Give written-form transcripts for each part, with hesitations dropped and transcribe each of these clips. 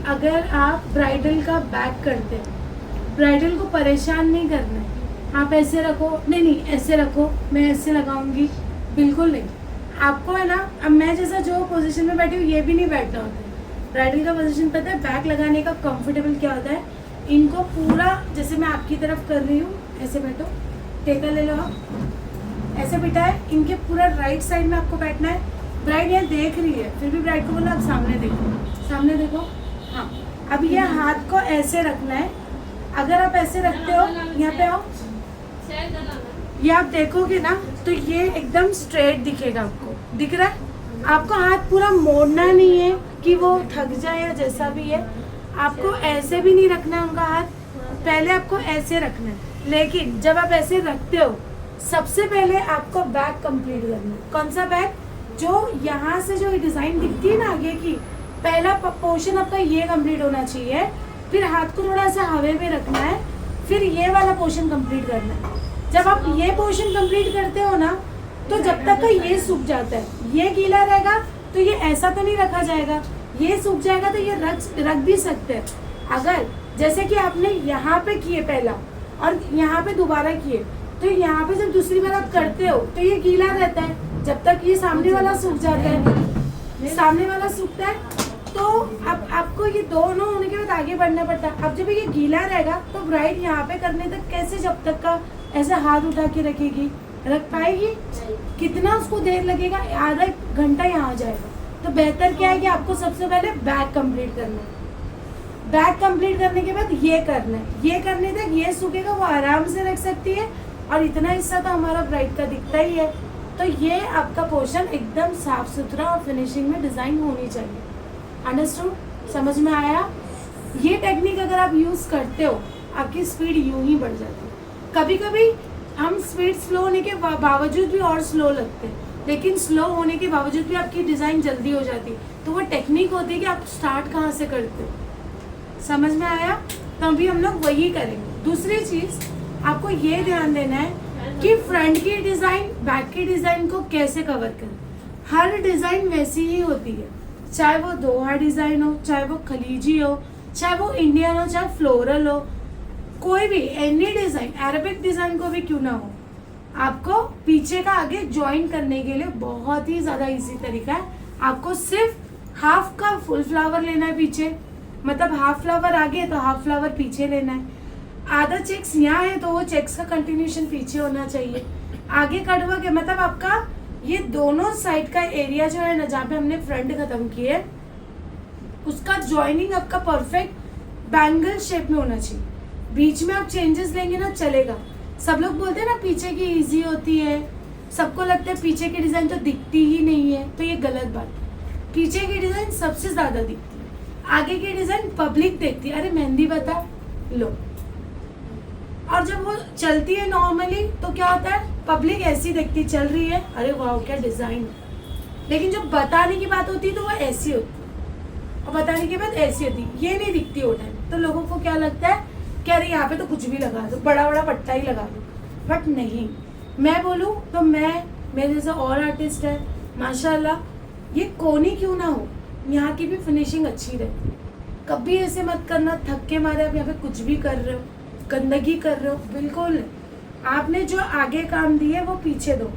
अगर आप ब्राइडल का बैक करते हैं, ब्राइडल को परेशान नहीं करना है। आप ऐसे रखो, नहीं ऐसे रखो, मैं ऐसे लगाऊंगी, बिल्कुल नहीं। आपको है ना, अब मैं जैसा जो पोजीशन में बैठी हूँ ये भी नहीं बैठना होता है। ब्राइडल का पोजीशन पता है बैक लगाने का कंफर्टेबल क्या होता है, इनको पूरा जैसे मैं आपकी तरफ कर रही हूँ, ऐसे बैठो, टेका ले लो आप, ऐसे बिठा है, इनके पूरा राइट साइड में आपको बैठना है। ब्राइड यहाँ देख रही है, फिर भी ब्राइड को बोला आप सामने देखो, सामने देखो। हाँ, अब ये हाथ को ऐसे रखना है। अगर आप ऐसे रखते हो, यहाँ पे आओ, ये आप देखोगे ना तो ये एकदम स्ट्रेट दिखेगा, आपको दिख रहा है। आपको हाथ पूरा मोड़ना नहीं है कि वो थक जाए या जैसा भी है, आपको ऐसे भी नहीं रखना है उनका हाथ, पहले आपको ऐसे रखना है। लेकिन जब आप ऐसे रखते हो, सबसे पहले आपको बैक कंप्लीट करना है। कौन सा बैक? जो यहाँ से जो डिजाइन दिखती है ना आगे की, पहला पोर्शन आपका ये कंप्लीट होना चाहिए। फिर हाथ को थोड़ा सा हवा में रखना है, फिर ये वाला पोर्शन कंप्लीट करना है। जब आप ये पोर्शन कंप्लीट करते हो ना, तो जब तक का ये सूख जाता है, ये गीला रहेगा तो ये ऐसा तो नहीं रखा जाएगा, ये सूख जाएगा तो ये रख भी सकते हैं। अगर जैसे कि आपने यहाँ पे किए पहला और यहाँ पे दोबारा किए, तो यहाँ पे जब दूसरी बार आप करते हो तो ये गीला रहता है, जब तक ये सामने वाला सूख जाता है, सामने वाला सूखता है तो अब आपको ये दोनों होने के बाद आगे बढ़ना पड़ता है। अब जब ये गीला रहेगा तो ब्राइड यहाँ पे करने तक कैसे, जब तक का ऐसे हाथ उठा के रखेगी, रख पाएगी? कितना उसको देर लगेगा, आधा घंटा यहाँ आ जाएगा। तो बेहतर क्या है कि आपको सबसे पहले बैक कंप्लीट करना है। बैक कंप्लीट करने के बाद ये करना है, ये करने तक ये सूखेगा, वो आराम से रख सकती है। और इतना हिस्सा तो हमारा ब्राइड का दिखता ही है। तो ये आपका पोर्शन एकदम साफ सुथरा और फिनिशिंग में डिजाइन होनी चाहिए। अंडरस्टूड? समझ में आया? ये टेक्निक अगर आप यूज करते हो, आपकी स्पीड यूं ही बढ़ जाती है। कभी कभी हम स्पीड स्लो होने के बावजूद भी और स्लो लगते हैं, लेकिन स्लो होने के बावजूद भी आपकी डिजाइन जल्दी हो जाती है। तो वो टेक्निक होती है कि आप स्टार्ट कहाँ से करते हो। समझ में आया? तो अभी हम लोग वही करेंगे। दूसरी चीज आपको ये ध्यान देना है कि फ्रंट की डिजाइन बैक की डिजाइन को कैसे कवर करें। हर डिजाइन वैसी ही होती है, चाहे वो दोहा डिजाइन हो, चाहे वो खलीजी हो, चाहे वो इंडियन हो, चाहे फ्लोरल हो, कोई भी एनी डिजाइन, अरेबिक डिजाइन को भी क्यों ना हो, आपको पीछे का आगे ज्वाइन करने के लिए बहुत ही ज्यादा इजी तरीका है। आपको सिर्फ हाफ का फुल फ्लावर लेना है पीछे, मतलब हाफ फ्लावर आगे तो हाफ फ्लावर पीछे लेना है। आधा चेक्स यहाँ है तो वो चेक्स का कंटिन्यूशन पीछे होना चाहिए। आगे कटवा के मतलब आपका ये दोनों साइड का एरिया जो है ना, जहाँ पे हमने फ्रंट खत्म किए, उसका ज्वाइनिंग आपका परफेक्ट बैंगल शेप में होना चाहिए। बीच में आप चेंजेस लेंगे ना चलेगा। सब लोग बोलते हैं ना पीछे की इजी होती है, सबको लगता है पीछे की डिजाइन तो दिखती ही नहीं है, तो ये गलत बात है। पीछे की डिजाइन सबसे ज्यादा दिखती है, आगे की डिजाइन पब्लिक देखती है, अरे मेहंदी बता लो। और जब वो चलती है नॉर्मली तो क्या होता है, पब्लिक ऐसी देखती, चल रही है, अरे वाह क्या डिजाइन है। लेकिन जब बताने की बात होती है तो वो ऐसी होती है, और बताने के बाद ऐसी होती है, ये नहीं दिखती वो टाइम। तो लोगों को क्या लगता है कि अरे यहाँ पे तो कुछ भी लगा दो, बड़ा बड़ा पट्टा ही लगा दो। बट नहीं, मैं बोलूँ तो मेरे जैसा और आर्टिस्ट है माशाल्लाह, ये कोनी क्यों ना हो, यहाँ की भी फिनिशिंग अच्छी रहे। कभी ऐसे मत करना थक के मारे आप यहाँ पे कुछ भी कर रहे हो, गंदगी कर रहे हो, बिल्कुल नहीं। आपने जो आगे काम दिए वो पीछे दो।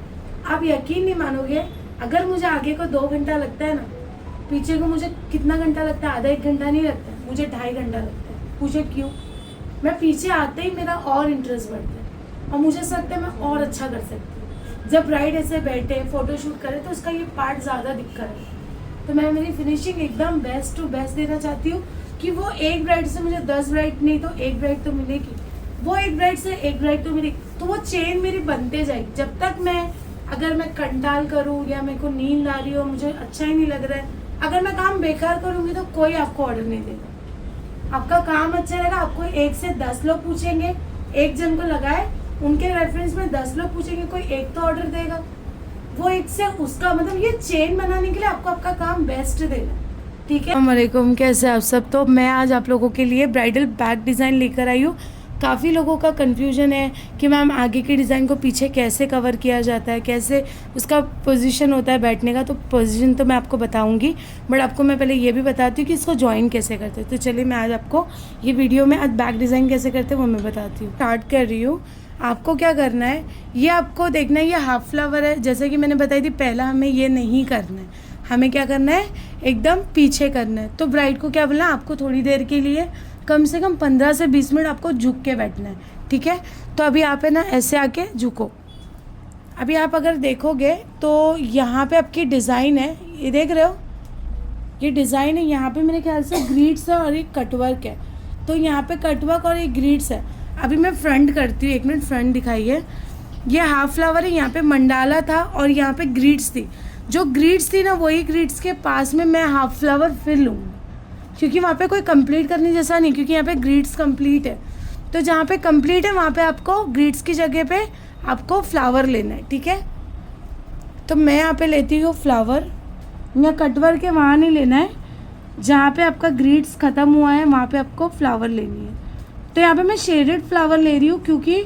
आप यकीन नहीं मानोगे, अगर मुझे आगे को 2 घंटा लगता है ना, पीछे को मुझे कितना घंटा लगता है, आधा 1 घंटा नहीं लगता है, मुझे 2.5 घंटा लगता है। पूछे क्यों? मैं पीछे आते ही मेरा और इंटरेस्ट बढ़ता है और मुझे ऐसा लगता है मैं और अच्छा कर सकती हूँ। जब ब्राइड ऐसे बैठे फोटोशूट करे तो उसका ये पार्ट ज़्यादा दिख रहा है। तो मैं मेरी फिनिशिंग एकदम बेस्ट टू बेस्ट देना चाहती हूँ कि वो एक ब्राइड से मुझे 10 ब्राइड नहीं तो 1 ब्राइड तो मिलेगी, वो एक ब्राइड से 1 ब्राइड तो मिलेगी। तो वो चेन मेरी बनते जाएगी। जब तक अगर मैं कंटाल करूँ या मेरे को नींद आ रही हो, मुझे अच्छा ही नहीं लग रहा है, अगर मैं काम बेकार करूँगी तो कोई आपको ऑर्डर नहीं देगा। आपका काम अच्छा रहेगा, आपको 1 से 10 लोग पूछेंगे, 1 जन को लगाए, उनके रेफरेंस में 10 लोग पूछेंगे, कोई 1 तो ऑर्डर देगा। वो 1 से उसका मतलब ये चेन बनाने के लिए आपको आपका काम बेस्ट देगा। ठीक है। अस्सलाम वालेकुम, कैसे आप सब। तो मैं आज आप लोगों के लिए ब्राइडल बैक डिज़ाइन लेकर आई हूँ। काफ़ी लोगों का कन्फ्यूजन है कि मैम आगे की डिज़ाइन को पीछे कैसे कवर किया जाता है, कैसे उसका पोजीशन होता है बैठने का। तो पोजीशन तो मैं आपको बताऊंगी, बट आपको मैं पहले ये भी बताती हूँ कि इसको जॉइन कैसे करते हैं। तो चलिए मैं आज आपको ये वीडियो में आज बैक डिज़ाइन कैसे करते हैं वो मैं बताती हूँ। स्टार्ट कर रही हूँ। आपको क्या करना है, ये आपको देखना है, ये हाफ फ्लावर है जैसे कि मैंने बताई थी। पहला हमें ये नहीं करना है, हमें क्या करना है, एकदम पीछे करना है। तो ब्राइड को क्या बोलना, आपको थोड़ी देर के लिए कम से कम 15 से 20 मिनट आपको झुक के बैठना है, ठीक है। तो अभी आप है ना ऐसे आके झुको। अभी आप अगर देखोगे तो यहाँ पे आपकी डिज़ाइन है, ये देख रहे हो, ये डिज़ाइन है। यहाँ पे मेरे ख्याल से ग्रीड्स है और एक कटवर्क है। तो यहाँ पे कटवर्क और एक ग्रीड्स है। अभी मैं फ्रंट करती हूँ, 1 मिनट फ्रंट दिखाइए। ये हाफ फ्लावर है, यहाँ पे मंडाला था और यहाँ पे ग्रीड्स थी। जो ग्रीड्स थी ना, वही ग्रीड्स के पास में मैं हाफ फ्लावर फिर लूँगी, क्योंकि वहाँ पे कोई कंप्लीट करने जैसा नहीं, क्योंकि यहाँ पे ग्रीड्स कंप्लीट है। तो जहाँ पे कंप्लीट है वहाँ पे आपको ग्रीड्स की जगह पे आपको फ्लावर लेना है, ठीक है। तो मैं यहाँ पे लेती हूँ फ्लावर। यहाँ कटवर के वहाँ नहीं लेना है, जहाँ पे आपका ग्रीड्स ख़त्म हुआ है वहाँ पे आपको फ्लावर लेनी है। तो यहाँ पे मैं शेडेड फ्लावर ले रही हूँ, क्योंकि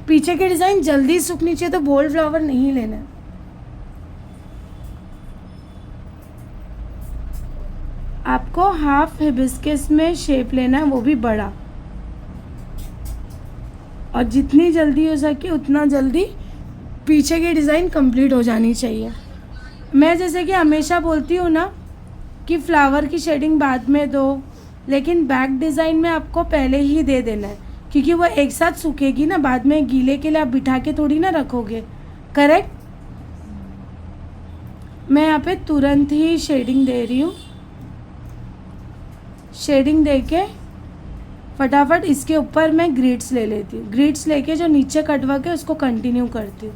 पीछे की डिज़ाइन जल्दी सूखनी चाहिए, तो बोल्ड फ्लावर नहीं लेना है। आपको हाफ हिबिस्कस में शेप लेना है, वो भी बड़ा, और जितनी जल्दी हो सके उतना जल्दी पीछे की डिज़ाइन कंप्लीट हो जानी चाहिए। मैं जैसे कि हमेशा बोलती हूँ ना कि फ्लावर की शेडिंग बाद में दो, लेकिन बैक डिज़ाइन में आपको पहले ही दे देना है, क्योंकि वो एक साथ सूखेगी ना, बाद में गीले के लिए आप बिठा के थोड़ी ना रखोगे, करेक्ट। मैं यहाँ पे तुरंत ही शेडिंग दे रही हूँ। शेडिंग देके फटाफट इसके ऊपर मैं ग्रिड्स ले लेती हूँ। ग्रिड्स लेके जो नीचे कटवा के उसको कंटिन्यू करती हूँ।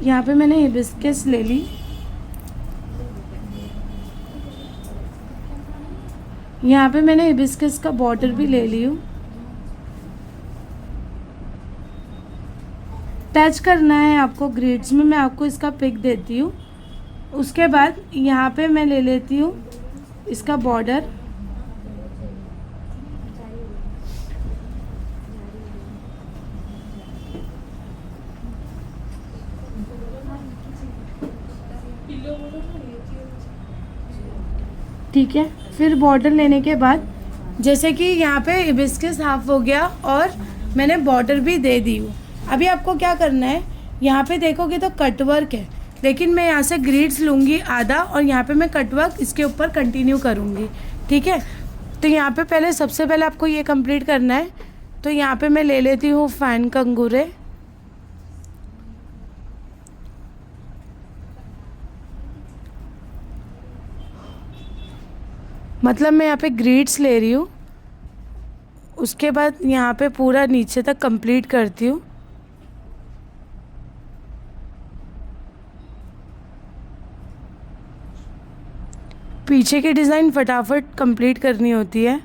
यहाँ पे मैंने हिबिस्कस ले ली। यहाँ पे मैंने हिबिस्कस का बॉर्डर भी ले ली हूँ। टच करना है आपको ग्रिड्स में, मैं आपको इसका पिक देती हूँ। उसके बाद यहाँ पे मैं ले लेती हूँ इसका बॉर्डर। ठीक है, फिर बॉर्डर लेने के बाद जैसे कि यहाँ पे हिबिस्कस हाफ हो गया और मैंने बॉर्डर भी दे दी हूँ। अभी आपको क्या करना है, यहाँ पे देखोगे तो कटवर्क है, लेकिन मैं यहाँ से ग्रिड्स लूँगी आधा, और यहाँ पे मैं कटवर्क इसके ऊपर कंटिन्यू करूँगी, ठीक है। तो यहाँ पे पहले सबसे पहले आपको ये कंप्लीट करना है। तो यहाँ पे मैं ले लेती हूँ फैन कंगूरे। मतलब मैं यहाँ पे ग्रिड्स ले रही हूँ, उसके बाद यहाँ पे पूरा नीचे तक कंप्लीट करती हूँ। पीछे की डिज़ाइन फटाफट कंप्लीट करनी होती है।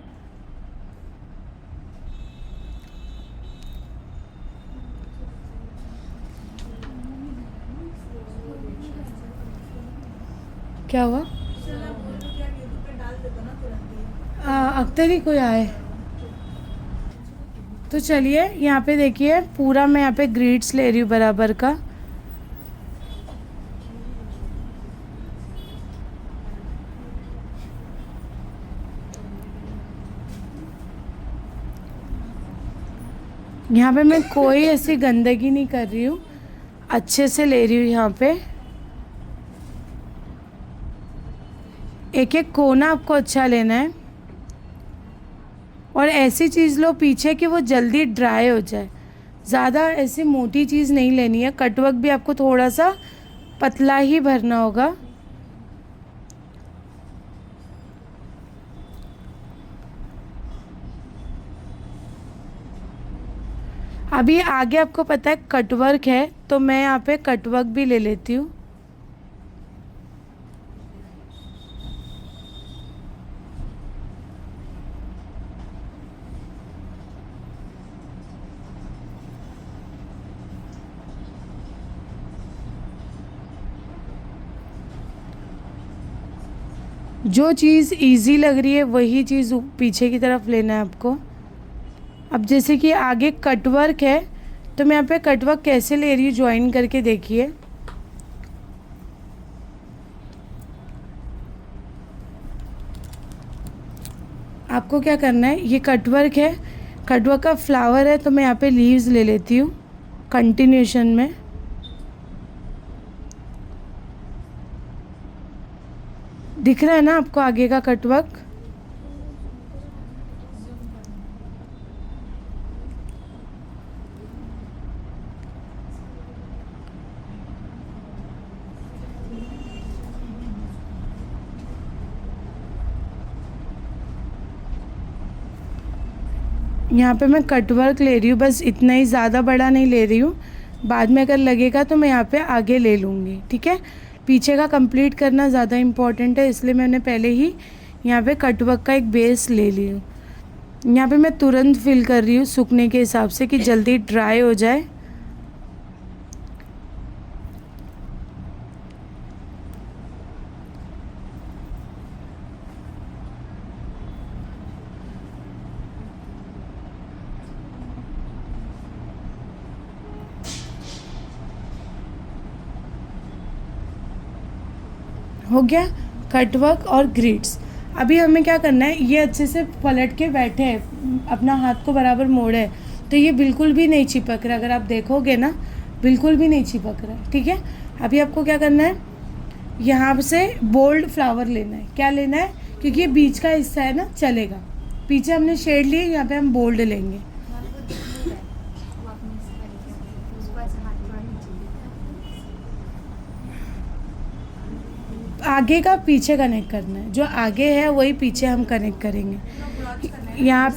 क्या हुआ, अख्तर ही कोई आए। तो चलिए यहाँ पे देखिए, पूरा मैं यहाँ पे ग्रिड्स ले रही हूँ बराबर का। यहाँ पे मैं कोई ऐसी गंदगी नहीं कर रही हूँ, अच्छे से ले रही हूँ। यहाँ पे एक एक कोना आपको अच्छा लेना है, और ऐसी चीज़ लो पीछे कि वो जल्दी ड्राई हो जाए। ज़्यादा ऐसी मोटी चीज़ नहीं लेनी है। कटवर्क भी आपको थोड़ा सा पतला ही भरना होगा। अभी आगे आपको पता है कटवर्क है, तो मैं यहाँ पे कटवर्क भी ले लेती हूँ। जो चीज़ इजी लग रही है वही चीज़ पीछे की तरफ लेना है आपको। अब जैसे कि आगे कटवर्क है, तो मैं यहाँ पे कटवर्क कैसे ले रही हूँ ज्वाइन करके देखिए। आपको क्या करना है, ये कटवर्क है, कटवर्क का फ्लावर है, तो मैं यहाँ पे लीव्स ले लेती हूँ कंटिन्यूशन में। दिख रहा है ना आपको आगे का कटवर्क। यहाँ पे मैं कटवर्क ले रही हूँ, बस इतना ही, ज़्यादा बड़ा नहीं ले रही हूँ। बाद में अगर लगेगा तो मैं यहाँ पे आगे ले लूँगी, ठीक है। पीछे का कंप्लीट करना ज़्यादा इम्पॉर्टेंट है, इसलिए मैंने पहले ही यहाँ पे कटवर्क का एक बेस ले ली हूँ। यहाँ पे मैं तुरंत फिल कर रही हूँ सूखने के हिसाब से कि जल्दी ड्राई हो जाए। हो गया कटवर्क और ग्रिड्स। अभी हमें क्या करना है, ये अच्छे से पलट के बैठे हैं, अपना हाथ को बराबर मोड़े है, तो ये बिल्कुल भी नहीं चिपक रहा। अगर आप देखोगे ना, बिल्कुल भी नहीं चिपक रहा, ठीक है। अभी आपको क्या करना है, यहाँ से बोल्ड फ्लावर लेना है। क्या लेना है, क्योंकि ये बीच का हिस्सा है ना, चलेगा। पीछे हमने शेड लिए, यहाँ पे हम बोल्ड लेंगे। आगे का पीछे कनेक्ट करना है, जो आगे है वही पीछे हम कनेक्ट करेंगे। यहाँ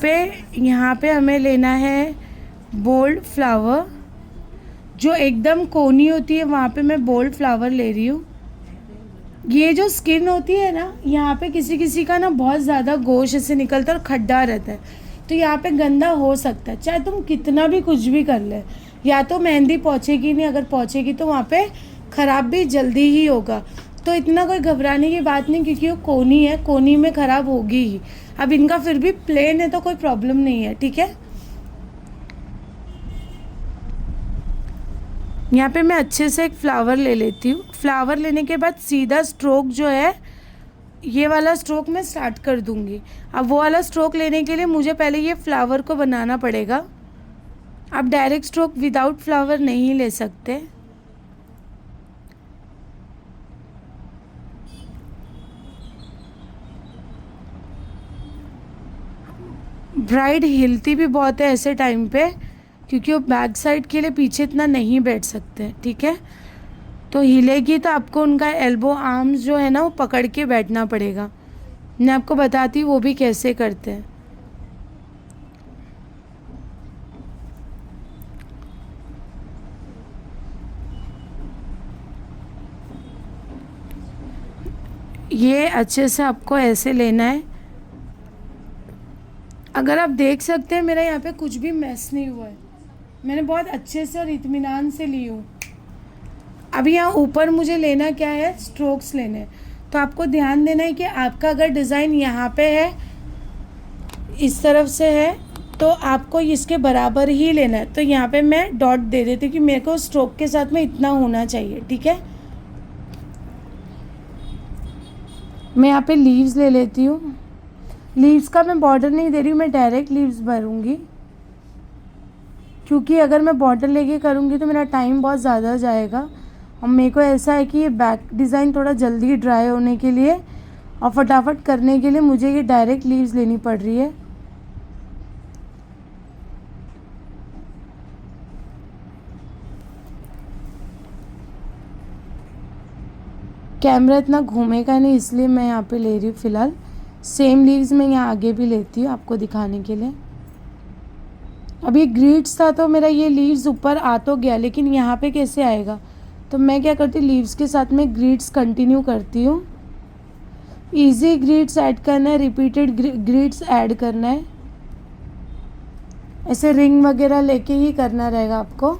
पे हमें लेना है बोल्ड फ्लावर, जो एकदम कोनी होती है वहाँ पे मैं बोल्ड फ्लावर ले रही हूँ। ये जो स्किन होती है ना, यहाँ पे किसी किसी का ना बहुत ज़्यादा गोश्त ऐसे निकलता है और खड्डा रहता है, तो यहाँ पे गंदा हो सकता है, चाहे तुम कितना भी कुछ भी कर ले। या तो मेहंदी पहुँचेगी नहीं, अगर पहुँचेगी तो वहाँ पे ख़राब भी जल्दी ही होगा। तो इतना कोई घबराने की बात नहीं, क्योंकि वो कोनी है, कोनी में ख़राब होगी ही। अब इनका फिर भी प्लेन है तो कोई प्रॉब्लम नहीं है, ठीक है। यहाँ पे मैं अच्छे से एक फ्लावर ले लेती हूँ। फ्लावर लेने के बाद सीधा स्ट्रोक जो है, ये वाला स्ट्रोक मैं स्टार्ट कर दूँगी। अब वो वाला स्ट्रोक लेने के लिए मुझे पहले ये फ्लावर को बनाना पड़ेगा। आप डायरेक्ट स्ट्रोक विदाउट फ्लावर नहीं ले सकते। ब्राइड हिलती भी बहुत है ऐसे टाइम पे, क्योंकि वो बैक साइड के लिए पीछे इतना नहीं बैठ सकते, ठीक है। तो हिलेगी तो आपको उनका एल्बो आर्म्स जो है ना, वो पकड़ के बैठना पड़ेगा। मैं आपको बताती हूँ वो भी कैसे करते हैं। ये अच्छे से आपको ऐसे लेना है। अगर आप देख सकते हैं, मेरा यहाँ पे कुछ भी मैस नहीं हुआ है, मैंने बहुत अच्छे से और इत्मीनान से ली हूँ। अभी यहाँ ऊपर मुझे लेना क्या है, स्ट्रोक्स लेने हैं। तो आपको ध्यान देना है कि आपका अगर डिज़ाइन यहाँ पे है, इस तरफ से है, तो आपको इसके बराबर ही लेना है। तो यहाँ पे मैं डॉट दे देती हूँ कि मेरे को स्ट्रोक के साथ में इतना होना चाहिए, ठीक है। मैं यहाँ पे लीव्स ले लेती हूँ। लीव्स का मैं बॉर्डर नहीं दे रही हूँ, मैं डायरेक्ट लीव्स भरूँगी, क्योंकि अगर मैं बॉर्डर लेके करूँगी तो मेरा टाइम बहुत ज़्यादा जाएगा। और मेरे को ऐसा है कि ये बैक डिज़ाइन थोड़ा जल्दी ड्राई होने के लिए और फटाफट करने के लिए मुझे ये डायरेक्ट लीव्स लेनी पड़ रही है। कैमरा इतना घूमेगा नहीं, इसलिए मैं यहाँ पे ले रही हूँ फ़िलहाल। सेम लीव्स मैं यहाँ आगे भी लेती हूँ आपको दिखाने के लिए। अभी ग्रीड्स था तो मेरा ये लीव्स ऊपर आ तो गया, लेकिन यहाँ पे कैसे आएगा, तो मैं क्या करती हूँ, लीव्स के साथ में ग्रीड्स कंटिन्यू करती हूँ। इजी ग्रीड्स ऐड करना है, रिपीटेड ग्रीड्स ऐड करना है, ऐसे रिंग वगैरह लेके ही करना रहेगा आपको।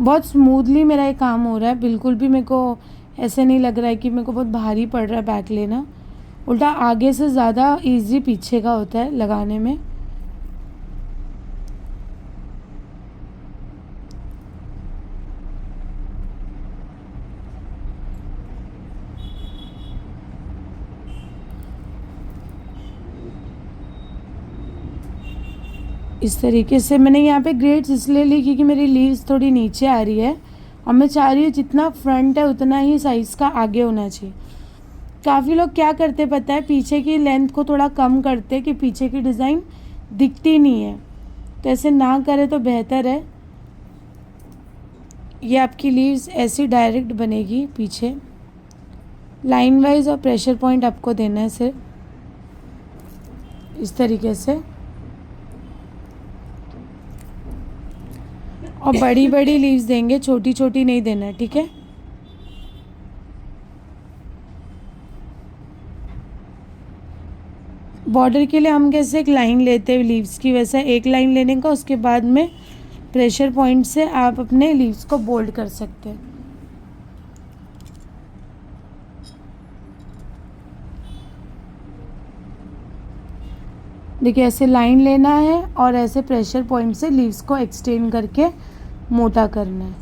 बहुत स्मूथली मेरा ये काम हो रहा है, बिल्कुल भी मेरे को ऐसे नहीं लग रहा है कि मेरे को बहुत भारी पड़ रहा है बैक लेना। उल्टा आगे से ज़्यादा इजी पीछे का होता है लगाने में। इस तरीके से मैंने यहाँ पे ग्रेड्स इसलिए ली क्योंकि मेरी लीव्स थोड़ी नीचे आ रही है और मैं चाह रही हूँ जितना फ्रंट है उतना ही साइज़ का आगे होना चाहिए। काफ़ी लोग क्या करते पता है, पीछे की लेंथ को थोड़ा कम करते कि पीछे की डिज़ाइन दिखती नहीं है, तो ऐसे ना करे तो बेहतर है। ये आपकी लीव्स ऐसी डायरेक्ट बनेगी पीछे, लाइन वाइज, और प्रेशर पॉइंट आपको देना है सिर्फ इस तरीके से। और बड़ी बड़ी लीव्स देंगे, छोटी छोटी नहीं देना है, ठीक है। बॉर्डर के लिए हम कैसे एक लाइन लेते हैं लीव्स की, वैसा एक लाइन लेने का, उसके बाद में प्रेशर पॉइंट से आप अपने लीव्स को बोल्ड कर सकते हैं। देखिए ऐसे लाइन लेना है और ऐसे प्रेशर पॉइंट से लीव्स को एक्सटेंड करके मोटा करना है।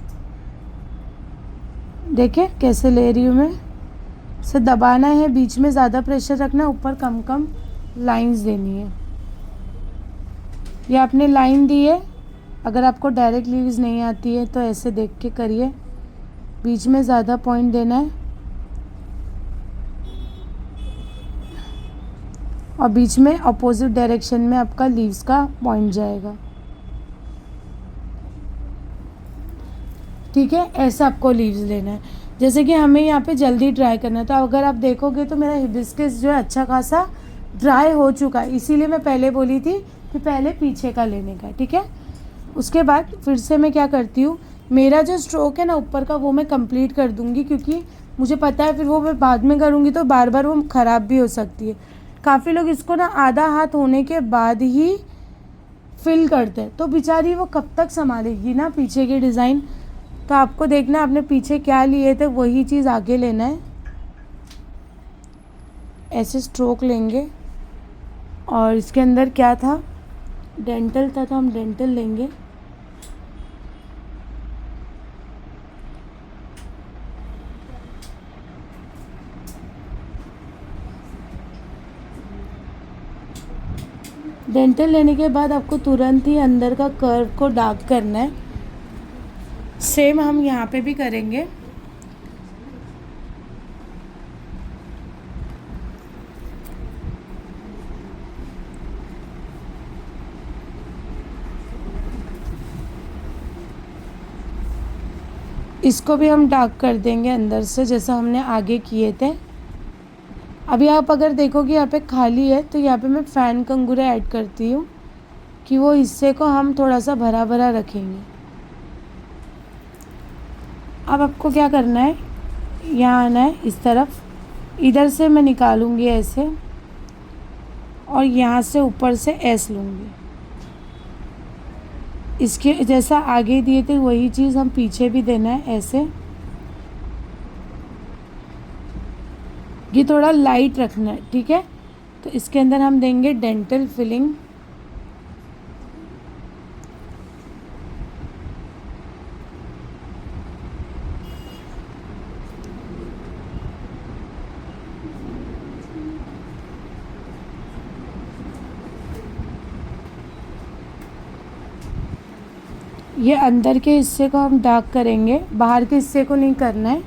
देखिए कैसे ले रही हूँ मैं, इसे दबाना है, बीच में ज़्यादा प्रेशर रखना है, ऊपर कम कम लाइंस देनी है। ये आपने लाइन दी है, अगर आपको डायरेक्ट लीव्स नहीं आती है तो ऐसे देख के करिए, बीच में ज़्यादा पॉइंट देना है और बीच में अपोजिट डायरेक्शन में आपका लीव्स का पॉइंट जाएगा, ठीक है। ऐसा आपको लीव्स लेना है। जैसे कि हमें यहाँ पे जल्दी ड्राई करना है, तो अगर आप देखोगे तो मेरा हिबिस्कस जो है अच्छा खासा ड्राई हो चुका है, इसीलिए मैं पहले बोली थी कि पहले पीछे का लेने का, ठीक है। उसके बाद फिर से मैं क्या करती हूँ, मेरा जो स्ट्रोक है ना ऊपर का वो मैं कंप्लीट कर दूँगी, क्योंकि मुझे पता है फिर वो मैं बाद में करूँगी तो बार बार वो ख़राब भी हो सकती है। काफ़ी लोग इसको ना आधा हाथ होने के बाद ही फिल करते हैं, तो बेचारी वो कब तक संभालेगी ना पीछे की डिज़ाइन। तो आपको देखना आपने पीछे क्या लिए थे वही चीज़ आगे लेना है। ऐसे स्ट्रोक लेंगे और इसके अंदर क्या था, डेंटल था, तो हम डेंटल लेंगे। डेंटल लेने के बाद आपको तुरंत ही अंदर का कर्व को डार्क करना है। सेम हम यहाँ पे भी करेंगे। इसको भी हम डार्क कर देंगे अंदर से, जैसा हमने आगे किए थे। अभी आप अगर देखोगे यहाँ पे खाली है, तो यहाँ पे मैं फ़ैन कंगूरे ऐड करती हूँ कि वो हिस्से को हम थोड़ा सा भरा भरा रखेंगे। अब आपको क्या करना है, यहाँ आना है इस तरफ, इधर से मैं निकालूंगी ऐसे और यहाँ से ऊपर से ऐसे लूँगी। इसके जैसा आगे दिए थे वही चीज़ हम पीछे भी देना है ऐसे। ये थोड़ा लाइट रखना है, ठीक है। तो इसके अंदर हम देंगे डेंटल फिलिंग। ये अंदर के हिस्से को हम डार्क करेंगे, बाहर के हिस्से को नहीं करना है।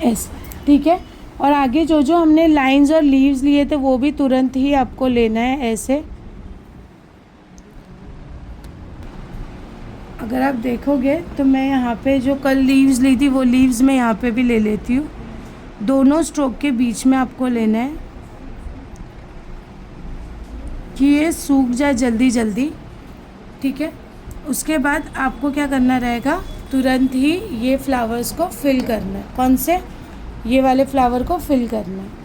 ऐसा, ठीक है। और आगे जो जो हमने लाइंस और लीव्स लिए थे वो भी तुरंत ही आपको लेना है ऐसे। अगर आप देखोगे तो मैं यहाँ पे जो कल लीव्स ली थी वो लीव्स मैं यहाँ पे भी ले लेती हूँ। दोनों स्ट्रोक के बीच में आपको लेना है कि ये सूख जाए जल्दी जल्दी, ठीक है। उसके बाद आपको क्या करना रहेगा, तुरंत ही ये फ्लावर्स को फिल करना है। कौन से? ये वाले फ्लावर को फिल करना है।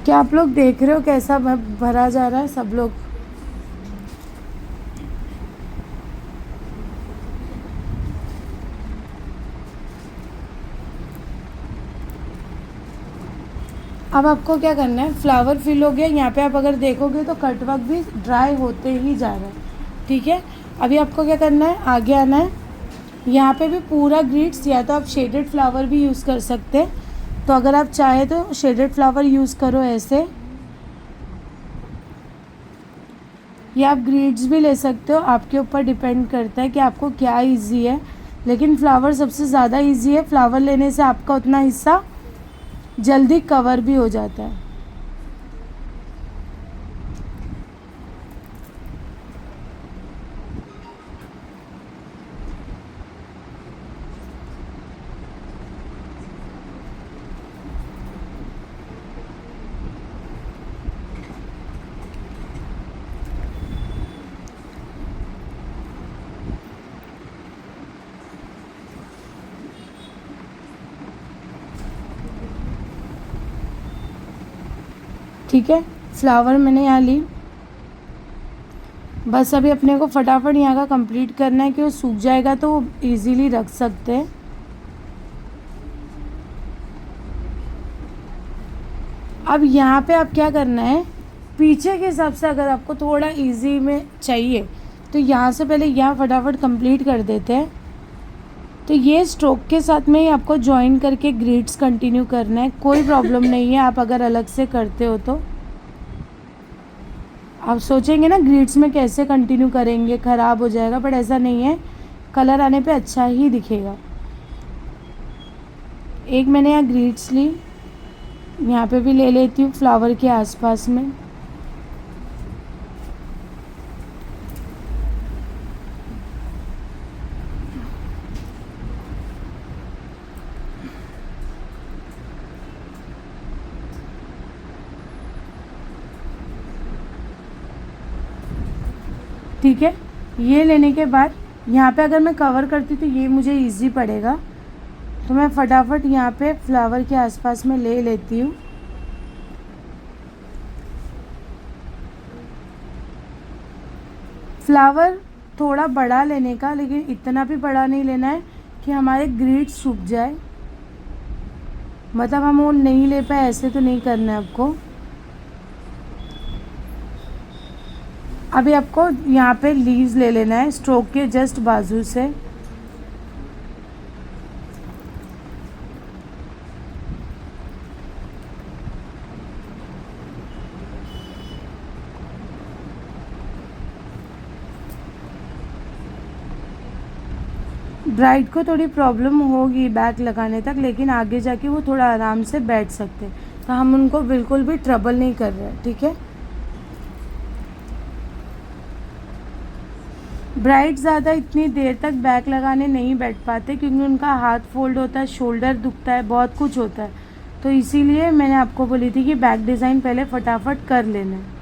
क्या आप लोग देख रहे हो कैसा भरा जा रहा है सब लोग? अब आपको क्या करना है, फ्लावर फिल हो गया। यहाँ पे आप अगर देखोगे तो कटवर्क भी ड्राई होते ही जा रहा है। ठीक है, अभी आपको क्या करना है, आगे आना है। यहाँ पे भी पूरा ग्रिड्स, या तो आप शेडेड फ्लावर भी यूज़ कर सकते हैं। तो अगर आप चाहे तो शेडेड फ्लावर यूज़ करो ऐसे, या आप ग्रिड्स भी ले सकते हो। आपके ऊपर डिपेंड करता है कि आपको क्या इजी है, लेकिन फ्लावर सबसे ज़्यादा इजी है। फ्लावर लेने से आपका उतना हिस्सा जल्दी कवर भी हो जाता है। ठीक है, फ्लावर मैंने यहाँ ली। बस अभी अपने को फटाफट यहाँ का कंप्लीट करना है कि वो सूख जाएगा तो इजीली रख सकते हैं। अब यहाँ पे आप क्या करना है, पीछे के हिसाब से अगर आपको थोड़ा इजी में चाहिए तो यहाँ से पहले यहाँ फटाफट कंप्लीट कर देते हैं। तो ये स्ट्रोक के साथ में ही आपको ज्वाइन करके ग्रिड्स कंटिन्यू करना है, कोई प्रॉब्लम नहीं है आप अगर अलग से करते हो तो। आप सोचेंगे ना ग्रिड्स में कैसे कंटिन्यू करेंगे, ख़राब हो जाएगा, बट ऐसा नहीं है, कलर आने पे अच्छा ही दिखेगा। एक मैंने यहाँ ग्रिड्स ली, यहाँ पे भी ले लेती हूँ फ्लावर के आसपास में। ठीक है, ये लेने के बाद यहाँ पे अगर मैं कवर करती तो ये मुझे इजी पड़ेगा, तो मैं फटाफट यहाँ पे फ्लावर के आसपास में ले लेती हूँ। फ्लावर थोड़ा बड़ा लेने का, लेकिन इतना भी बड़ा नहीं लेना है कि हमारे ग्रिड्स सूख जाए, मतलब हम वो नहीं ले पाए, ऐसे तो नहीं करना है आपको। अभी आपको यहाँ पे लीव्स ले लेना है स्ट्रोक के जस्ट बाजू से। ब्राइड को थोड़ी प्रॉब्लम होगी बैक लगाने तक, लेकिन आगे जाके वो थोड़ा आराम से बैठ सकते हैं, तो हम उनको बिल्कुल भी ट्रबल नहीं कर रहे। ठीक है, ब्राइड ज़्यादा इतनी देर तक बैक लगाने नहीं बैठ पाते क्योंकि उनका हाथ फोल्ड होता है, शोल्डर दुखता है, बहुत कुछ होता है, तो इसीलिए मैंने आपको बोली थी कि बैक डिज़ाइन पहले फटाफट कर लेना है।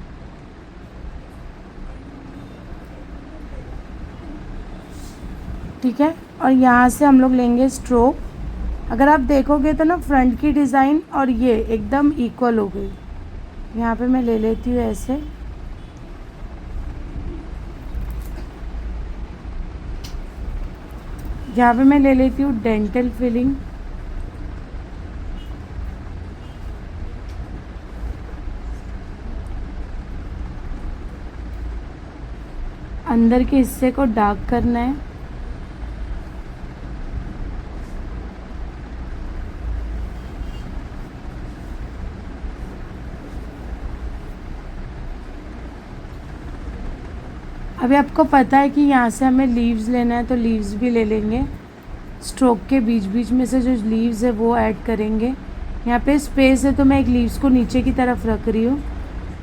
ठीक है, और यहाँ से हम लोग लेंगे स्ट्रोक। अगर आप देखोगे तो ना फ्रंट की डिज़ाइन और ये एकदम इक्वल हो गई। यहाँ पे मैं ले लेती हूँ ऐसे, यहाँ पे मैं ले लेती हूँ डेंटल फिलिंग। अंदर के हिस्से को डार्क करना है। अभी आपको पता है कि यहाँ से हमें लीव्स लेना है, तो लीव्स भी ले लेंगे। स्ट्रोक के बीच बीच में से जो लीव्स है वो ऐड करेंगे। यहाँ पे स्पेस है तो मैं एक लीव्स को नीचे की तरफ रख रही हूँ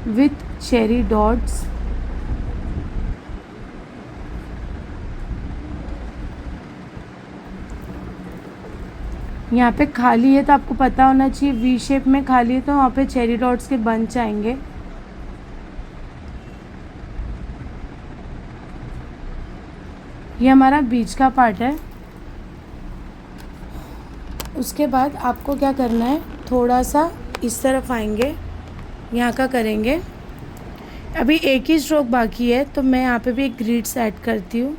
विथ चेरी डॉट्स। यहाँ पे खाली है तो आपको पता होना चाहिए वी शेप में खाली है, तो वहाँ पे चेरी डॉट्स के बंच आएंगे। ये हमारा बीच का पार्ट है। उसके बाद आपको क्या करना है, थोड़ा सा इस तरफ आएंगे, यहाँ का करेंगे। अभी एक ही स्ट्रोक बाकी है तो मैं यहाँ पे भी एक ग्रिड्स ऐड करती हूँ।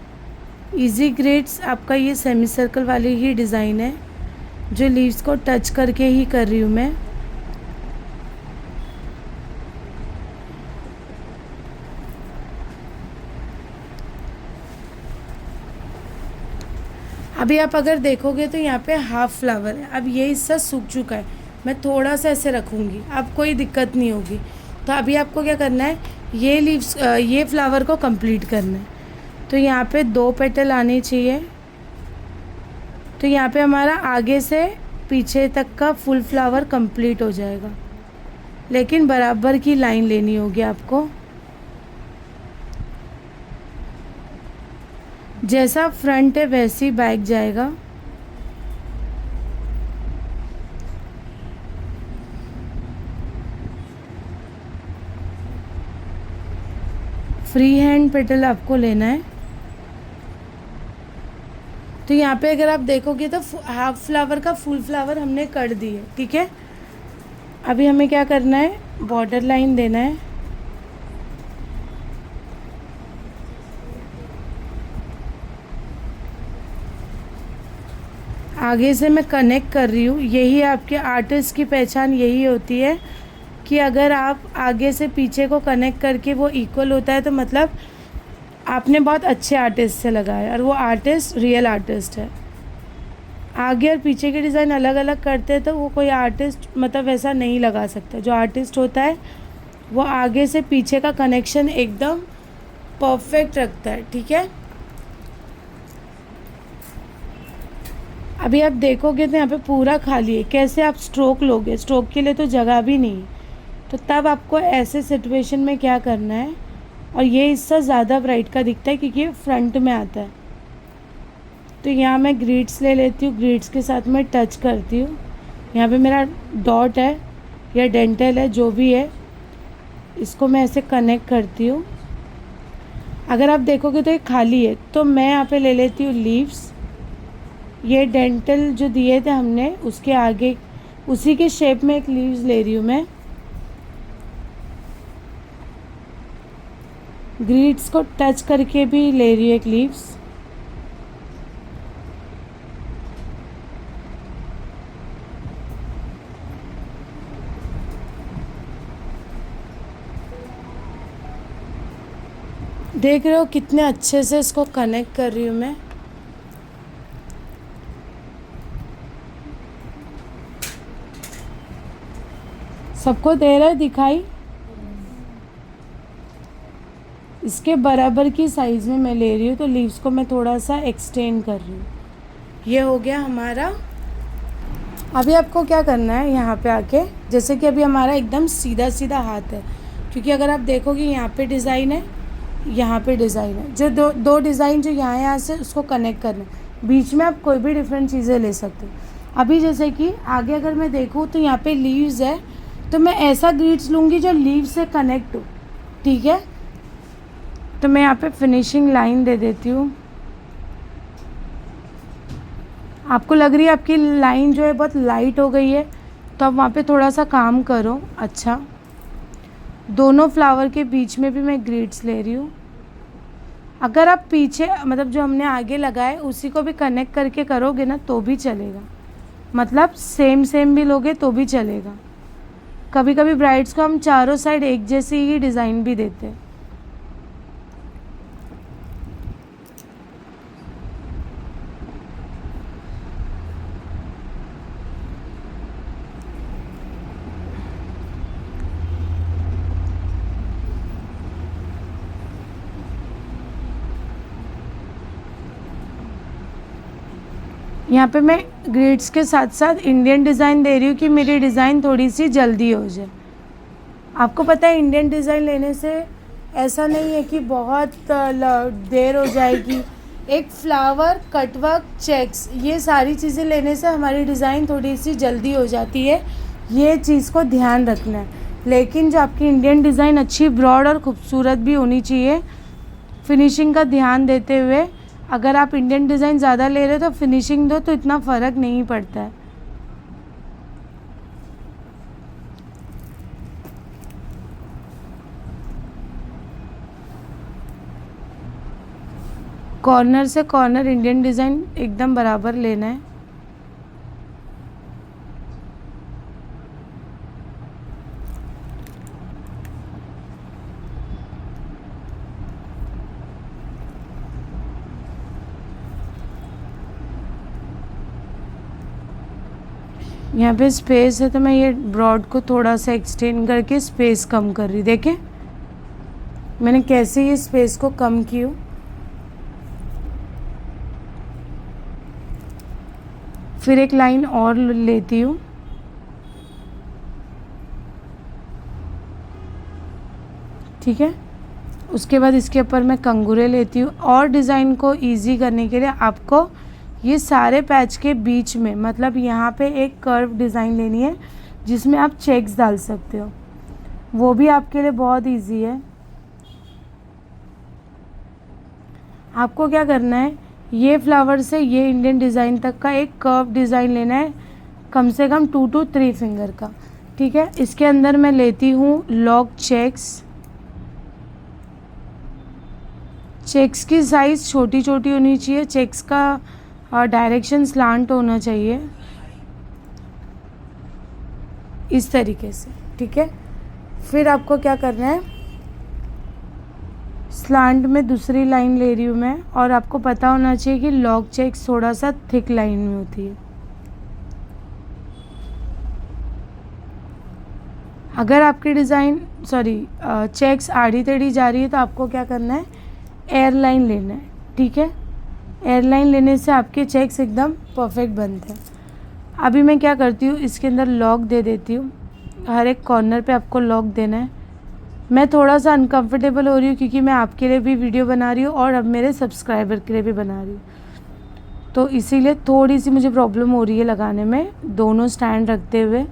इजी ग्रिड्स आपका ये सेमी सर्कल वाली ही डिज़ाइन है जो लीव्स को टच करके ही कर रही हूँ मैं। अभी आप अगर देखोगे तो यहाँ पे हाफ फ्लावर है। अब ये हिस्सा सूख चुका है, मैं थोड़ा सा ऐसे रखूँगी, अब कोई दिक्कत नहीं होगी। तो अभी आपको क्या करना है, ये लीव्स ये फ्लावर को कंप्लीट करना है। तो यहाँ पे 2 पेटल आने चाहिए। तो यहाँ पे हमारा आगे से पीछे तक का फुल फ्लावर कंप्लीट हो जाएगा, लेकिन बराबर की लाइन लेनी होगी आपको। जैसा फ्रंट है वैसे ही बैक जाएगा। फ्री हैंड पेटल आपको लेना है। तो यहाँ पे अगर आप देखोगे तो हाफ फ्लावर का फुल फ्लावर हमने कर दी है, ठीक है। अभी हमें क्या करना है, बॉर्डर लाइन देना है। आगे से मैं कनेक्ट कर रही हूँ। यही आपके आर्टिस्ट की पहचान यही होती है कि अगर आप आगे से पीछे को कनेक्ट करके वो इक्वल होता है तो मतलब आपने बहुत अच्छे आर्टिस्ट से लगाया और वो आर्टिस्ट रियल आर्टिस्ट है। आगे और पीछे के डिज़ाइन अलग अलग करते हैं तो वो कोई आर्टिस्ट मतलब वैसा नहीं लगा सकता। जो आर्टिस्ट होता है वो आगे से पीछे का कनेक्शन एकदम परफेक्ट रखता है, ठीक है। अभी आप देखोगे तो यहाँ पे पूरा खाली है। कैसे आप स्ट्रोक लोगे, स्ट्रोक के लिए तो जगह भी नहीं है। तो तब आपको ऐसे सिचुएशन में क्या करना है, और ये हिस्सा ज़्यादा ब्राइट का दिखता है क्योंकि ये फ्रंट में आता है। तो यहाँ मैं ग्रिड्स ले लेती हूँ, ग्रिड्स के साथ मैं टच करती हूँ। यहाँ पे मेरा डॉट है या डेंटल है जो भी है, इसको मैं ऐसे कनेक्ट करती हूँ। अगर आप देखोगे तो ये खाली है तो मैं यहाँ पे ले लेती हूँ लीव्स। ये डेंटल जो दिए थे हमने उसके आगे उसी के शेप में एक लीव्स ले रही हूँ मैं। ग्रिड्स को टच करके भी ले रही हूँ एक लीव्स। देख रहे हो कितने अच्छे से इसको कनेक्ट कर रही हूँ मैं। सबको दे रहा है दिखाई। इसके बराबर की साइज़ में मैं ले रही हूँ तो लीव्स को मैं थोड़ा सा एक्सटेंड कर रही हूँ। ये हो गया हमारा। अभी आपको क्या करना है, यहाँ पे आके जैसे कि अभी हमारा एकदम सीधा सीधा हाथ है, क्योंकि अगर आप देखोगे यहाँ पे डिज़ाइन है, यहाँ पे डिज़ाइन है। जो दो डिज़ाइन जो यहाँ से उसको कनेक्ट करना है। बीच में आप कोई भी डिफरेंट चीज़ें ले सकते हो। अभी जैसे कि आगे अगर मैं देखूँ तो यहाँ पे लीव्स है तो मैं ऐसा ग्रिड्स लूँगी जो लीव से कनेक्ट हो, ठीक है। तो मैं यहाँ पे फिनिशिंग लाइन दे देती हूँ। आपको लग रही है आपकी लाइन जो है बहुत लाइट हो गई है, तो आप वहाँ पे थोड़ा सा काम करो। अच्छा, दोनों फ्लावर के बीच में भी मैं ग्रिड्स ले रही हूँ। अगर आप पीछे मतलब जो हमने आगे लगाए उसी को भी कनेक्ट करके करोगे ना तो भी चलेगा, मतलब सेम भी लोगे तो भी चलेगा। कभी कभी ब्राइड्स को हम चारों साइड एक जैसी ही डिज़ाइन भी देते हैं। यहाँ पे मैं ग्रिड्स के साथ साथ इंडियन डिज़ाइन दे रही हूँ कि मेरी डिज़ाइन थोड़ी सी जल्दी हो जाए। आपको पता है इंडियन डिज़ाइन लेने से ऐसा नहीं है कि बहुत देर हो जाएगी। एक फ्लावर, कटवर्क, चेक्स, ये सारी चीज़ें लेने से हमारी डिज़ाइन थोड़ी सी जल्दी हो जाती है। ये चीज़ को ध्यान रखना है। लेकिन जो आपकी इंडियन डिज़ाइन अच्छी, ब्रॉड और ख़ूबसूरत भी होनी चाहिए। फिनिशिंग का ध्यान देते हुए, अगर आप इंडियन डिज़ाइन ज़्यादा ले रहे हो तो फिनिशिंग दो, तो इतना फ़र्क नहीं पड़ता है। कॉर्नर से कॉर्नर इंडियन डिज़ाइन एकदम बराबर लेना है। यहाँ पे स्पेस है तो मैं ये ब्रॉड को थोड़ा सा एक्सटेंड करके स्पेस कम कर रही। देखें मैंने कैसे ये स्पेस को कम की हूँ। फिर एक लाइन और लेती हूँ। ठीक है, उसके बाद इसके ऊपर मैं कंगूरे लेती हूँ। और डिज़ाइन को इजी करने के लिए आपको ये सारे पैच के बीच में, मतलब यहाँ पे एक कर्व डिज़ाइन लेनी है जिसमें आप चेक्स डाल सकते हो। वो भी आपके लिए बहुत इजी है। आपको क्या करना है, ये फ्लावर से ये इंडियन डिज़ाइन तक का एक कर्व डिज़ाइन लेना है, कम से कम 2 to 3 फिंगर का। ठीक है, इसके अंदर मैं लेती हूँ लॉक चेक्स। चेक्स की साइज़ छोटी छोटी होनी चाहिए। चेक्स का डायरेक्शन स्लांट होना चाहिए, इस तरीके से। ठीक है, फिर आपको क्या करना है, स्लांट में दूसरी लाइन ले रही हूँ मैं। और आपको पता होना चाहिए कि लॉक चेक्स थोड़ा सा थिक लाइन में होती है। अगर आपकी डिज़ाइन चेक्स आड़ी टेढ़ी जा रही है तो आपको क्या करना है, एयरलाइन लेना है। ठीक है, एयरलाइन लेने से आपके चेक्स एकदम परफेक्ट बनते हैं। अभी मैं क्या करती हूँ, इसके अंदर लॉक दे देती हूँ। हर एक कॉर्नर पे आपको लॉक देना है। मैं थोड़ा सा अनकंफर्टेबल हो रही हूँ क्योंकि मैं आपके लिए भी वीडियो बना रही हूँ और अब मेरे सब्सक्राइबर के लिए भी बना रही हूँ, तो इसीलिए थोड़ी सी मुझे प्रॉब्लम हो रही है लगाने में, दोनों स्टैंड रखते हुए।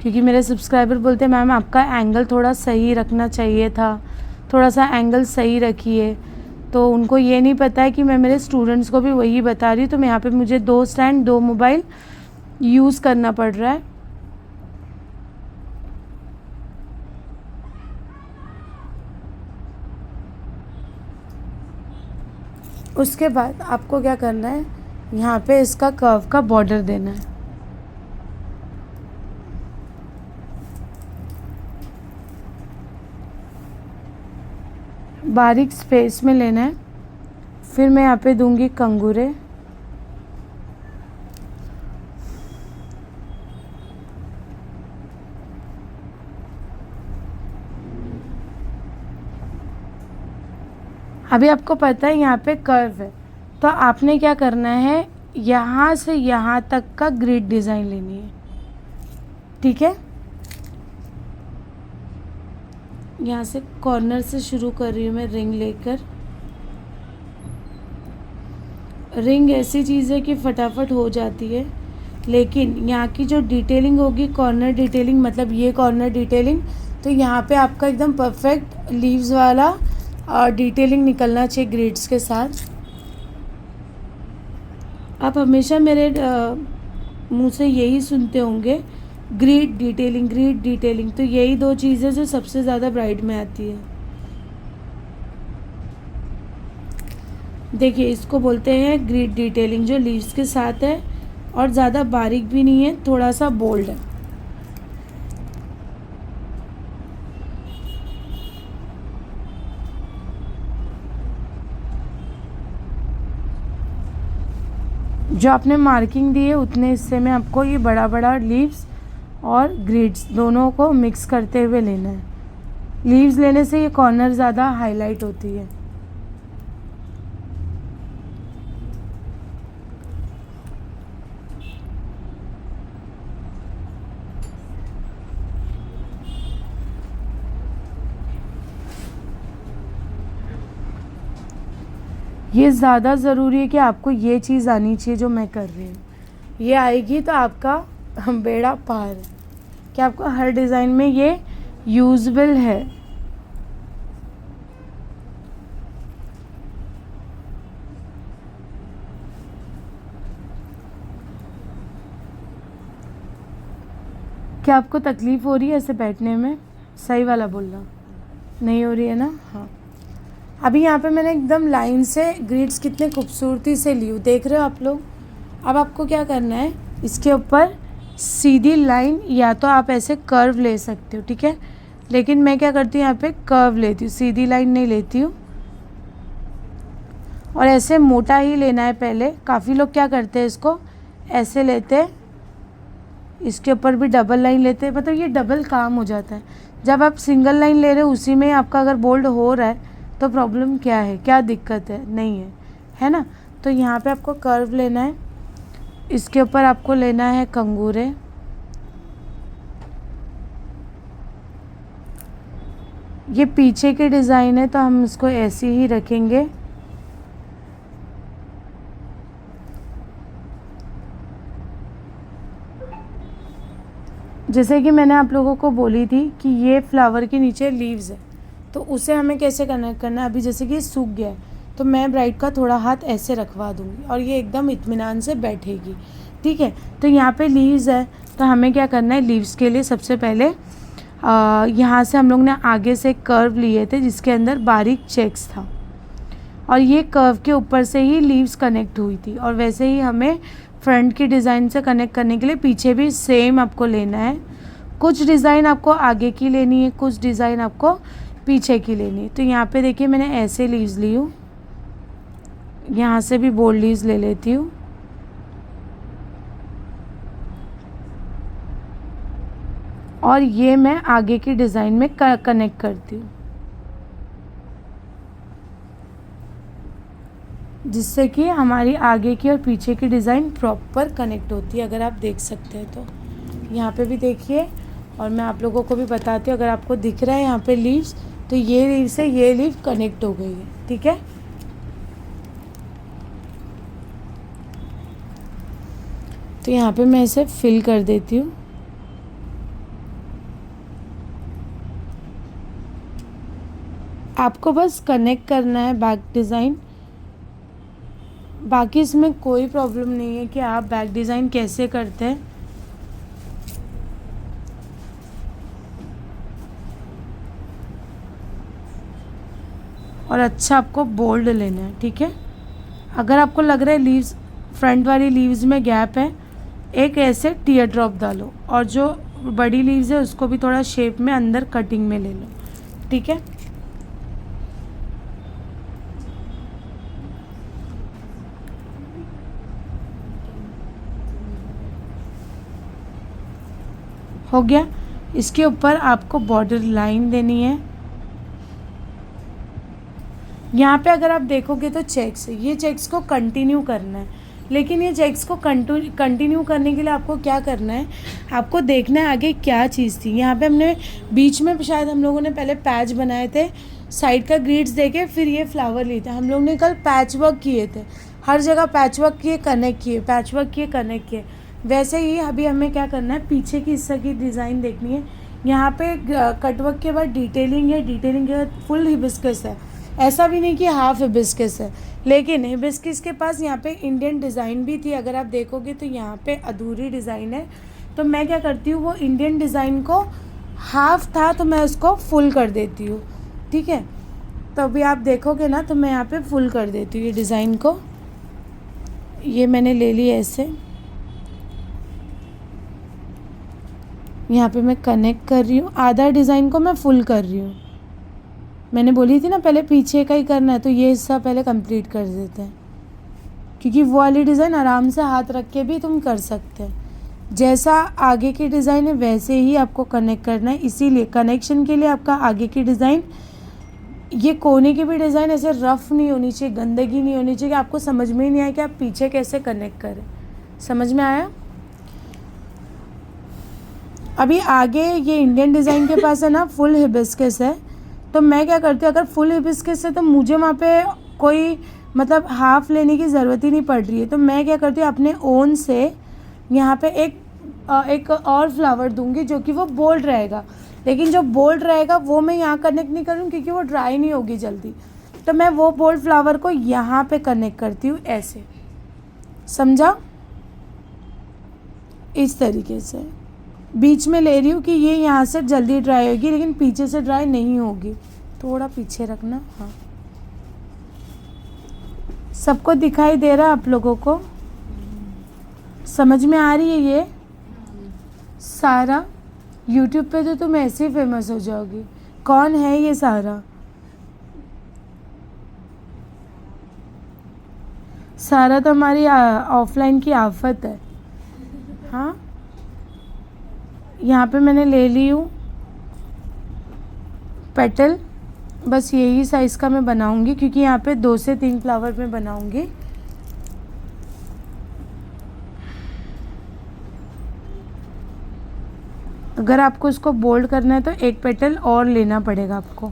क्योंकि मेरे सब्सक्राइबर बोलते हैं मैम आपका एंगल थोड़ा सही रखना चाहिए था, थोड़ा सा एंगल सही रखिए। तो उनको ये नहीं पता है कि मैं मेरे स्टूडेंट्स को भी वही बता रही हूँ। तो मैं यहाँ पे मुझे 2 स्टैंड 2 मोबाइल यूज़ करना पड़ रहा है। उसके बाद आपको क्या करना है, यहाँ पे इसका कर्व का बॉर्डर देना है। बारीक स्पेस में लेना है। फिर मैं यहाँ पे दूंगी कंगूरे। अभी आपको पता है यहाँ पे कर्व है, तो आपने क्या करना है, यहाँ से यहाँ तक का ग्रिड डिज़ाइन लेनी है। ठीक है, यहाँ से कॉर्नर से शुरू कर रही हूँ मैं रिंग लेकर। रिंग ऐसी चीज़ है कि फटाफट हो जाती है, लेकिन यहाँ की जो डिटेलिंग होगी, कॉर्नर डिटेलिंग, मतलब ये कॉर्नर डिटेलिंग, तो यहाँ पे आपका एकदम परफेक्ट लीव्स वाला डिटेलिंग निकलना चाहिए ग्रिड्स के साथ। आप हमेशा मेरे मुंह से यही सुनते होंगे, ग्रिड डिटेलिंग, ग्रिड डिटेलिंग। तो यही 2 चीज़ें जो सबसे ज़्यादा ब्राइड में आती है। देखिए इसको बोलते हैं ग्रिड डिटेलिंग, जो लीव्स के साथ है और ज़्यादा बारीक भी नहीं है, थोड़ा सा बोल्ड है। जो आपने मार्किंग दी है उतने हिस्से में आपको ये बड़ा बड़ा लीव्स और ग्रिड्स दोनों को मिक्स करते हुए लेना है। लीव्स लेने से ये कॉर्नर ज़्यादा हाईलाइट होती है। ये ज़्यादा ज़रूरी है कि आपको ये चीज़ आनी चाहिए जो मैं कर रही हूँ। ये आएगी तो आपका बेड़ा पार है कि आपको हर डिज़ाइन में ये यूज़बल है। क्या आपको तकलीफ़ हो रही है ऐसे बैठने में? सही वाला बोलना, नहीं हो रही है ना? हाँ। अभी यहाँ पे मैंने एकदम लाइन से ग्रिड्स कितने खूबसूरती से ली हूँ, देख रहे हो आप लोग। अब आपको क्या करना है, इसके ऊपर सीधी लाइन, या तो आप ऐसे कर्व ले सकते हो, ठीक है, लेकिन मैं क्या करती हूँ यहाँ पे कर्व लेती हूँ, सीधी लाइन नहीं लेती हूँ। और ऐसे मोटा ही लेना है पहले। काफ़ी लोग क्या करते हैं, इसको ऐसे लेते हैं, इसके ऊपर भी डबल लाइन लेते हैं, मतलब ये डबल काम हो जाता है। जब आप सिंगल लाइन ले रहे हो उसी में आपका अगर बोल्ड हो रहा है तो प्रॉब्लम क्या है, क्या दिक्कत है? नहीं है, है ना। तो यहाँ पे आपको कर्व लेना है, इसके ऊपर आपको लेना है कंगूरे। ये पीछे के डिज़ाइन है तो हम इसको ऐसे ही रखेंगे। जैसे कि मैंने आप लोगों को बोली थी कि ये फ्लावर के नीचे लीव्स है, तो उसे हमें कैसे कनेक्ट करना है। अभी जैसे कि ये सूख गया है तो मैं ब्राइड का थोड़ा हाथ ऐसे रखवा दूँगी और ये एकदम इत्मीनान से बैठेगी, ठीक है। तो यहाँ पे लीव्स है तो हमें क्या करना है, लीव्स के लिए सबसे पहले यहाँ से हम लोग ने आगे से कर्व लिए थे जिसके अंदर बारीक चेक्स था, और ये कर्व के ऊपर से ही लीव्स कनेक्ट हुई थी। और वैसे ही हमें फ्रंट की डिज़ाइन से कनेक्ट करने के लिए पीछे भी सेम आपको लेना है। कुछ डिज़ाइन आपको आगे की लेनी है, कुछ डिज़ाइन आपको पीछे की लेनी है। तो यहाँ पे देखिए मैंने ऐसे लीव्स ली हूँ, यहाँ से भी बोल्ड लीव्स ले लेती हूँ। और ये मैं आगे की डिज़ाइन में कनेक्ट करती हूँ, जिससे कि हमारी आगे की और पीछे की डिज़ाइन प्रॉपर कनेक्ट होती है। अगर आप देख सकते हैं तो यहाँ पे भी देखिए, और मैं आप लोगों को भी बताती हूँ। अगर आपको दिख रहा है यहाँ पे लीव्स, तो ये लीव से ये लीव कनेक्ट हो गई है, ठीक है। तो यहाँ पे मैं इसे फिल कर देती हूँ। आपको बस कनेक्ट करना है बैक डिज़ाइन, बाकी इसमें कोई प्रॉब्लम नहीं है कि आप बैक डिज़ाइन कैसे करते हैं। और अच्छा आपको बोल्ड लेना है, ठीक है। अगर आपको लग रहा है लीव्स, फ्रंट वाली लीव्स में गैप है, एक ऐसे टीयर ड्रॉप डालो, और जो बड़ी लीव्स है उसको भी थोड़ा शेप में अंदर कटिंग में ले लो, ठीक है। हो गया। इसके ऊपर आपको बॉर्डर लाइन देनी है। यहाँ पे अगर आप देखोगे तो चेक्स है, ये चेक्स को कंटिन्यू करना है, लेकिन ये चेक्स को कंटिन्यू करने के लिए आपको क्या करना है, आपको देखना है आगे क्या चीज़ थी। यहाँ पे हमने बीच में शायद हम लोगों ने पहले पैच बनाए थे, साइड का ग्रिड्स देके फिर ये फ्लावर लिए थे। हम लोग ने कल पैच वर्क किए थे, हर जगह पैच वर्क किए, कनेक्ट किए, पैच वर्क किए, कनेक्ट किए। वैसे ही अभी हमें क्या करना है, पीछे की हिस्से की डिज़ाइन देखनी है। यहाँ पे कटवर्क के बाद डिटेलिंग है, डिटेलिंग के बाद फुल हिबिस्कस है, ऐसा भी नहीं कि हाफ हिबिस्कस है, लेकिन हिबिस्कस के पास यहाँ पे इंडियन डिज़ाइन भी थी। अगर आप देखोगे तो यहाँ पे अधूरी डिज़ाइन है, तो मैं क्या करती हूँ, वो इंडियन डिज़ाइन को हाफ था तो मैं उसको फुल कर देती हूँ, ठीक है। तो अभी आप देखोगे ना तो मैं यहाँ पे फुल कर देती हूँ ये डिज़ाइन को। ये मैंने ले ली ऐसे, यहाँ पे मैं कनेक्ट कर रही हूँ, आधा डिज़ाइन को मैं फुल कर रही हूँ। मैंने बोली थी ना पहले पीछे का ही करना है, तो ये हिस्सा पहले कंप्लीट कर देते हैं, क्योंकि वो वाली डिज़ाइन आराम से हाथ रख के भी तुम कर सकते हैं। जैसा आगे की डिज़ाइन है वैसे ही आपको कनेक्ट करना है, इसीलिए कनेक्शन के लिए आपका आगे की डिज़ाइन, ये कोने की भी डिज़ाइन ऐसे रफ़ नहीं होनी चाहिए, गंदगी नहीं होनी चाहिए कि आपको समझ में ही नहीं आया कि आप पीछे कैसे कनेक्ट करें। समझ में आया? अभी आगे ये इंडियन डिज़ाइन के पास है ना फुल हिबिस्कस है, तो मैं क्या करती हूँ, अगर फुल हिबिस्कस है तो मुझे वहाँ पे कोई मतलब हाफ लेने की ज़रूरत ही नहीं पड़ रही है। तो मैं क्या करती हूँ, अपने ओन से यहाँ पे एक और फ्लावर दूंगी जो कि वो बोल्ड रहेगा, लेकिन जो बोल्ड रहेगा वो मैं यहाँ कनेक्ट नहीं करूँ क्योंकि वो ड्राई नहीं होगी जल्दी। तो मैं वो बोल्ड फ्लावर को यहाँ पे कनेक्ट करती हूँ ऐसे, समझा? इस तरीके से बीच में ले रही हूँ कि ये यहाँ से जल्दी ड्राई होगी लेकिन पीछे से ड्राई नहीं होगी। थोड़ा पीछे रखना। हाँ, सबको दिखाई दे रहा है? आप लोगों को समझ में आ रही है ये सारा? यूट्यूब पे तो तुम ऐसे ही फेमस हो जाओगी। कौन है ये सारा? सारा तो हमारी ऑफलाइन की आफत है। हाँ, यहाँ पे मैंने ले ली हूँ पेटल, बस यही साइज़ का मैं बनाऊंगी क्योंकि यहाँ पे 2 से 3 फ्लावर में बनाऊंगी। अगर आपको इसको बोल्ड करना है तो एक पेटल और लेना पड़ेगा आपको।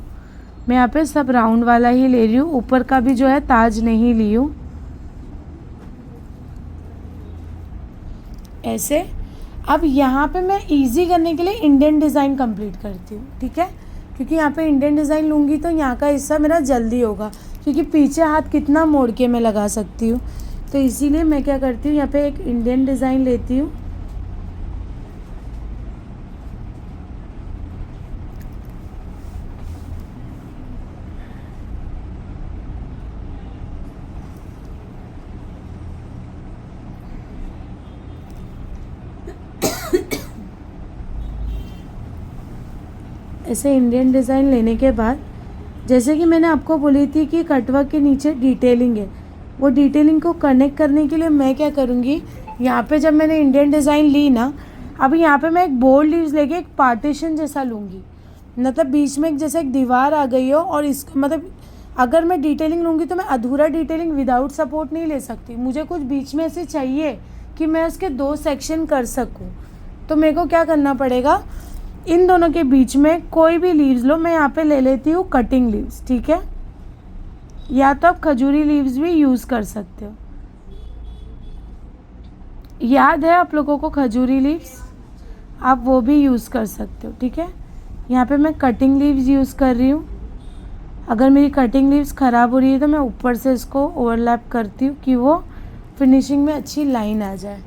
मैं यहाँ पे सब राउंड वाला ही ले रही हूँ, ऊपर का भी जो है ताज नहीं ली हूँ। ऐसे अब यहाँ पे मैं इजी करने के लिए इंडियन डिज़ाइन कंप्लीट करती हूँ, ठीक है? क्योंकि यहाँ पे इंडियन डिज़ाइन लूँगी तो यहाँ का हिस्सा मेरा जल्दी होगा, क्योंकि पीछे हाथ कितना मोड़ के मैं लगा सकती हूँ। तो इसीलिए मैं क्या करती हूँ, यहाँ पे एक इंडियन डिज़ाइन लेती हूँ। ऐसे इंडियन डिज़ाइन लेने के बाद, जैसे कि मैंने आपको बोली थी कि कटवर्क के नीचे डिटेलिंग है, वो डिटेलिंग को कनेक्ट करने के लिए मैं क्या करूँगी, यहाँ पे जब मैंने इंडियन डिज़ाइन ली ना, अब यहाँ पे मैं एक बोल्ड लीव्स लेके एक पार्टीशन जैसा लूँगी। मतलब बीच में एक जैसे एक दीवार आ गई हो, और इस मतलब अगर मैं डिटेलिंग लूँगी तो मैं अधूरा डिटेलिंग विदाउट सपोर्ट नहीं ले सकती। मुझे कुछ बीच में ऐसे चाहिए कि मैं उसके 2 सेक्शन कर सकूँ। तो मेरे को क्या करना पड़ेगा, इन दोनों के बीच में कोई भी लीव्स लो। मैं यहाँ पे ले लेती हूँ कटिंग लीव्स, ठीक है? या तो आप खजूरी लीव्स भी यूज़ कर सकते हो। याद है आप लोगों को खजूरी लीव्स? आप वो भी यूज़ कर सकते हो, ठीक है? यहाँ पे मैं कटिंग लीव्स यूज़ कर रही हूँ। अगर मेरी कटिंग लीव्स ख़राब हो रही है तो मैं ऊपर से इसको ओवरलैप करती हूँ कि वो फिनिशिंग में अच्छी लाइन आ जाए।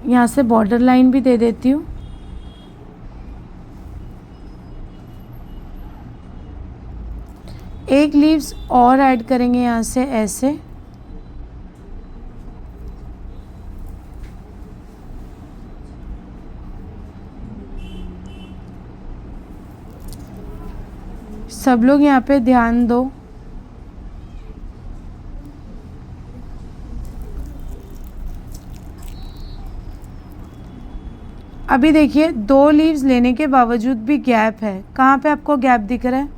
यहाँ से बॉर्डर लाइन भी दे देती हूँ। एक लीव्स और ऐड करेंगे यहाँ से ऐसे। सब लोग यहाँ पे ध्यान दो। अभी देखिए 2 लीव्स लेने के बावजूद भी गैप है। कहाँ पे आपको गैप दिख रहा है?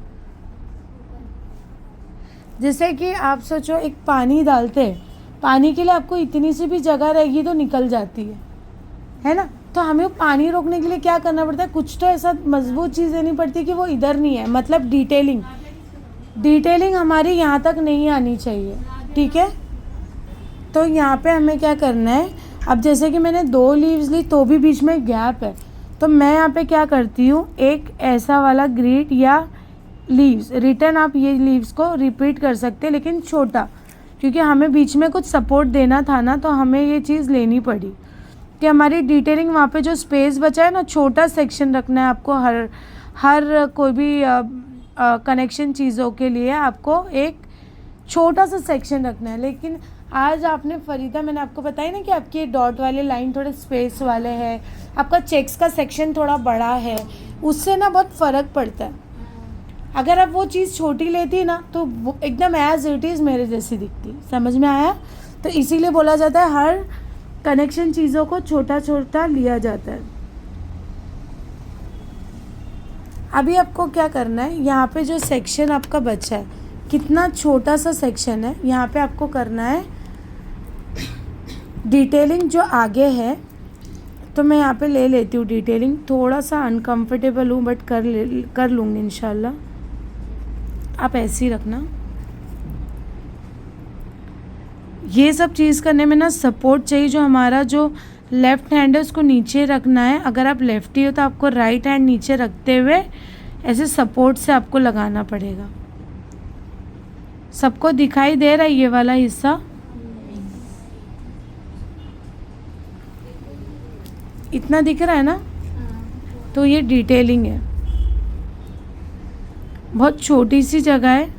जैसे कि आप सोचो एक पानी डालते हैं, पानी के लिए आपको इतनी सी भी जगह रहेगी तो निकल जाती है ना? तो हमें वो पानी रोकने के लिए क्या करना पड़ता है, कुछ तो ऐसा मजबूत चीज़ देनी पड़ती है कि वो इधर नहीं है। मतलब डिटेलिंग हमारी यहाँ तक नहीं आनी चाहिए, ठीक है? तो यहाँ पे हमें क्या करना है, अब जैसे कि मैंने 2 लीव्स ली तो भी बीच में गैप है, तो मैं यहाँ पे क्या करती हूँ, एक ऐसा वाला ग्रिड या लीव्स रिटर्न, आप ये लीव्स को रिपीट कर सकते हैं लेकिन छोटा, क्योंकि हमें बीच में कुछ सपोर्ट देना था ना, तो हमें ये चीज़ लेनी पड़ी कि हमारी डिटेलिंग वहाँ पे जो स्पेस बचा है ना, छोटा सेक्शन रखना है आपको। हर कोई भी कनेक्शन चीज़ों के लिए आपको एक छोटा सा सेक्शन रखना है। लेकिन आज आपने फरीदा, मैंने आपको बताया ना कि आपकी डॉट वाले लाइन थोड़े स्पेस वाले हैं, आपका चेक्स का सेक्शन थोड़ा बड़ा है, उससे ना बहुत फ़र्क पड़ता है। अगर आप वो चीज़ छोटी लेती ना तो वो एकदम एज इट इज़ मेरे जैसी दिखती। समझ में आया? तो इसीलिए बोला जाता है हर कनेक्शन चीज़ों को छोटा छोटा लिया जाता है। अभी आपको क्या करना है, यहाँ पे जो सेक्शन आपका बचा है, कितना छोटा सा सेक्शन है, यहाँ पे आपको करना है डिटेलिंग जो आगे है, तो मैं यहाँ पे ले लेती हूँ डिटेलिंग। थोड़ा सा अनकंफर्टेबल हूँ बट कर लूँगी इंशाल्लाह। आप ऐसे ही रखना। ये सब चीज़ करने में ना सपोर्ट चाहिए। जो हमारा जो लेफ़्ट हैंड है उसको नीचे रखना है। अगर आप लेफ्टी हो तो आपको राइट हैंड नीचे रखते हुए ऐसे सपोर्ट से आपको लगाना पड़ेगा। सबको दिखाई दे रहा है ये वाला हिस्सा? इतना दिख रहा है ना? तो ये डिटेलिंग है, बहुत छोटी सी जगह है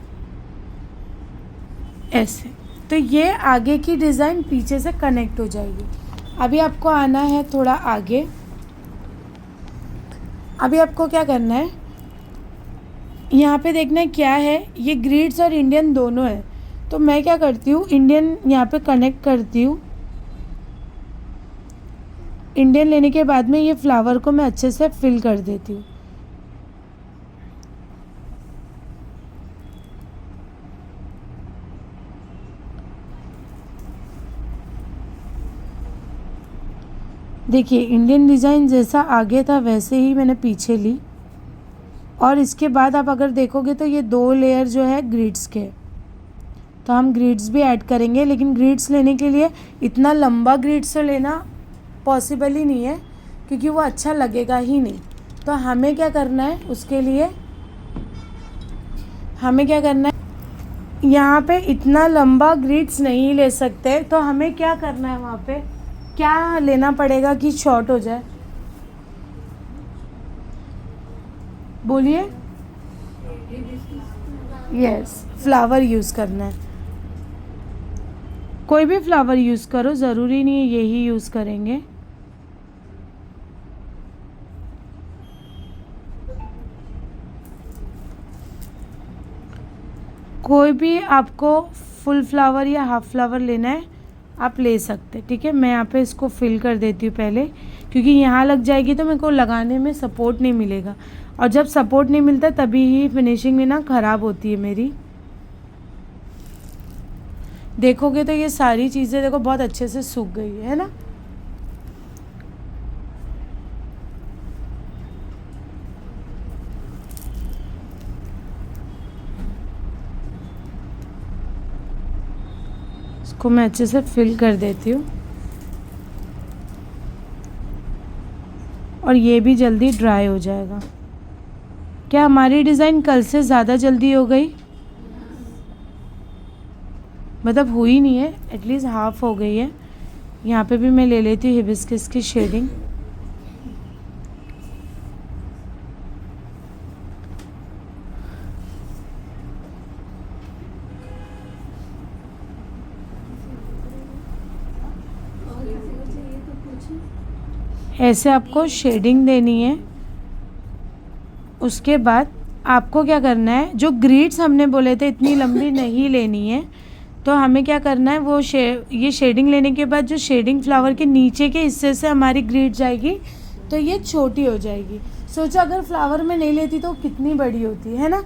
ऐसे। तो ये आगे की डिज़ाइन पीछे से कनेक्ट हो जाएगी। अभी आपको आना है थोड़ा आगे। अभी आपको क्या करना है, यहाँ पे देखना है क्या है, ये ग्रिड्स और इंडियन दोनों है। तो मैं क्या करती हूँ, इंडियन यहाँ पे कनेक्ट करती हूँ। इंडियन लेने के बाद में ये फ्लावर को मैं अच्छे से फिल कर देती हूँ। देखिए इंडियन डिज़ाइन जैसा आगे था वैसे ही मैंने पीछे ली। और इसके बाद आप अगर देखोगे तो ये 2 लेयर जो है ग्रिड्स के, तो हम ग्रिड्स भी ऐड करेंगे। लेकिन ग्रिड्स लेने के लिए इतना लंबा ग्रिड्स तो लेना पॉसिबल ही नहीं है, क्योंकि वो अच्छा लगेगा ही नहीं। तो हमें क्या करना है, उसके लिए हमें क्या करना है, यहाँ पे इतना लंबा ग्रिड्स नहीं ले सकते। तो हमें क्या करना है, वहाँ पे क्या लेना पड़ेगा कि शॉर्ट हो जाए? बोलिए। यस, फ्लावर यूज़ करना है। कोई भी फ्लावर यूज़ करो, ज़रूरी नहीं है यही यूज़ करेंगे। कोई भी आपको फुल फ्लावर या हाफ फ्लावर लेना है आप ले सकते, ठीक है। मैं यहाँ पे इसको फिल कर देती हूँ पहले, क्योंकि यहाँ लग जाएगी तो मेरे को लगाने में सपोर्ट नहीं मिलेगा। और जब सपोर्ट नहीं मिलता तभी ही फिनिशिंग में ना ख़राब होती है मेरी। देखोगे तो ये सारी चीज़ें देखो बहुत अच्छे से सूख गई है ना। इसको मैं अच्छे से फिल कर देती हूँ। और ये भी जल्दी ड्राई हो जाएगा। क्या हमारी डिज़ाइन कल से ज़्यादा जल्दी हो गई? मतलब हुई नहीं है, एटलीस्ट हाफ हो गई है। यहाँ पे भी मैं ले लेती हूँ हिबिस्कस की शेडिंग। ऐसे आपको शेडिंग देनी है। उसके बाद आपको क्या करना है, जो ग्रिड्स हमने बोले थे इतनी लंबी नहीं लेनी है। तो हमें क्या करना है, वो ये शेडिंग लेने के बाद जो शेडिंग फ्लावर के नीचे के हिस्से से हमारी ग्रिड जाएगी तो ये छोटी हो जाएगी। सोचो अगर फ्लावर में नहीं लेती तो कितनी बड़ी होती है ना।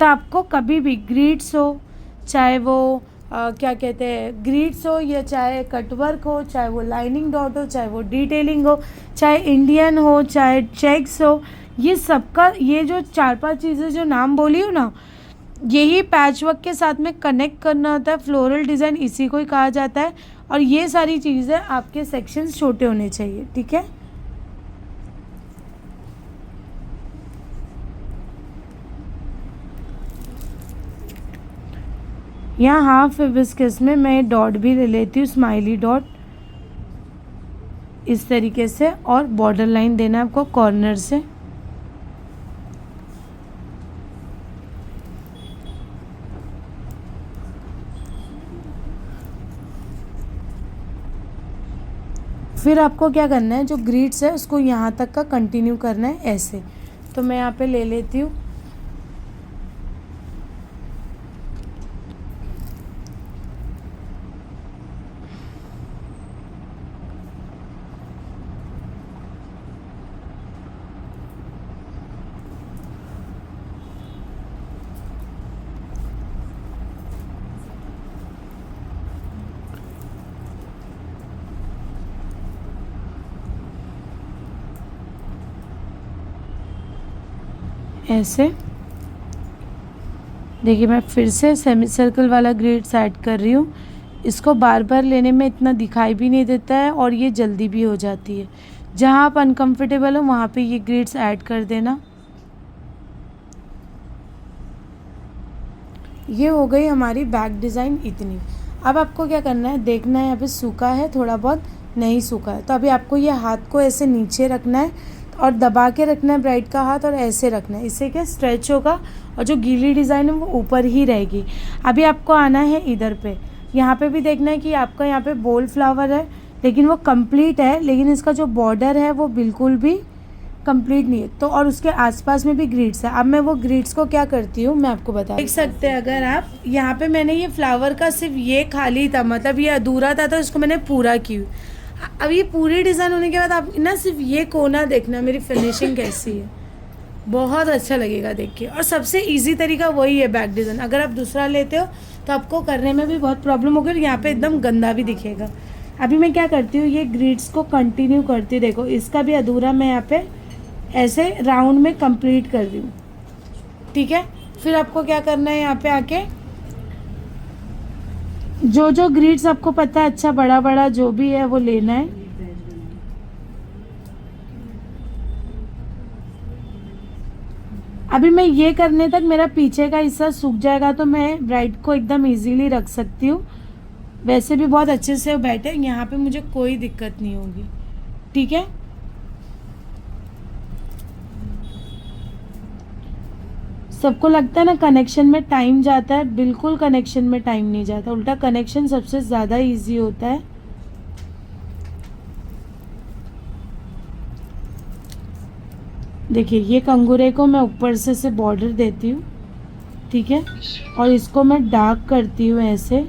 तो आपको कभी भी ग्रिड्स हो, चाहे वो क्या कहते हैं ग्रिड्स हो, या चाहे कटवर्क हो, चाहे वो लाइनिंग डॉट हो, चाहे वो डिटेलिंग हो, चाहे इंडियन हो, चाहे चेक्स हो, ये सबका ये जो 4-5 चीज़ें जो नाम बोली हूँ ना, यही पैचवर्क के साथ में कनेक्ट करना होता है। फ्लोरल डिज़ाइन इसी को ही कहा जाता है। और ये सारी चीज़ें आपके सेक्शंस छोटे होने चाहिए, ठीक है। यहाँ हाफ हिबिस्कस में मैं डॉट भी ले लेती हूँ, स्माइली डॉट इस तरीके से। और बॉर्डर लाइन देना है आपको कॉर्नर से। फिर आपको क्या करना है, जो ग्रिड्स है उसको यहाँ तक का कंटिन्यू करना है ऐसे। तो मैं यहाँ पे ले लेती हूँ। ऐसे। देखिए मैं फिर से सेमी सर्कल वाला ग्रिड्स ऐड कर रही हूँ। इसको बार बार लेने में इतना दिखाई भी नहीं देता है और ये जल्दी भी हो जाती है। जहाँ आप अनकंफर्टेबल हो वहाँ पे ये ग्रिड्स ऐड कर देना। ये हो गई हमारी बैक डिज़ाइन इतनी। अब आपको क्या करना है, देखना है यहाँ पे सूखा है थोड़ा बहुत, नहीं सूखा है तो अभी आपको ये हाथ को ऐसे नीचे रखना है और दबा के रखना है ब्राइड का हाथ, और ऐसे रखना है। इससे क्या स्ट्रेच होगा और जो गीली डिज़ाइन है वो ऊपर ही रहेगी। अभी आपको आना है इधर पे, यहाँ पे भी देखना है कि आपका यहाँ पे बोल फ्लावर है लेकिन वो कंप्लीट है, लेकिन इसका जो बॉर्डर है वो बिल्कुल भी कंप्लीट नहीं है। तो और उसके आसपास में भी ग्रिड्स है। अब मैं वो ग्रिड्स को क्या करती हूँ मैं आपको बता देख सकते हैं। अगर आप यहाँ पे मैंने ये फ्लावर का सिर्फ ये खाली था, मतलब ये अधूरा था तो इसको मैंने पूरा की। अब ये पूरी डिज़ाइन होने के बाद आप ना सिर्फ ये कोना देखना मेरी फिनिशिंग कैसी है, बहुत अच्छा लगेगा देख के। और सबसे इजी तरीका वही है बैक डिज़ाइन। अगर आप दूसरा लेते हो तो आपको करने में भी बहुत प्रॉब्लम होगी और यहाँ पे एकदम गंदा भी दिखेगा। अभी मैं क्या करती हूँ, ये ग्रिड्स को कंटिन्यू करती हूँ। देखो इसका भी अधूरा मैं यहाँ पे ऐसे राउंड में कंप्लीट कर रही हूँ, ठीक है। फिर आपको क्या करना है, यहाँ पे आके जो जो ग्रिड्स आपको पता है अच्छा बड़ा बड़ा जो भी है वो लेना है। अभी मैं ये करने तक मेरा पीछे का हिस्सा सूख जाएगा तो मैं ब्राइड को एकदम इजीली रख सकती हूँ। वैसे भी बहुत अच्छे से बैठे, यहाँ पे मुझे कोई दिक्कत नहीं होगी, ठीक है। सबको लगता है ना कनेक्शन में टाइम जाता है, बिल्कुल कनेक्शन में टाइम नहीं जाता, उल्टा कनेक्शन सबसे ज़्यादा इजी होता है। देखिए ये कंगूरे को मैं ऊपर से बॉर्डर देती हूँ, ठीक है, और इसको मैं डार्क करती हूँ ऐसे।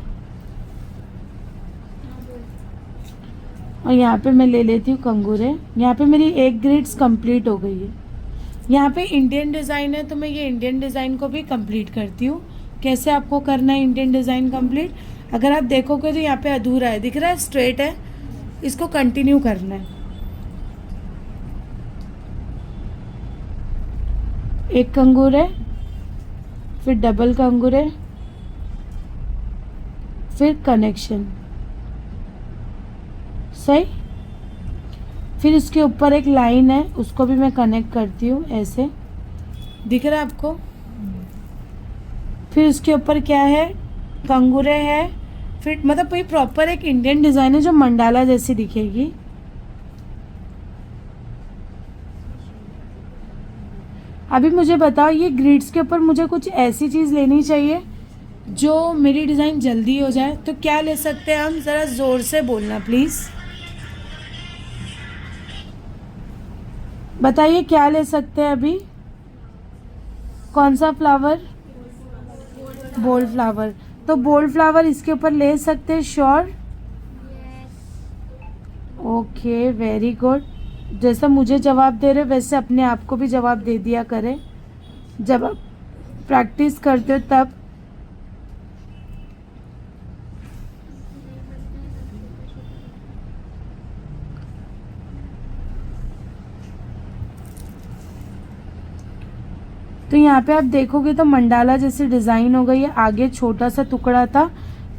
और यहाँ पे मैं ले लेती हूँ कंगूरे। यहाँ पे मेरी एक ग्रिड्स कंप्लीट हो गई है। यहाँ पे इंडियन डिज़ाइन है तो मैं ये इंडियन डिज़ाइन को भी कंप्लीट करती हूँ। कैसे आपको करना है इंडियन डिज़ाइन कंप्लीट, अगर आप देखोगे तो यहाँ पे अधूरा है, दिख रहा है, स्ट्रेट है, इसको कंटिन्यू करना है। एक कंगूरे, फिर डबल कंगूरे, फिर कनेक्शन, सही। फिर इसके ऊपर एक लाइन है उसको भी मैं कनेक्ट करती हूँ ऐसे, दिख रहा है आपको। फिर उसके ऊपर क्या है, कंगूरे है, फिर मतलब कोई प्रॉपर एक इंडियन डिज़ाइन है जो मंडाला जैसी दिखेगी। अभी मुझे बताओ ये ग्रिड्स के ऊपर मुझे कुछ ऐसी चीज़ लेनी चाहिए जो मेरी डिज़ाइन जल्दी हो जाए, तो क्या ले सकते हैं हम, ज़रा ज़ोर से बोलना प्लीज़, बताइए क्या ले सकते हैं अभी। कौन सा फ्लावर, बोल्ड फ्लावर, तो बोल्ड फ्लावर इसके ऊपर ले सकते हैं, श्योर। Okay very good. जैसा मुझे जवाब दे रहे वैसे अपने आप को भी जवाब दे दिया करें जब आप प्रैक्टिस करते हो तब। तो यहाँ पे आप देखोगे तो मंडाला जैसे डिज़ाइन हो गई है। आगे छोटा सा टुकड़ा था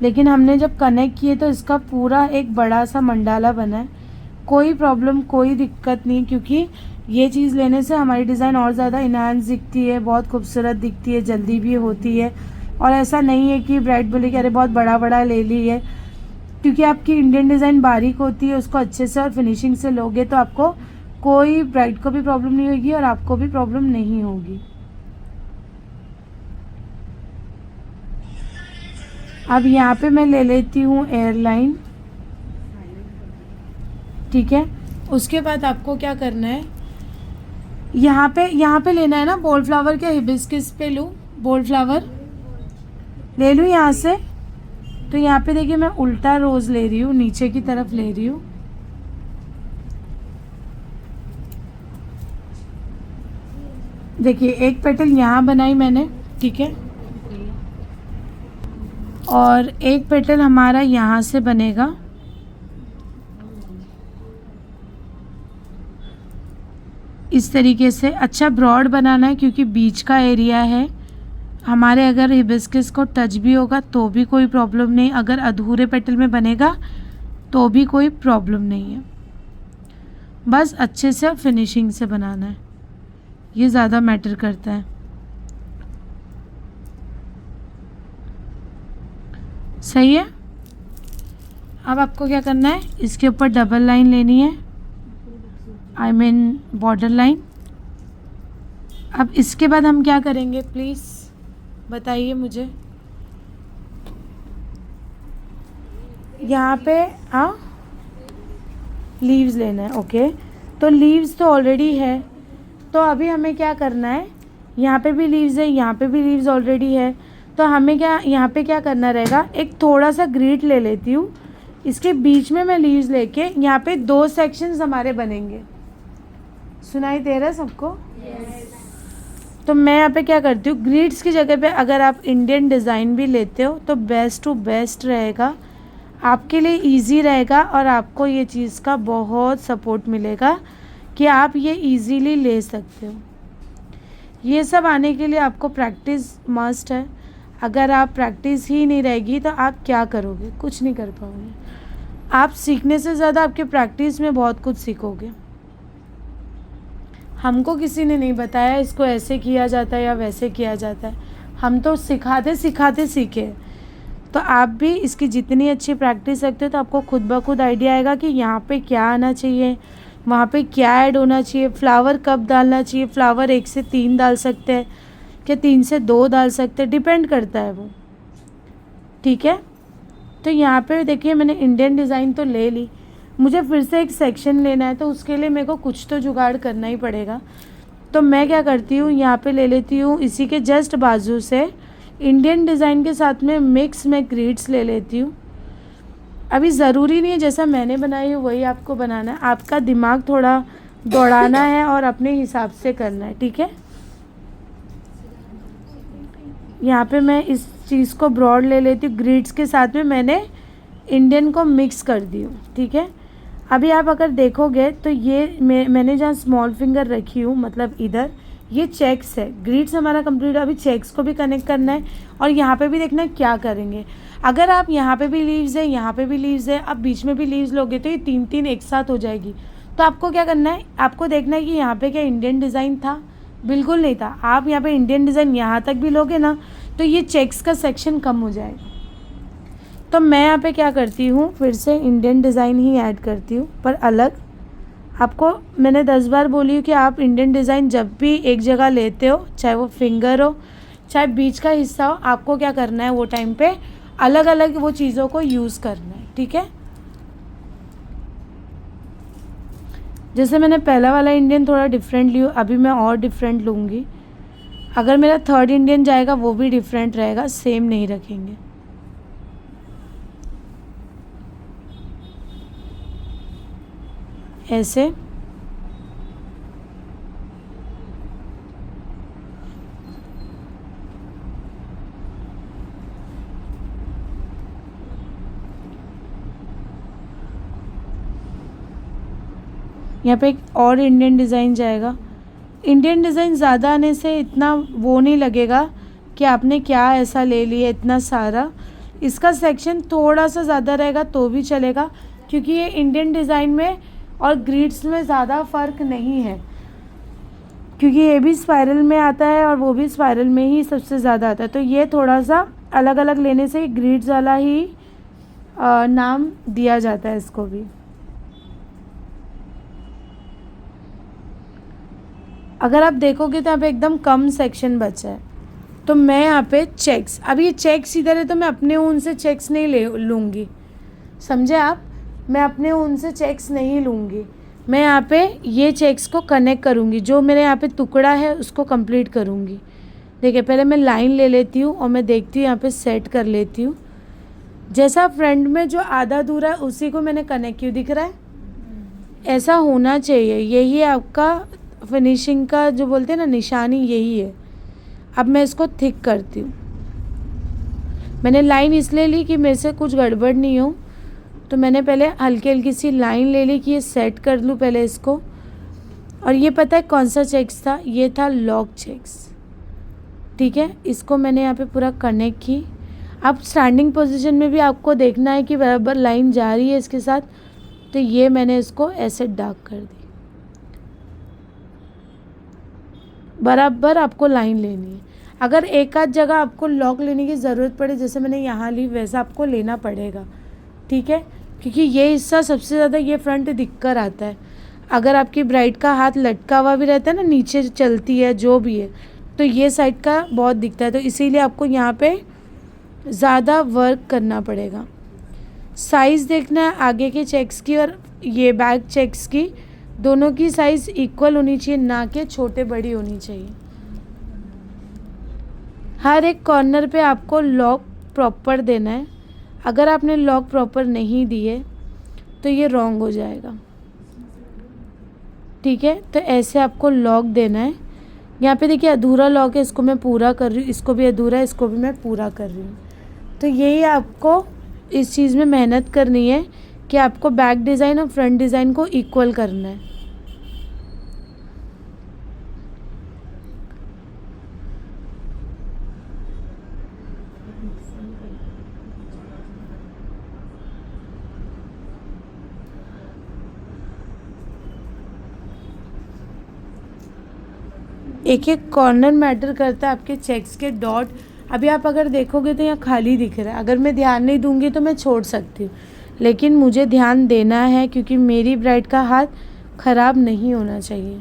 लेकिन हमने जब कनेक्ट किए तो इसका पूरा एक बड़ा सा मंडाला बना है। कोई प्रॉब्लम कोई दिक्कत नहीं, क्योंकि ये चीज़ लेने से हमारी डिज़ाइन और ज़्यादा इनहांस दिखती है, बहुत खूबसूरत दिखती है, जल्दी भी होती है। और ऐसा नहीं है कि ब्राइड बोले कि अरे बहुत बड़ा बड़ा ले ली है, क्योंकि आपकी इंडियन डिज़ाइन बारीक होती है, उसको अच्छे से और फिनिशिंग से लोगे तो आपको कोई ब्राइड को भी प्रॉब्लम नहीं होगी और आपको भी प्रॉब्लम नहीं होगी। अब यहाँ पे मैं ले लेती हूँ एयरलाइन, ठीक है। उसके बाद आपको क्या करना है, यहाँ पे लेना है ना बोल्ड फ्लावर के, हिबिस्किस पे लूँ, बोल्ड फ्लावर ले लूँ यहाँ से। तो यहाँ पे देखिए मैं उल्टा रोज़ ले रही हूँ, नीचे की तरफ ले रही हूँ। देखिए एक पेटल यहाँ बनाई मैंने, ठीक है, और एक पेटल हमारा यहाँ से बनेगा। इस तरीके से अच्छा ब्रॉड बनाना है, क्योंकि बीच का एरिया है हमारे। अगर हिबिस्कस को टच भी होगा तो भी कोई प्रॉब्लम नहीं, अगर अधूरे पेटल में बनेगा तो भी कोई प्रॉब्लम नहीं है। बस अच्छे से फिनिशिंग से बनाना है, ये ज़्यादा मैटर करता है। सही है। अब आपको क्या करना है, इसके ऊपर डबल लाइन लेनी है, आई मीन बॉर्डर लाइन। अब इसके बाद हम क्या करेंगे प्लीज़ बताइए मुझे। यहाँ पे लीव्स लेना है। ओके, तो लीव्स तो ऑलरेडी है, तो अभी हमें क्या करना है, यहाँ पे भी लीव्स है, यहाँ पे भी लीव्स ऑलरेडी है, तो हमें क्या यहाँ पे क्या करना रहेगा, एक थोड़ा सा ग्रिड ले लेती हूँ, इसके बीच में मैं लीव्स लेके यहाँ पे 2 सेक्शंस हमारे बनेंगे। सुनाई दे रहा है सबको? तो मैं यहाँ पे क्या करती हूँ, ग्रिड्स की जगह पे अगर आप इंडियन डिज़ाइन भी लेते हो तो बेस्ट टू बेस्ट रहेगा, आपके लिए इजी रहेगा और आपको ये चीज़ का बहुत सपोर्ट मिलेगा कि आप ये इजीली ले सकते हो। ये सब आने के लिए आपको प्रैक्टिस मस्ट है। अगर आप प्रैक्टिस ही नहीं रहेगी तो आप क्या करोगे, कुछ नहीं कर पाओगे। आप सीखने से ज़्यादा आपके प्रैक्टिस में बहुत कुछ सीखोगे। हमको किसी ने नहीं बताया इसको ऐसे किया जाता है या वैसे किया जाता है, हम तो सिखाते सिखाते सीखे। तो आप भी इसकी जितनी अच्छी प्रैक्टिस रखते हो तो आपको खुद ब खुद आइडिया आएगा कि यहाँ पे क्या आना चाहिए, वहाँ पे क्या ऐड होना चाहिए, फ्लावर कब डालना चाहिए। फ्लावर 1 से 3 डाल सकते हैं क्या 3 से 2 डाल सकते हैं, डिपेंड करता है वो। ठीक है, तो यहाँ पे देखिए मैंने इंडियन डिज़ाइन तो ले ली, मुझे फिर से एक सेक्शन लेना है तो उसके लिए मेरे को कुछ तो जुगाड़ करना ही पड़ेगा। तो मैं क्या करती हूँ, यहाँ पे ले लेती हूँ इसी के जस्ट बाजू से इंडियन डिज़ाइन के साथ में मिक्स में ग्रिड्स ले लेती हूँ। अभी ज़रूरी नहीं है जैसा मैंने बनाई है वही आपको बनाना है, आपका दिमाग थोड़ा दौड़ाना है और अपने हिसाब से करना है। ठीक है, यहाँ पे मैं इस चीज़ को ब्रॉड ले लेती हूँ, ग्रिड्स के साथ में मैंने इंडियन को मिक्स कर दी हूँ। ठीक है, अभी आप अगर देखोगे तो ये मैंने जहाँ स्मॉल फिंगर रखी हूँ, मतलब इधर ये चेक्स है, ग्रिड्स हमारा कंप्लीट। अभी चेक्स को भी कनेक्ट करना है और यहाँ पे भी देखना है क्या करेंगे। अगर आप यहाँ पे भी लीव्स है, यहाँ पे भी लीव्स है, आप बीच में भी लीव्स लोगे तो ये 3-3 एक साथ हो जाएगी। तो आपको क्या करना है, आपको देखना है कि यहाँ पे क्या इंडियन डिज़ाइन था, बिल्कुल नहीं था। आप यहाँ पे इंडियन डिज़ाइन यहाँ तक भी लोगे ना तो ये चेक्स का सेक्शन कम हो जाएगा। तो मैं यहाँ पे क्या करती हूँ, फिर से इंडियन डिज़ाइन ही ऐड करती हूँ, पर अलग। आपको मैंने 10 बार बोली हूँ कि आप इंडियन डिज़ाइन जब भी एक जगह लेते हो, चाहे वो फिंगर हो चाहे बीच का हिस्सा हो, आपको क्या करना है वो टाइम पे अलग अलग वो चीज़ों को यूज़ करना है। ठीक है, जैसे मैंने पहला वाला इंडियन थोड़ा डिफरेंट ली, अभी मैं और डिफरेंट लूँगी। अगर मेरा 3rd इंडियन जाएगा वो भी डिफरेंट रहेगा, सेम नहीं रखेंगे। ऐसे यहाँ पे एक और इंडियन डिज़ाइन जाएगा। इंडियन डिज़ाइन ज़्यादा आने से इतना वो नहीं लगेगा कि आपने क्या ऐसा ले लिया इतना सारा। इसका सेक्शन थोड़ा सा ज़्यादा रहेगा तो भी चलेगा, क्योंकि ये इंडियन डिज़ाइन में और ग्रिड्स में ज़्यादा फ़र्क नहीं है, क्योंकि ये भी स्पाइरल में आता है और वो भी स्पाइरल में ही सबसे ज़्यादा आता है। तो ये थोड़ा सा अलग अलग लेने से ग्रिड्स वाला ही नाम दिया जाता है इसको भी। अगर आप देखोगे तो यहाँ पे एकदम कम सेक्शन बचा है, तो मैं यहाँ पे चेक्स, अब ये चेक्स इधर है तो मैं अपने ऊन से चेक्स नहीं ले लूँगी, समझे आप। मैं अपने ऊन से चेक्स नहीं लूँगी, मैं यहाँ पे ये चेक्स को कनेक्ट करूँगी, जो मेरे यहाँ पे टुकड़ा है उसको कंप्लीट करूँगी। देखिए पहले मैं लाइन ले लेती हूँ और मैं देखती हूँ यहाँ पे सेट कर लेती हूँ। जैसा फ्रंट में जो आधा अधूरा है उसी को मैंने कनेक्ट क्यों दिख रहा है, ऐसा होना चाहिए। यही आपका फिनिशिंग का जो बोलते हैं ना निशानी, यही है। अब मैं इसको थिक करती हूँ। मैंने लाइन इसलिए ली कि मेरे से कुछ गड़बड़ नहीं हो, तो मैंने पहले हल्की हल्की सी लाइन ले ली कि ये सेट कर लूँ पहले इसको, और ये पता है कौन सा चेक्स था, ये था लॉक चेक्स। ठीक है, इसको मैंने यहाँ पे पूरा कनेक्ट की। अब स्टैंडिंग पोजीशन में भी आपको देखना है कि बराबर लाइन जा रही है इसके साथ, तो ये मैंने इसको ऐसे डार्क कर दी। बराबर आपको लाइन लेनी है। अगर एक आध जगह आपको लॉक लेने की ज़रूरत पड़े, जैसे मैंने यहाँ ली, वैसा आपको लेना पड़ेगा। ठीक है, क्योंकि ये हिस्सा सबसे ज़्यादा ये फ्रंट दिख कर आता है। अगर आपकी ब्राइड का हाथ लटका हुआ भी रहता है ना, नीचे चलती है जो भी है, तो ये साइड का बहुत दिखता है, तो इसीलिए आपको यहाँ पे ज़्यादा वर्क करना पड़ेगा। साइज़ देखना है आगे के चेक्स की और ये बैक चेक्स की, दोनों की साइज़ इक्वल होनी चाहिए, ना कि छोटे बड़ी होनी चाहिए। हर एक कॉर्नर पे आपको लॉक प्रॉपर देना है। अगर आपने लॉक प्रॉपर नहीं दिए तो ये रॉन्ग हो जाएगा। ठीक है, तो ऐसे आपको लॉक देना है। यहाँ पे देखिए अधूरा लॉक है, इसको मैं पूरा कर रही हूँ, इसको भी अधूरा है, इसको भी मैं पूरा कर रही हूँ। तो यही आपको इस चीज़ में मेहनत करनी है कि आपको बैक डिज़ाइन और फ्रंट डिज़ाइन को इक्वल करना है। एक एक कॉर्नर मैटर करता है, आपके चेक्स के डॉट। अभी आप अगर देखोगे तो यहाँ खाली दिख रहा है, अगर मैं ध्यान नहीं दूंगी तो मैं छोड़ सकती हूँ, लेकिन मुझे ध्यान देना है क्योंकि मेरी ब्राइड का हाथ ख़राब नहीं होना चाहिए।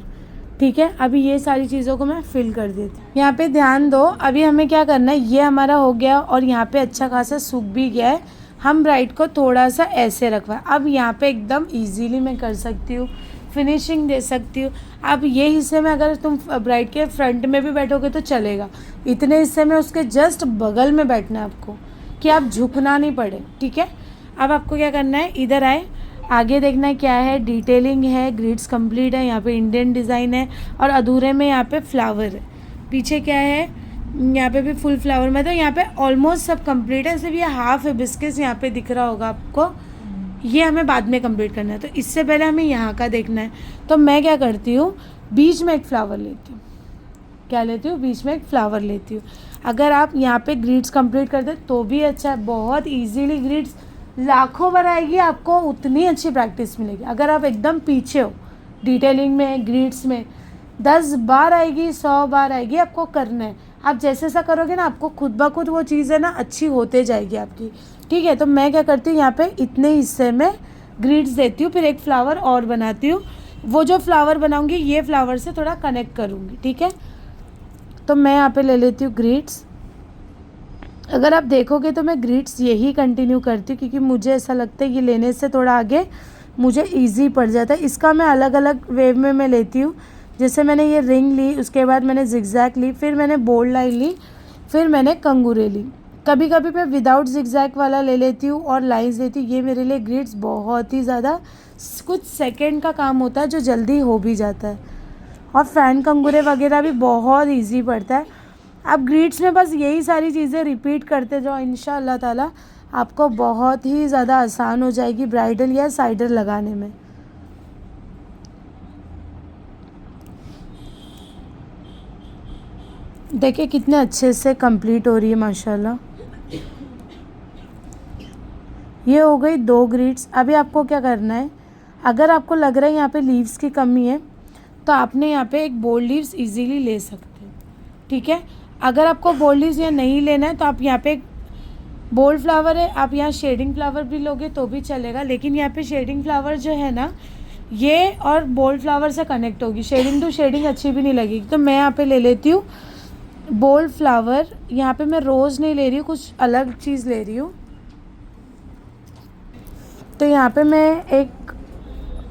ठीक है, अभी ये सारी चीज़ों को मैं फिल कर देती हूँ। यहाँ पे ध्यान दो, अभी हमें क्या करना है, ये हमारा हो गया और यहाँ पे अच्छा खासा सूख भी गया है। हम ब्राइड को थोड़ा सा ऐसे रखवा, अब यहाँ पे एकदम ईजीली मैं कर सकती हूँ, फिनिशिंग दे सकती हूँ। अब ये हिस्से में अगर तुम ब्राइड के फ्रंट में भी बैठोगे तो चलेगा, इतने हिस्से में उसके जस्ट बगल में बैठना है आपको, कि आप झुकना नहीं पड़े। ठीक है, अब आपको क्या करना है, इधर आए, आगे देखना है क्या है, डिटेलिंग है, ग्रिड्स कंप्लीट है, यहाँ पे इंडियन डिज़ाइन है और अधूरे में यहाँ पे फ्लावर है। पीछे क्या है, यहाँ पे भी फुल फ्लावर, मतलब यहाँ पे ऑलमोस्ट सब कंप्लीट है, सिर्फ ये हाफ हिबिस्कस यहाँ पे दिख रहा होगा आपको, ये हमें बाद में कंप्लीट करना है। तो इससे पहले हमें यहाँ का देखना है, तो मैं क्या करती हूँ, बीच में एक फ्लावर लेती हूँ। क्या लेती हूँ, बीच में एक फ्लावर लेती हूँ। अगर आप यहाँ पे ग्रिड्स कंप्लीट कर दे तो भी अच्छा है, बहुत इजीली ग्रिड्स लाखों बार आएगी, आपको उतनी अच्छी प्रैक्टिस मिलेगी। अगर आप एकदम पीछे हो डिटेलिंग में, ग्रिड्स में, 10 बार आएगी, 100 बार आएगी, आपको करना है। आप जैसे सा करोगे ना, आपको खुद ब खुद वो चीज़ है ना अच्छी होते जाएगी आपकी। ठीक है, तो मैं क्या करती हूँ, यहाँ पे इतने हिस्से में ग्रिड्स देती हूँ, फिर एक फ्लावर और बनाती हूँ। वो जो फ्लावर बनाऊँगी ये फ्लावर से थोड़ा कनेक्ट करूँगी। ठीक है, तो मैं यहाँ पे ले लेती हूँ ग्रिड्स। अगर आप देखोगे तो मैं ग्रिड्स यही कंटिन्यू करती हूँ, क्योंकि मुझे ऐसा लगता है ये लेने से थोड़ा आगे मुझे इजी पड़ जाता है। इसका मैं अलग अलग वेव में मैं लेती हूँ। जैसे मैंने ये रिंग ली, उसके बाद मैंने जिगजैग ली, फिर मैंने बोल्ड लाइन ली, फिर मैंने कंगूरे ली। कभी कभी मैं विदाउट जिगजैग वाला ले लेती हूँ और लाइंस देती हूँ। ये मेरे लिए ग्रिड्स बहुत ही ज़्यादा कुछ सेकेंड का काम होता है, जो जल्दी हो भी जाता है, और फैन कंगूरे वगैरह भी बहुत ईजी पड़ता है। आप ग्रिड्स में बस यही सारी चीज़ें रिपीट करते जाओ, इंशाअल्लाह ताला आपको बहुत ही ज़्यादा आसान हो जाएगी ब्राइडल या साइडर लगाने में। देखिए कितने अच्छे से कंप्लीट हो रही है माशाल्लाह। ये हो गई 2 ग्रिड्स। अभी आपको क्या करना है, अगर आपको लग रहा है यहाँ पे लीव्स की कमी है तो आपने यहाँ पे एक बोल्ड लीव्स इजीली ले सकते हो। ठीक है, अगर आपको बोल्ड लीव्स यहाँ नहीं लेना है तो आप यहाँ पे एक बोल्ड फ्लावर है, आप यहाँ शेडिंग फ्लावर भी लोगे तो भी चलेगा, लेकिन यहाँ पे शेडिंग फ्लावर जो है ना, ये और बोल्ड फ्लावर से कनेक्ट होगी, शेडिंग टू शेडिंग अच्छी भी नहीं लगेगी। तो मैं यहाँ पे ले लेती हूँ बोल्ड फ्लावर। यहाँ पे मैं रोज़ नहीं ले रही हूँ, कुछ अलग चीज़ ले रही हूँ। तो यहाँ पे मैं एक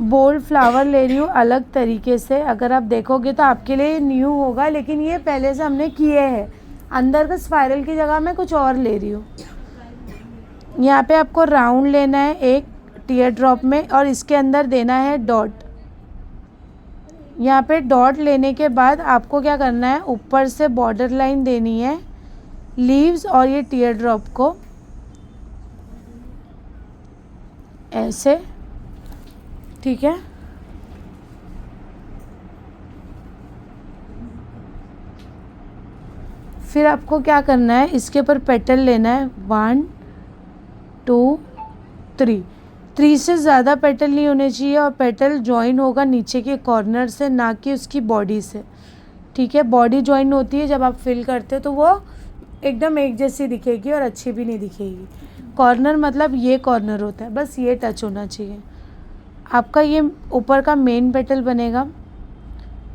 बोल्ड फ्लावर ले रही हूँ अलग तरीके से। अगर आप देखोगे तो आपके लिए न्यू होगा, लेकिन ये पहले से हमने किए हैं। अंदर का स्पाइरल की जगह मैं कुछ और ले रही हूँ। यहाँ पे आपको राउंड लेना है एक टीयर ड्रॉप में, और इसके अंदर देना है डॉट। यहाँ पे डॉट लेने के बाद आपको क्या करना है, ऊपर से बॉर्डर लाइन देनी है लीव्स और ये टीयर ड्रॉप को ऐसे। ठीक है, फिर आपको क्या करना है, इसके ऊपर पेटल लेना है 1 2 3 से ज़्यादा पेटल नहीं होने चाहिए, और पेटल जॉइन होगा नीचे के कॉर्नर से, ना कि उसकी बॉडी से। ठीक है, बॉडी जॉइन होती है जब आप फिल करते हो तो वो एकदम एक जैसी दिखेगी और अच्छी भी नहीं दिखेगी। कॉर्नर मतलब ये कॉर्नर होता है, बस ये टच होना चाहिए। आपका ये ऊपर का मेन पेटल बनेगा,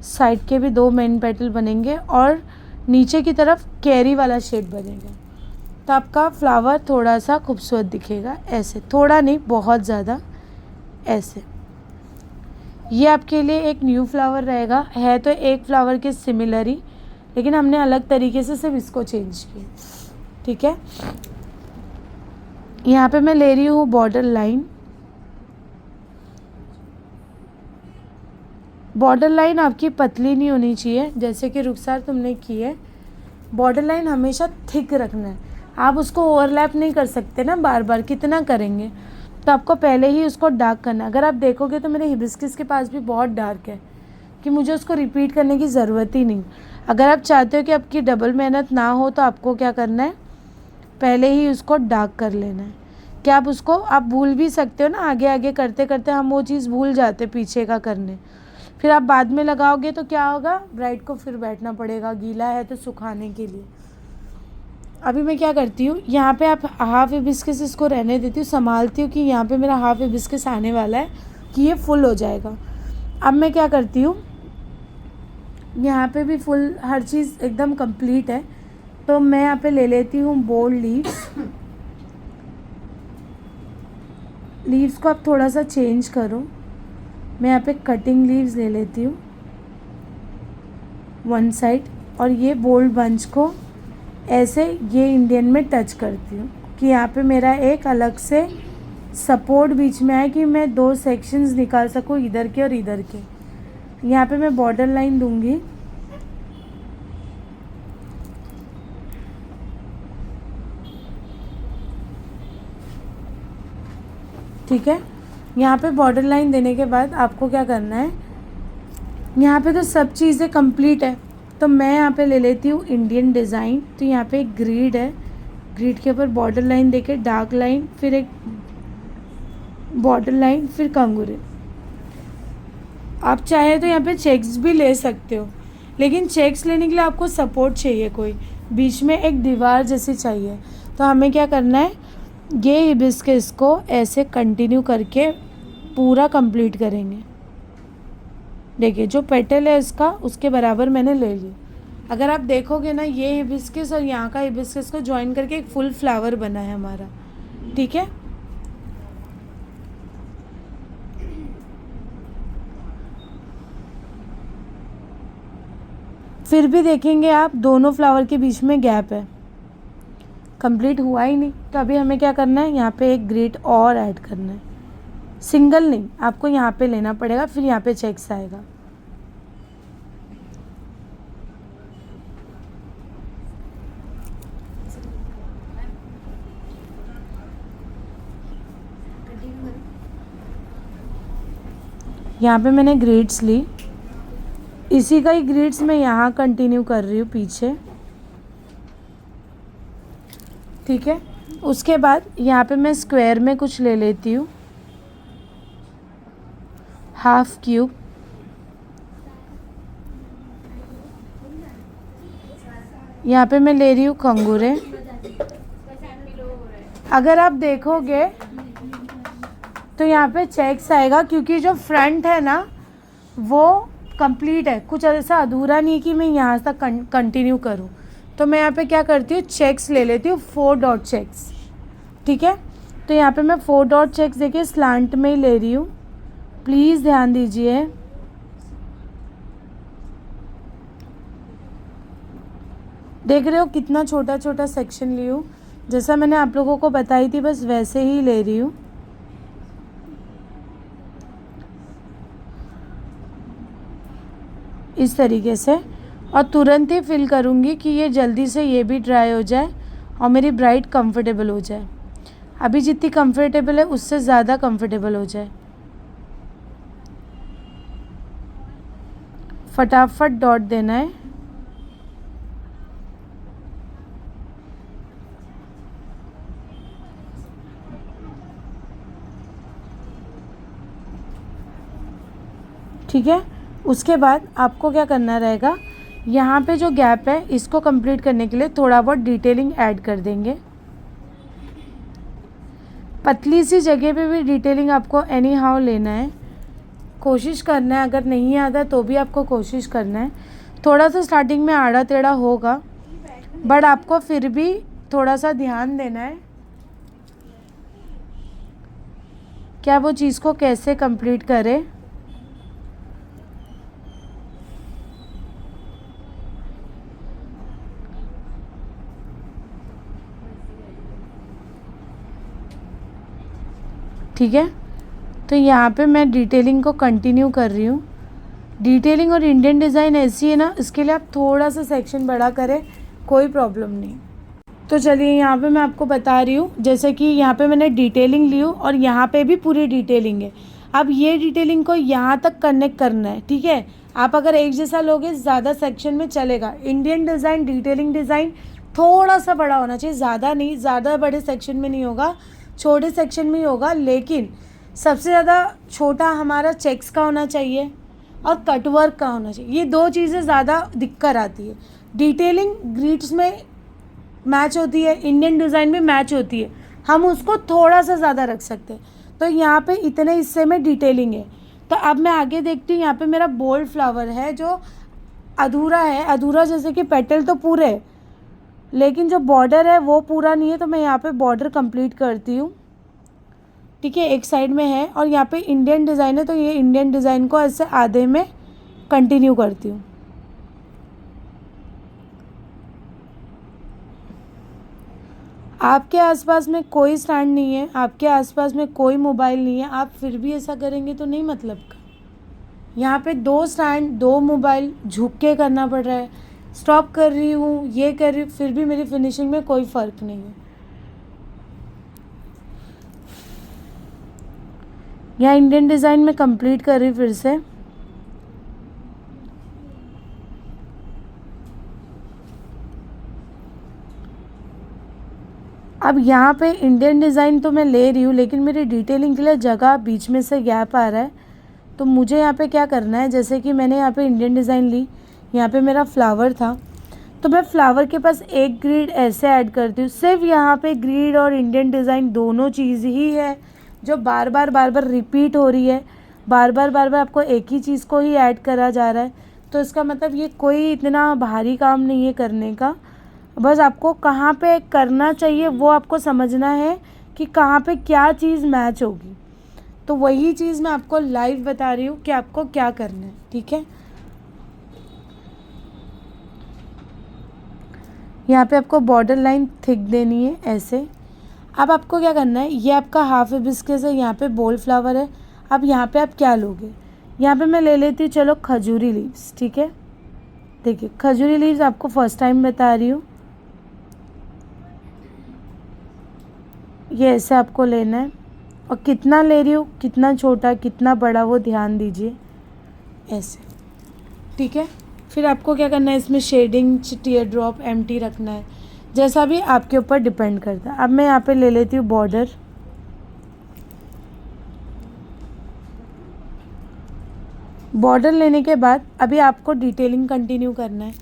साइड के भी 2 मेन पेटल बनेंगे, और नीचे की तरफ कैरी वाला शेप बनेगा। तो आपका फ्लावर थोड़ा सा खूबसूरत दिखेगा, ऐसे, थोड़ा नहीं बहुत ज़्यादा, ऐसे। ये आपके लिए एक न्यू फ्लावर रहेगा, है तो एक फ्लावर के सिमिलर ही, लेकिन हमने अलग तरीके से सिर्फ इसको चेंज किया। ठीक है, यहाँ पे मैं ले रही हूँ बॉर्डर लाइन। बॉर्डर लाइन आपकी पतली नहीं होनी चाहिए, जैसे कि रुखसार तुमने की है। बॉर्डर लाइन हमेशा थिक रखना है, आप उसको ओवरलैप नहीं कर सकते ना बार बार, कितना करेंगे। तो आपको पहले ही उसको डार्क करना है। अगर आप देखोगे तो मेरे हिबिस्कस के पास भी बहुत डार्क है, कि मुझे उसको रिपीट करने की ज़रूरत ही नहीं। अगर आप चाहते हो कि आपकी डबल मेहनत ना हो तो आपको क्या करना है, पहले ही उसको डार्क कर लेना है। कि आप उसको आप भूल भी सकते हो ना, आगे आगे करते करते हम वो चीज़ भूल जाते पीछे का करने। फिर आप बाद में लगाओगे तो क्या होगा, ब्राइड को फिर बैठना पड़ेगा, गीला है तो सुखाने के लिए। अभी मैं क्या करती हूँ, यहाँ पे आप हाफ हिबिस्कस इसको रहने देती हूँ, संभालती हूँ कि यहाँ पे मेरा हाफ हिबिस्कस आने वाला है, कि ये फुल हो जाएगा। अब मैं क्या करती हूँ, यहाँ पे भी फुल हर चीज़ एकदम कंप्लीट है, तो मैं यहाँ पे ले लेती हूँ बोल्ड लीव्स। लीव्स को आप थोड़ा सा चेंज करो। मैं यहाँ पे कटिंग लीव्स ले लेती हूँ 1 साइड, और ये बोल्ड बंच को ऐसे ये इंडियन में टच करती हूँ, कि यहाँ पे मेरा एक अलग से सपोर्ट बीच में आए, कि मैं 2 सेक्शंस निकाल सकूँ, इधर के और इधर के। यहाँ पे मैं बॉर्डर लाइन दूंगी। ठीक है, यहाँ पे बॉर्डर लाइन देने के बाद आपको क्या करना है, यहाँ पे तो सब चीज़ें कंप्लीट है, तो मैं यहाँ पे ले लेती हूँ इंडियन डिज़ाइन। तो यहाँ पे एक ग्रिड है, ग्रिड के ऊपर बॉर्डर लाइन देके डार्क लाइन, फिर एक बॉर्डर लाइन, फिर कंगूरे। आप चाहे तो यहाँ पे चेक्स भी ले सकते हो, लेकिन चेक्स लेने के लिए आपको सपोर्ट चाहिए, कोई बीच में एक दीवार जैसी चाहिए। तो हमें क्या करना है, ये हिबिस्कस को ऐसे कंटिन्यू करके पूरा कंप्लीट करेंगे। देखिए जो पेटल है इसका, उसके बराबर मैंने ले ली। अगर आप देखोगे ना, ये हिबिस्कस और यहाँ का हिबिस्कस को ज्वाइन करके एक फुल फ्लावर बना है हमारा। ठीक है, फिर भी देखेंगे आप दोनों फ्लावर के बीच में गैप है, कंप्लीट हुआ ही नहीं। तो अभी हमें क्या करना है, यहाँ पे एक ग्रिड और ऐड करना है, सिंगल नहीं, आपको यहाँ पे लेना पड़ेगा, फिर यहाँ पे चेक्स आएगा। यहाँ पे मैंने ग्रिड्स ली, इसी का ही ग्रिड्स मैं यहाँ कंटिन्यू कर रही हूँ पीछे। ठीक है, उसके बाद यहाँ पे मैं स्क्वायर में कुछ ले लेती हूँ, हाफ क्यूब। यहाँ पे मैं ले रही हूँ खंगूरे। अगर आप देखोगे तो यहाँ पे चेक्स आएगा, क्योंकि जो फ्रंट है ना वो कंप्लीट है, कुछ ऐसा अधूरा नहीं कि मैं यहाँ तक कंटिन्यू करूँ। तो मैं यहाँ पे क्या करती हूँ, चेक्स ले लेती हूँ, 4 डॉट चेक्स। ठीक है, तो यहाँ पे मैं 4 डॉट चेक्स देखिए स्लांट में ही ले रही हूँ, प्लीज़ ध्यान दीजिए। देख रहे हो कितना छोटा छोटा सेक्शन ली हूँ, जैसा मैंने आप लोगों को बताई थी बस वैसे ही ले रही हूँ। इस तरीके से, और तुरंत ही फिल करूँगी कि ये जल्दी से ये भी ड्राई हो जाए और मेरी ब्राइड कंफर्टेबल हो जाए। अभी जितनी कंफर्टेबल है उससे ज़्यादा कंफर्टेबल हो जाए। फटाफट डॉट देना है। ठीक है। उसके बाद आपको क्या करना रहेगा, यहाँ पे जो गैप है इसको कंप्लीट करने के लिए थोड़ा बहुत डिटेलिंग ऐड कर देंगे। पतली सी जगह पे भी डिटेलिंग आपको एनी हाउ लेना है, कोशिश करना है। अगर नहीं आता तो भी आपको कोशिश करना है। थोड़ा सा स्टार्टिंग में आड़ा टेढ़ा होगा, बट आपको फिर भी थोड़ा सा ध्यान देना है क्या वो चीज़ को कैसे कंप्लीट करे। ठीक है, तो यहाँ पे मैं डिटेलिंग को कंटिन्यू कर रही हूँ। डिटेलिंग और इंडियन डिज़ाइन ऐसी है ना, इसके लिए आप थोड़ा सा सेक्शन बड़ा करें, कोई प्रॉब्लम नहीं। तो चलिए यहाँ पे मैं आपको बता रही हूँ, जैसे कि यहाँ पे मैंने डिटेलिंग ली हूँ और यहाँ पे भी पूरी डिटेलिंग है। अब ये डिटेलिंग को यहाँ तक कनेक्ट करना है, ठीक है। आप अगर एक जैसा लोगे ज़्यादा सेक्शन में चलेगा। इंडियन डिज़ाइन, डिटेलिंग डिज़ाइन थोड़ा सा बड़ा होना चाहिए, ज़्यादा नहीं, ज़्यादा बड़े सेक्शन में नहीं होगा, छोटे सेक्शन में ही होगा। लेकिन सबसे ज़्यादा छोटा हमारा चेक्स का होना चाहिए और कटवर्क का होना चाहिए। ये दो चीज़ें ज़्यादा दिक्कत आती है। डिटेलिंग ग्रिड्स में मैच होती है, इंडियन डिज़ाइन में मैच होती है, हम उसको थोड़ा सा ज़्यादा रख सकते हैं। तो यहाँ पे इतने हिस्से में डिटेलिंग है। तो अब मैं आगे देखती हूँ, यहाँ पे मेरा बोल्ड फ्लावर है जो अधूरा है। अधूरा जैसे कि पेटल तो पूरे है, लेकिन जो बॉर्डर है वो पूरा नहीं है। तो मैं यहाँ पे बॉर्डर कंप्लीट करती हूँ, ठीक है। एक साइड में है और यहाँ पे इंडियन डिज़ाइन है, तो ये इंडियन डिज़ाइन को ऐसे आधे में कंटिन्यू करती हूँ। आपके आसपास में कोई स्टैंड नहीं है, आपके आसपास में कोई मोबाइल नहीं है, आप फिर भी ऐसा करेंगे तो नहीं मतलब का। यहाँ पे 2 स्टैंड, 2 मोबाइल, झुक के करना पड़ रहा है। स्टॉप कर रही हूँ, ये कर रही हूँ, फिर भी मेरी फिनिशिंग में कोई फ़र्क नहीं है। यहाँ इंडियन डिज़ाइन में कंप्लीट कर रही फिर से। अब यहाँ पे इंडियन डिज़ाइन तो मैं ले रही हूँ, लेकिन मेरी डिटेलिंग के लिए जगह बीच में से गैप आ रहा है। तो मुझे यहाँ पे क्या करना है, जैसे कि मैंने यहाँ पे इंडियन डिज़ाइन ली, यहाँ पे मेरा फ्लावर था, तो मैं फ्लावर के पास एक ग्रिड ऐसे ऐड करती हूँ। सिर्फ यहाँ पे ग्रिड और इंडियन डिज़ाइन दोनों चीज़ ही है जो बार बार रिपीट हो रही है। बार बार आपको एक ही चीज़ को ही ऐड करा जा रहा है। तो इसका मतलब ये कोई इतना भारी काम नहीं है करने का। बस आपको कहाँ पे करना चाहिए वो आपको समझना है कि कहाँ पे क्या चीज़ मैच होगी। तो वही चीज़ मैं आपको लाइव बता रही हूँ कि आपको क्या करना है, ठीक है। यहाँ पे आपको बॉर्डर लाइन थिक देनी है ऐसे। अब आपको क्या करना है, ये आपका हाफ हिबिस्कस है, यहाँ पे बोल्ड फ्लावर है। अब यहाँ पे आप क्या लोगे, यहाँ पे मैं ले लेती हूँ चलो खजूरी लीव्स, ठीक है। देखिए खजूरी लीव्स आपको फर्स्ट टाइम बता रही हूँ। ये ऐसे आपको लेना है और कितना ले रही हूँ, कितना छोटा कितना बड़ा वो ध्यान दीजिए ऐसे, ठीक है। फिर आपको क्या करना है, इसमें शेडिंग, टीयर ड्रॉप, एम्प्टी रखना है, जैसा भी आपके ऊपर डिपेंड करता है। अब मैं यहाँ पे ले लेती हूँ बॉर्डर। बॉर्डर लेने के बाद अभी आपको डिटेलिंग कंटिन्यू करना है।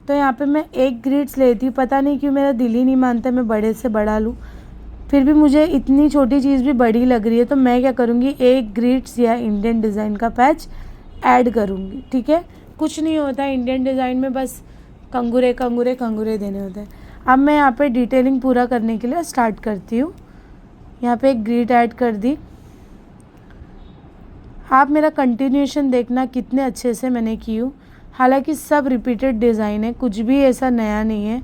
तो यहाँ पे मैं एक ग्रिड्स लेती हूँ, पता नहीं क्यों मेरा दिल ही नहीं मानता मैं बड़े से बड़ा लूँ, फिर भी मुझे इतनी छोटी चीज़ भी बड़ी लग रही है। तो मैं क्या करूँगी, एक ग्रिड्स या इंडियन डिज़ाइन का पैच ऐड करूँगी, ठीक है। कुछ नहीं होता है इंडियन डिज़ाइन में, बस कंगूरे कंगूरे कंगूरे देने होते हैं। अब मैं यहाँ पे डिटेलिंग पूरा करने के लिए स्टार्ट करती हूँ। यहाँ पे एक ग्रिड ऐड कर दी। आप मेरा कंटिन्यूएशन देखना कितने अच्छे से मैंने की हूँ। हालांकि सब रिपीटेड डिज़ाइन है, कुछ भी ऐसा नया नहीं है।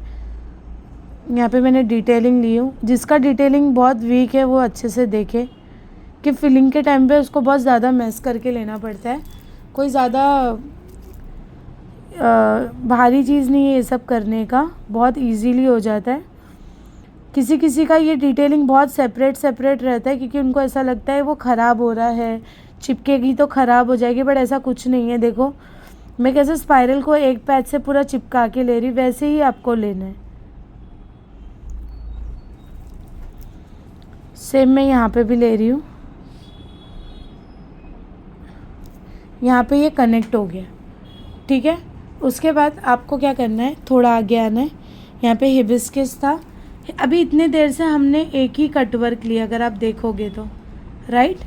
यहाँ पे मैंने डिटेलिंग ली हूँ। जिसका डिटेलिंग बहुत वीक है वो अच्छे से देखे कि फिलिंग के टाइम पे उसको बहुत ज़्यादा मैस करके लेना पड़ता है। कोई ज़्यादा भारी चीज़ नहीं है ये सब करने का, बहुत इजीली हो जाता है। किसी किसी का ये डिटेलिंग बहुत सेपरेट रहता है, क्योंकि उनको ऐसा लगता है वो ख़राब हो रहा है, चिपकेगी तो ख़राब हो जाएगी, बट ऐसा कुछ नहीं है। देखो मैं कैसे स्पाइरल को एक पैच से पूरा चिपका के ले रही, वैसे ही आपको लेना है। सेम मैं यहाँ पे भी ले रही हूँ। यहाँ पे ये कनेक्ट हो गया, ठीक है। उसके बाद आपको क्या करना है, थोड़ा आगे आना है, यहाँ पे हिबिस्कस था। अभी इतने देर से हमने एक ही कट वर्क लिया, अगर आप देखोगे तो, राइट।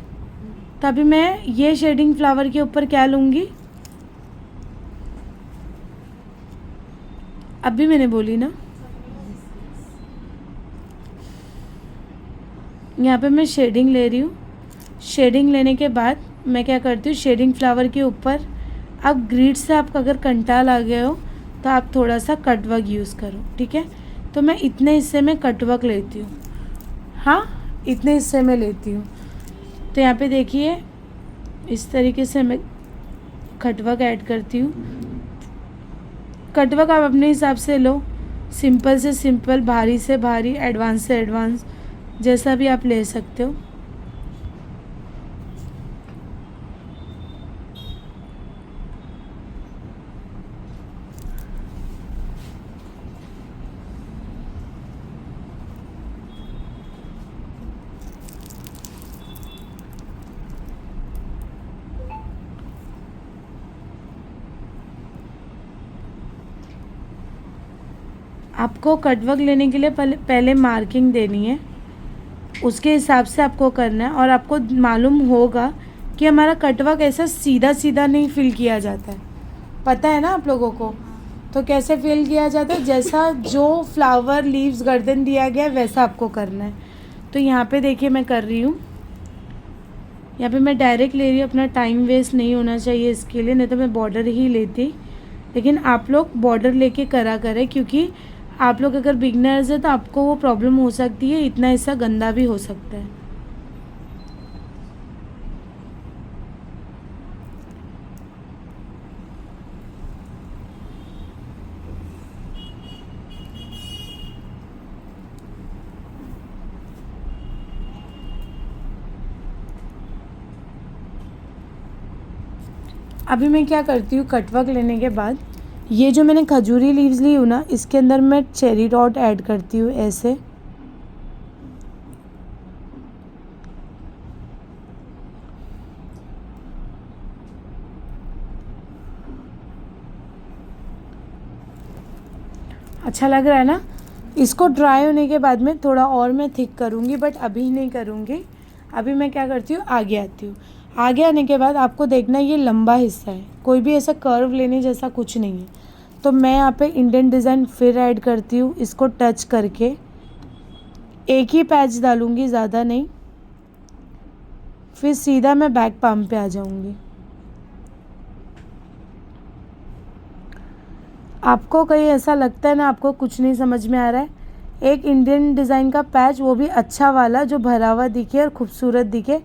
तो अभी मैं ये शेडिंग फ्लावर के ऊपर क्या लूँगी, अभी मैंने बोली ना, यहाँ पे मैं शेडिंग ले रही हूँ। शेडिंग लेने के बाद मैं क्या करती हूँ, शेडिंग फ्लावर के ऊपर अब ग्रिड से आपका अगर कंटाल आ गया हो तो आप थोड़ा सा कटवर्क यूज़ करो, ठीक है। तो मैं इतने हिस्से में कटवर्क लेती हूँ, हाँ इतने हिस्से में लेती हूँ। तो यहाँ पे देखिए इस तरीके से मैं कटवर्क ऐड करती हूँ। कटवर्क आप अपने हिसाब से लो, सिंपल से सिंपल, भारी से भारी, एडवांस से एडवांस, जैसा भी आप ले सकते हो। आपको कटवर्क लेने के लिए पहले मार्किंग देनी है, उसके हिसाब से आपको करना है। और आपको मालूम होगा कि हमारा कटवर्क ऐसा सीधा सीधा नहीं फिल किया जाता है, पता है ना आप लोगों को। तो कैसे फिल किया जाता है, जैसा जो फ्लावर लीव्स गर्दन दिया गया है वैसा आपको करना है। तो यहाँ पे देखिए मैं कर रही हूँ, यहाँ पे मैं डायरेक्ट ले रही हूँ, अपना टाइम वेस्ट नहीं होना चाहिए इसके लिए, नहीं तो मैं बॉर्डर ही लेती। लेकिन आप लोग बॉर्डर लेके करा करें, क्योंकि आप लोग अगर बिगनर्स हैं तो आपको वो प्रॉब्लम हो सकती है, इतना हिस्सा गंदा भी हो सकता है। अभी मैं क्या करती हूँ, कटवर्क लेने के बाद ये जो मैंने खजूरी लीव्स ली हूँ ना, इसके अंदर मैं चेरी डॉट ऐड करती हूँ ऐसे। अच्छा लग रहा है ना। इसको ड्राई होने के बाद में थोड़ा और मैं थिक करूँगी, बट अभी नहीं करूँगी। अभी मैं क्या करती हूँ, आगे आती हूँ। आगे आने के बाद आपको देखना ये लंबा हिस्सा है, कोई भी ऐसा कर्व लेने जैसा कुछ नहीं है। तो मैं यहाँ पे इंडियन डिज़ाइन फिर ऐड करती हूँ, इसको टच करके एक ही पैच डालूँगी, ज़्यादा नहीं। फिर सीधा मैं बैक पाम पे आ जाऊँगी। आपको कहीं ऐसा लगता है ना आपको कुछ नहीं समझ में आ रहा है, एक इंडियन डिज़ाइन का पैच, वो भी अच्छा वाला जो भरा हुआ दिखे और खूबसूरत दिखे,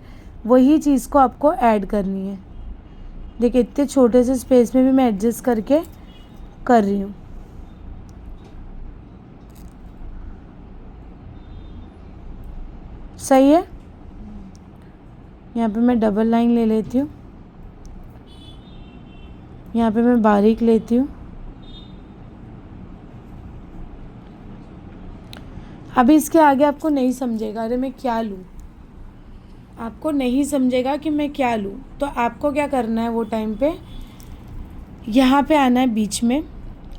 वही चीज़ को आपको ऐड करनी है। देखिए इतने छोटे से स्पेस में भी मैं एडजस्ट करके कर रही हूँ। सही है। यहाँ पे मैं डबल लाइन ले लेती हूँ, यहाँ पे मैं बारीक लेती हूँ। अभी इसके आगे आपको नहीं समझेगा, अरे मैं क्या लूँ, आपको नहीं समझेगा कि मैं क्या लूँ। तो आपको क्या करना है, वो टाइम पे यहाँ पे आना है बीच में।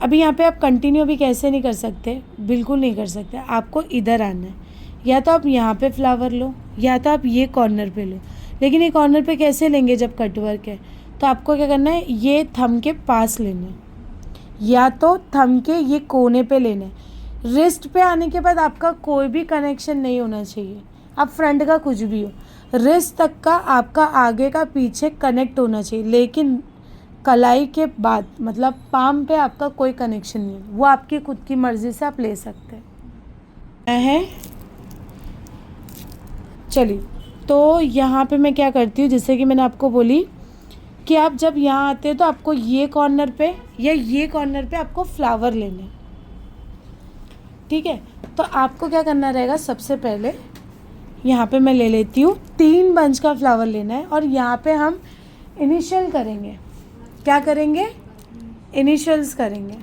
अभी यहाँ पे आप कंटिन्यू भी कैसे नहीं कर सकते, बिल्कुल नहीं कर सकते। आपको इधर आना है, या तो आप यहाँ पे फ्लावर लो, या तो आप ये कॉर्नर पे लो। लेकिन ये कॉर्नर पे कैसे लेंगे जब कटवर्क है। तो आपको क्या करना है, ये थंब के पास लेना है, या तो थंब के ये कोने पे लेना है। रिस्ट पे आने के बाद आपका कोई भी कनेक्शन नहीं होना चाहिए, आप फ्रंट का कुछ भी हो, रिस्ट तक का आपका आगे का पीछे कनेक्ट होना चाहिए। लेकिन कलाई के बाद मतलब पाम पे आपका कोई कनेक्शन नहीं है, वो आपकी खुद की मर्ज़ी से आप ले सकते हैं। चलिए, तो यहाँ पे मैं क्या करती हूँ, जैसे कि मैंने आपको बोली कि आप जब यहाँ आते हैं तो आपको ये कॉर्नर पे या ये कॉर्नर पे आपको फ्लावर लेने, ठीक है। तो आपको क्या करना रहेगा, सबसे पहले यहाँ पे मैं ले लेती हूँ 3 बंच का फ्लावर लेना है, और यहाँ पे हम इनिशियल करेंगे। क्या करेंगे, इनिशियल्स करेंगे।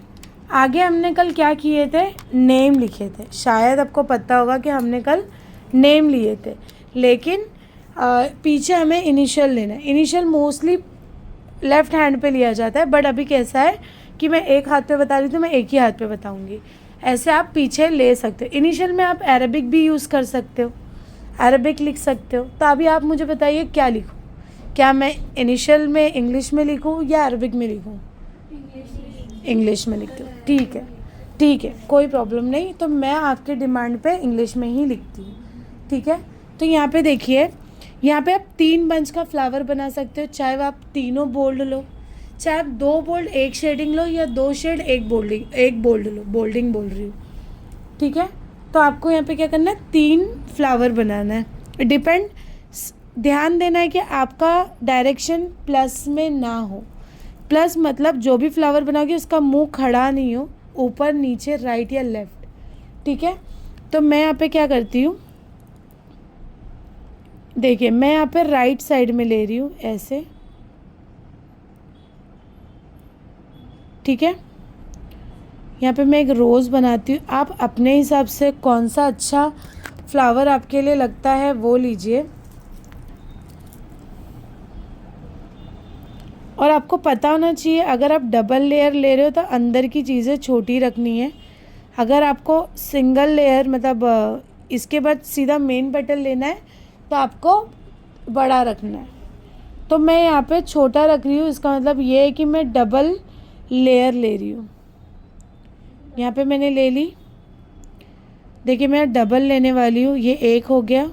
आगे हमने कल क्या किए थे, नेम लिखे थे। शायद आपको पता होगा कि हमने कल नेम लिए थे, लेकिन पीछे हमें इनिशियल लेना है। इनिशियल मोस्टली लेफ़्ट हैंड पे लिया जाता है, बट अभी कैसा है कि मैं एक हाथ पे बता रही हूँ तो मैं एक ही हाथ पे बताऊँगी। ऐसे आप पीछे ले सकते हो। इनिशियल में आप अरबिक भी यूज़ कर सकते हो, अरबिक लिख सकते हो। तो अभी आप मुझे बताइए क्या लिखूँ, क्या मैं इनिशियल में इंग्लिश में लिखूँ या अरबिक में लिखूँ? इंग्लिश में लिखती हूँ, ठीक है, ठीक है, कोई प्रॉब्लम नहीं। तो मैं आपके डिमांड पे इंग्लिश में ही लिखती हूँ, ठीक है। तो यहाँ पे देखिए, यहाँ पे आप 3 बंच का फ्लावर बना सकते हो, चाहे वो आप तीनों बोल्ड लो, चाहे आप 2 बोल्ड 1 शेडिंग लो, या 2 शेड 1 बोल्ड लो, बोल्डिंग बोल रही हूँ, ठीक है। तो आपको यहाँ पे क्या करना है, 3 फ्लावर बनाना है। डिपेंड, ध्यान देना है कि आपका डायरेक्शन प्लस में ना हो। प्लस मतलब जो भी फ्लावर बनाओगे उसका मुंह खड़ा नहीं हो, ऊपर नीचे राइट या लेफ्ट, ठीक है। तो मैं यहाँ पे क्या करती हूँ, देखिए मैं यहाँ पे राइट साइड में ले रही हूँ ऐसे, ठीक है। यहाँ पे मैं एक रोज़ बनाती हूँ। आप अपने हिसाब से कौन सा अच्छा फ्लावर आपके लिए लगता है वो लीजिए। और आपको पता होना चाहिए, अगर आप डबल लेयर ले रहे हो तो अंदर की चीज़ें छोटी रखनी है। अगर आपको सिंगल लेयर मतलब इसके बाद सीधा मेन पेटल लेना है तो आपको बड़ा रखना है। तो मैं यहाँ पे छोटा रख रही हूँ, इसका मतलब ये है कि मैं डबल लेयर ले रही हूँ। यहाँ पे मैंने ले ली, देखिए मैं डबल लेने वाली हूँ। ये एक हो गया,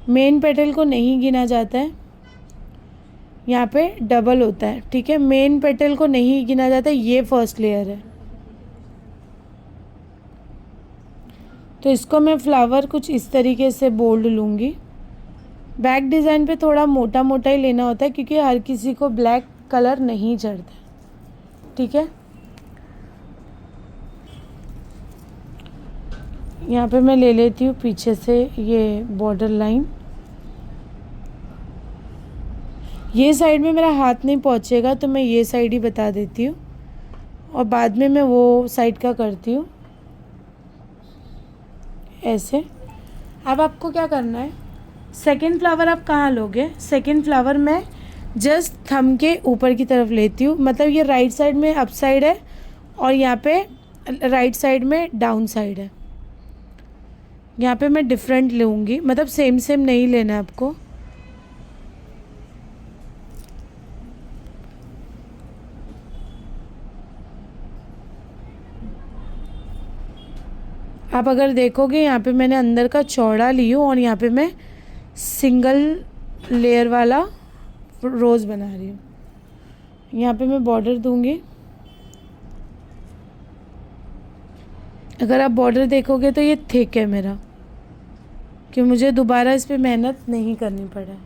मेन पेटल को नहीं गिना जाता है, यहाँ पे डबल होता है, ठीक है। मेन पेटल को नहीं गिना जाता, ये फर्स्ट लेयर है। तो इसको मैं फ्लावर कुछ इस तरीके से बोल्ड लूँगी। बैक डिज़ाइन पे थोड़ा मोटा मोटा ही लेना होता है क्योंकि हर किसी को ब्लैक कलर नहीं चढ़ता, ठीक है। यहाँ पे मैं ले लेती हूँ पीछे से ये बॉर्डर लाइन। ये साइड में मेरा हाथ नहीं पहुँचेगा तो मैं ये साइड ही बता देती हूँ और बाद में मैं वो साइड का करती हूँ ऐसे। अब आपको क्या करना है, सेकंड फ्लावर आप कहाँ लोगे? सेकंड फ्लावर मैं जस्ट थंब के ऊपर की तरफ लेती हूँ, मतलब ये राइट साइड में अप साइड है और यहाँ पे राइट साइड में डाउन साइड है। यहाँ पे मैं डिफरेंट लूँगी, मतलब सेम सेम नहीं लेना है आपको। आप अगर देखोगे यहाँ पे मैंने अंदर का चौड़ा ली हूँ और यहाँ पे मैं सिंगल लेयर वाला रोज़ बना रही हूँ। यहाँ पे मैं बॉर्डर दूँगी। अगर आप बॉर्डर देखोगे तो ये थिक है मेरा, कि मुझे दोबारा इस पे मेहनत नहीं करनी पड़े।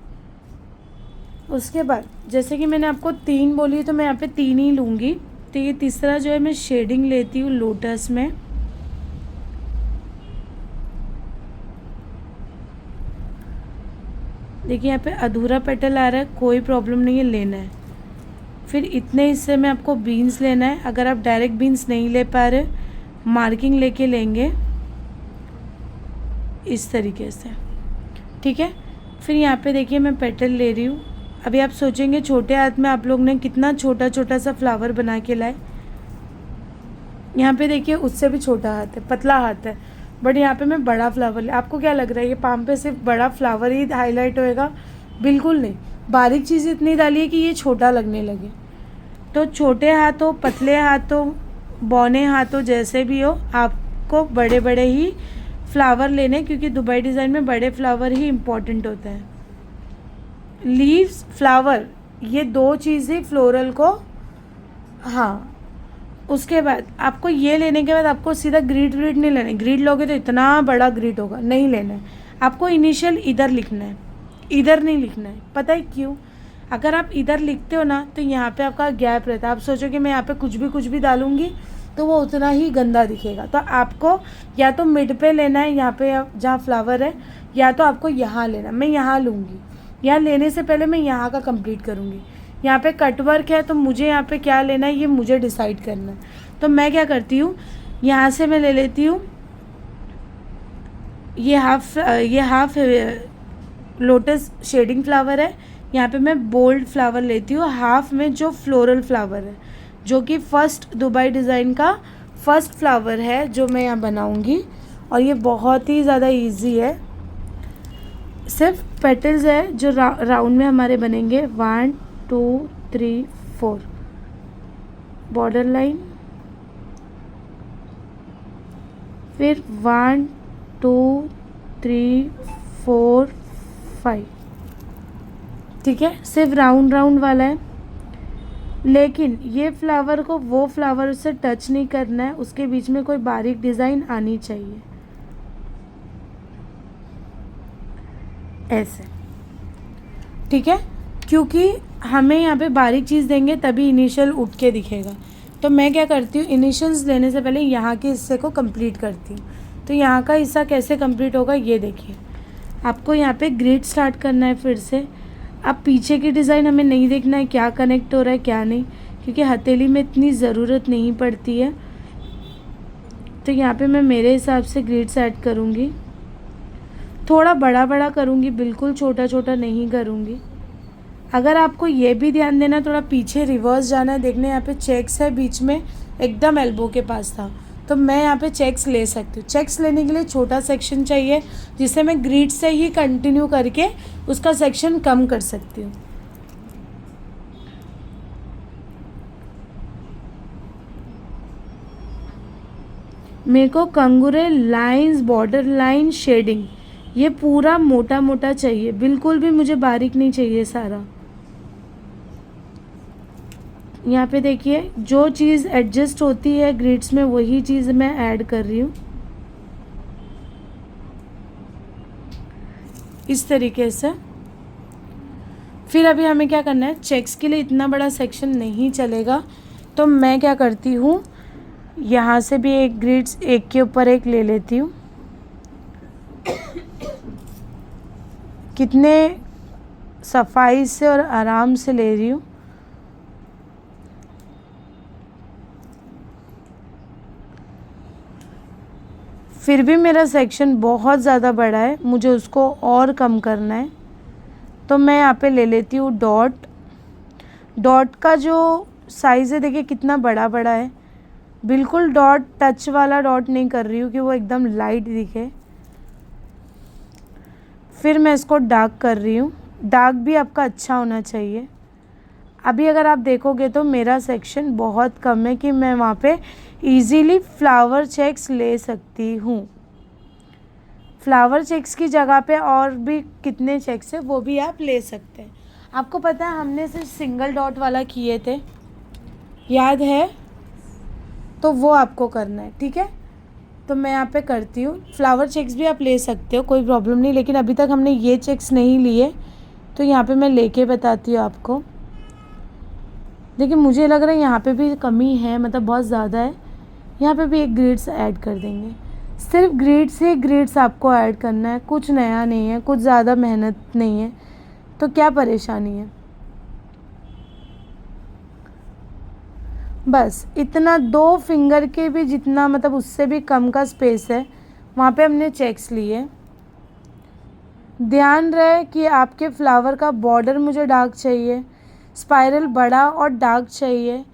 उसके बाद जैसे कि मैंने आपको 3 बोली तो मैं यहाँ पे 3 ही लूँगी। तो ये तीसरा जो है मैं शेडिंग लेती हूँ लोटस में। देखिए यहाँ पे अधूरा पेटल आ रहा है, कोई प्रॉब्लम नहीं है, लेना है। फिर इतने हिस्से में आपको बीन्स लेना है। अगर आप डायरेक्ट बीन्स नहीं ले पा रहे, मार्किंग लेके लेंगे इस तरीके से, ठीक है। फिर यहाँ पे देखिए मैं पेटल ले रही हूँ। अभी आप सोचेंगे छोटे हाथ में आप लोग ने कितना छोटा छोटा सा फ्लावर बना के लाए। यहाँ पे देखिए उससे भी छोटा हाथ है, पतला हाथ है, बट यहाँ पे मैं बड़ा फ्लावर आपको क्या लग रहा है ये पाम पे सिर्फ बड़ा फ्लावर ही हाईलाइट होएगा? बिल्कुल नहीं, बारीक चीज़ इतनी डाली है कि ये छोटा लगने लगे। तो छोटे हाथ हो, पतले हाथ हो, बौने हाथ हो, जैसे भी हो, आपको बड़े बड़े ही फ्लावर लेने, क्योंकि दुबई डिज़ाइन में बड़े फ्लावर ही इम्पॉर्टेंट होता है। लीव्स, फ्लावर, ये 2 चीज़ें फ्लोरल को, हाँ। उसके बाद आपको ये लेने के बाद आपको सीधा ग्रिड नहीं लेना है। ग्रिड लोगे तो इतना बड़ा ग्रिड होगा, नहीं लेना है। आपको इनिशियल इधर लिखना है, इधर नहीं लिखना है। पता है क्यों? अगर आप इधर लिखते हो ना तो यहाँ पे आपका गैप रहता है। आप सोचो कि मैं यहाँ पे कुछ भी डालूँगी तो वो उतना ही गंदा दिखेगा। तो आपको या तो मिड पे लेना है, यहाँ पे जहाँ फ्लावर है, या तो आपको यहाँ लेना। मैं यहाँ लूँगी, यहाँ लेने से पहले मैं यहाँ का कंप्लीट करूँगी। यहाँ पे कट वर्क है तो मुझे यहाँ पे क्या लेना है ये मुझे डिसाइड करना है। तो मैं क्या करती हूँ, यहाँ से मैं ले लेती हूँ ये हाफ लोटस शेडिंग फ्लावर है, यहाँ पे मैं बोल्ड फ्लावर लेती हूँ, हाफ में जो फ्लोरल फ्लावर है, जो कि फर्स्ट दुबई डिज़ाइन का फर्स्ट फ्लावर है जो मैं यहाँ बनाऊँगी। और ये बहुत ही ज़्यादा इजी है, सिर्फ पेटल्स है जो राउंड में हमारे बनेंगे। 1 2 3 4 बॉर्डर लाइन, फिर 1 2 3 4 5, ठीक है। सिर्फ राउंड राउंड वाला है, लेकिन ये फ्लावर को वो फ्लावर से टच नहीं करना है, उसके बीच में कोई बारीक डिज़ाइन आनी चाहिए, ऐसे, ठीक है। क्योंकि हमें यहाँ पे बारीक चीज़ देंगे तभी इनिशियल उठ के दिखेगा। तो मैं क्या करती हूँ, इनिशियल्स लेने से पहले यहाँ के हिस्से को कंप्लीट करती हूँ। तो यहाँ का हिस्सा कैसे कंप्लीट होगा ये देखिए। आपको यहाँ पे ग्रिड स्टार्ट करना है फिर से। अब पीछे की डिज़ाइन हमें नहीं देखना है क्या कनेक्ट हो रहा है क्या नहीं, क्योंकि हथेली में इतनी ज़रूरत नहीं पड़ती है। तो यहाँ पे मैं मेरे हिसाब से ग्रिड्स ऐड करूँगी, थोड़ा बड़ा बड़ा करूँगी, बिल्कुल छोटा छोटा नहीं करूँगी। अगर आपको ये भी ध्यान देना, थोड़ा पीछे रिवर्स जाना है, देखने यहाँ पे चेक्स है बीच में, एकदम एल्बो के पास था, तो मैं यहाँ पे चेक्स ले सकती हूँ। चेक्स लेने के लिए छोटा सेक्शन चाहिए, जिससे मैं ग्रिड से ही कंटिन्यू करके उसका सेक्शन कम कर सकती हूँ। मेरे को कंगूरे लाइंस, बॉर्डर लाइन, शेडिंग, ये पूरा मोटा मोटा चाहिए, बिल्कुल भी मुझे बारीक नहीं चाहिए सारा। यहाँ पे देखिए जो चीज़ एडजस्ट होती है ग्रिड्स में वही चीज़ मैं ऐड कर रही हूँ, इस तरीके से। फिर अभी हमें क्या करना है, चेक्स के लिए इतना बड़ा सेक्शन नहीं चलेगा, तो मैं क्या करती हूँ, यहाँ से भी एक ग्रिड्स एक के ऊपर एक ले लेती हूँ। कितने सफाई से और आराम से ले रही हूँ। फिर भी मेरा सेक्शन बहुत ज़्यादा बड़ा है, मुझे उसको और कम करना है, तो मैं यहाँ पे ले लेती हूँ डॉट। डॉट का जो साइज़ है देखिए कितना बड़ा बड़ा है, बिल्कुल डॉट टच वाला डॉट नहीं कर रही हूँ कि वो एकदम लाइट दिखे। फिर मैं इसको डार्क कर रही हूँ, डार्क भी आपका अच्छा होना चाहिए। अभी अगर आप देखोगे तो मेरा सेक्शन बहुत कम है कि मैं वहाँ पे इजीली फ्लावर चेक्स ले सकती हूँ। फ्लावर चेक्स की जगह पे और भी कितने चेक्स है वो भी आप ले सकते हैं। आपको पता है हमने सिर्फ सिंगल डॉट वाला किए थे, याद है? तो वो आपको करना है, ठीक है। तो मैं यहाँ पे करती हूँ। फ्लावर चेक्स भी आप ले सकते हो, कोई प्रॉब्लम नहीं, लेकिन अभी तक हमने ये चेक्स नहीं लिए, तो यहाँ पे मैं लेके बताती हूँ आपको। देखिए मुझे लग रहा है यहाँ पे भी कमी है, मतलब बहुत ज़्यादा है। यहाँ पे भी एक ग्रिड्स ऐड कर देंगे, सिर्फ ग्रिड्स ही ग्रिड्स आपको ऐड करना है, कुछ नया नहीं है, कुछ ज़्यादा मेहनत नहीं है, तो क्या परेशानी है। बस इतना, 2 फिंगर के भी जितना, मतलब उससे भी कम का स्पेस है, वहाँ पे हमने चेक्स लिए। ध्यान रहे कि आपके फ्लावर का बॉर्डर मुझे डार्क चाहिए, स्पाइरल बड़ा और डार्क चाहिए,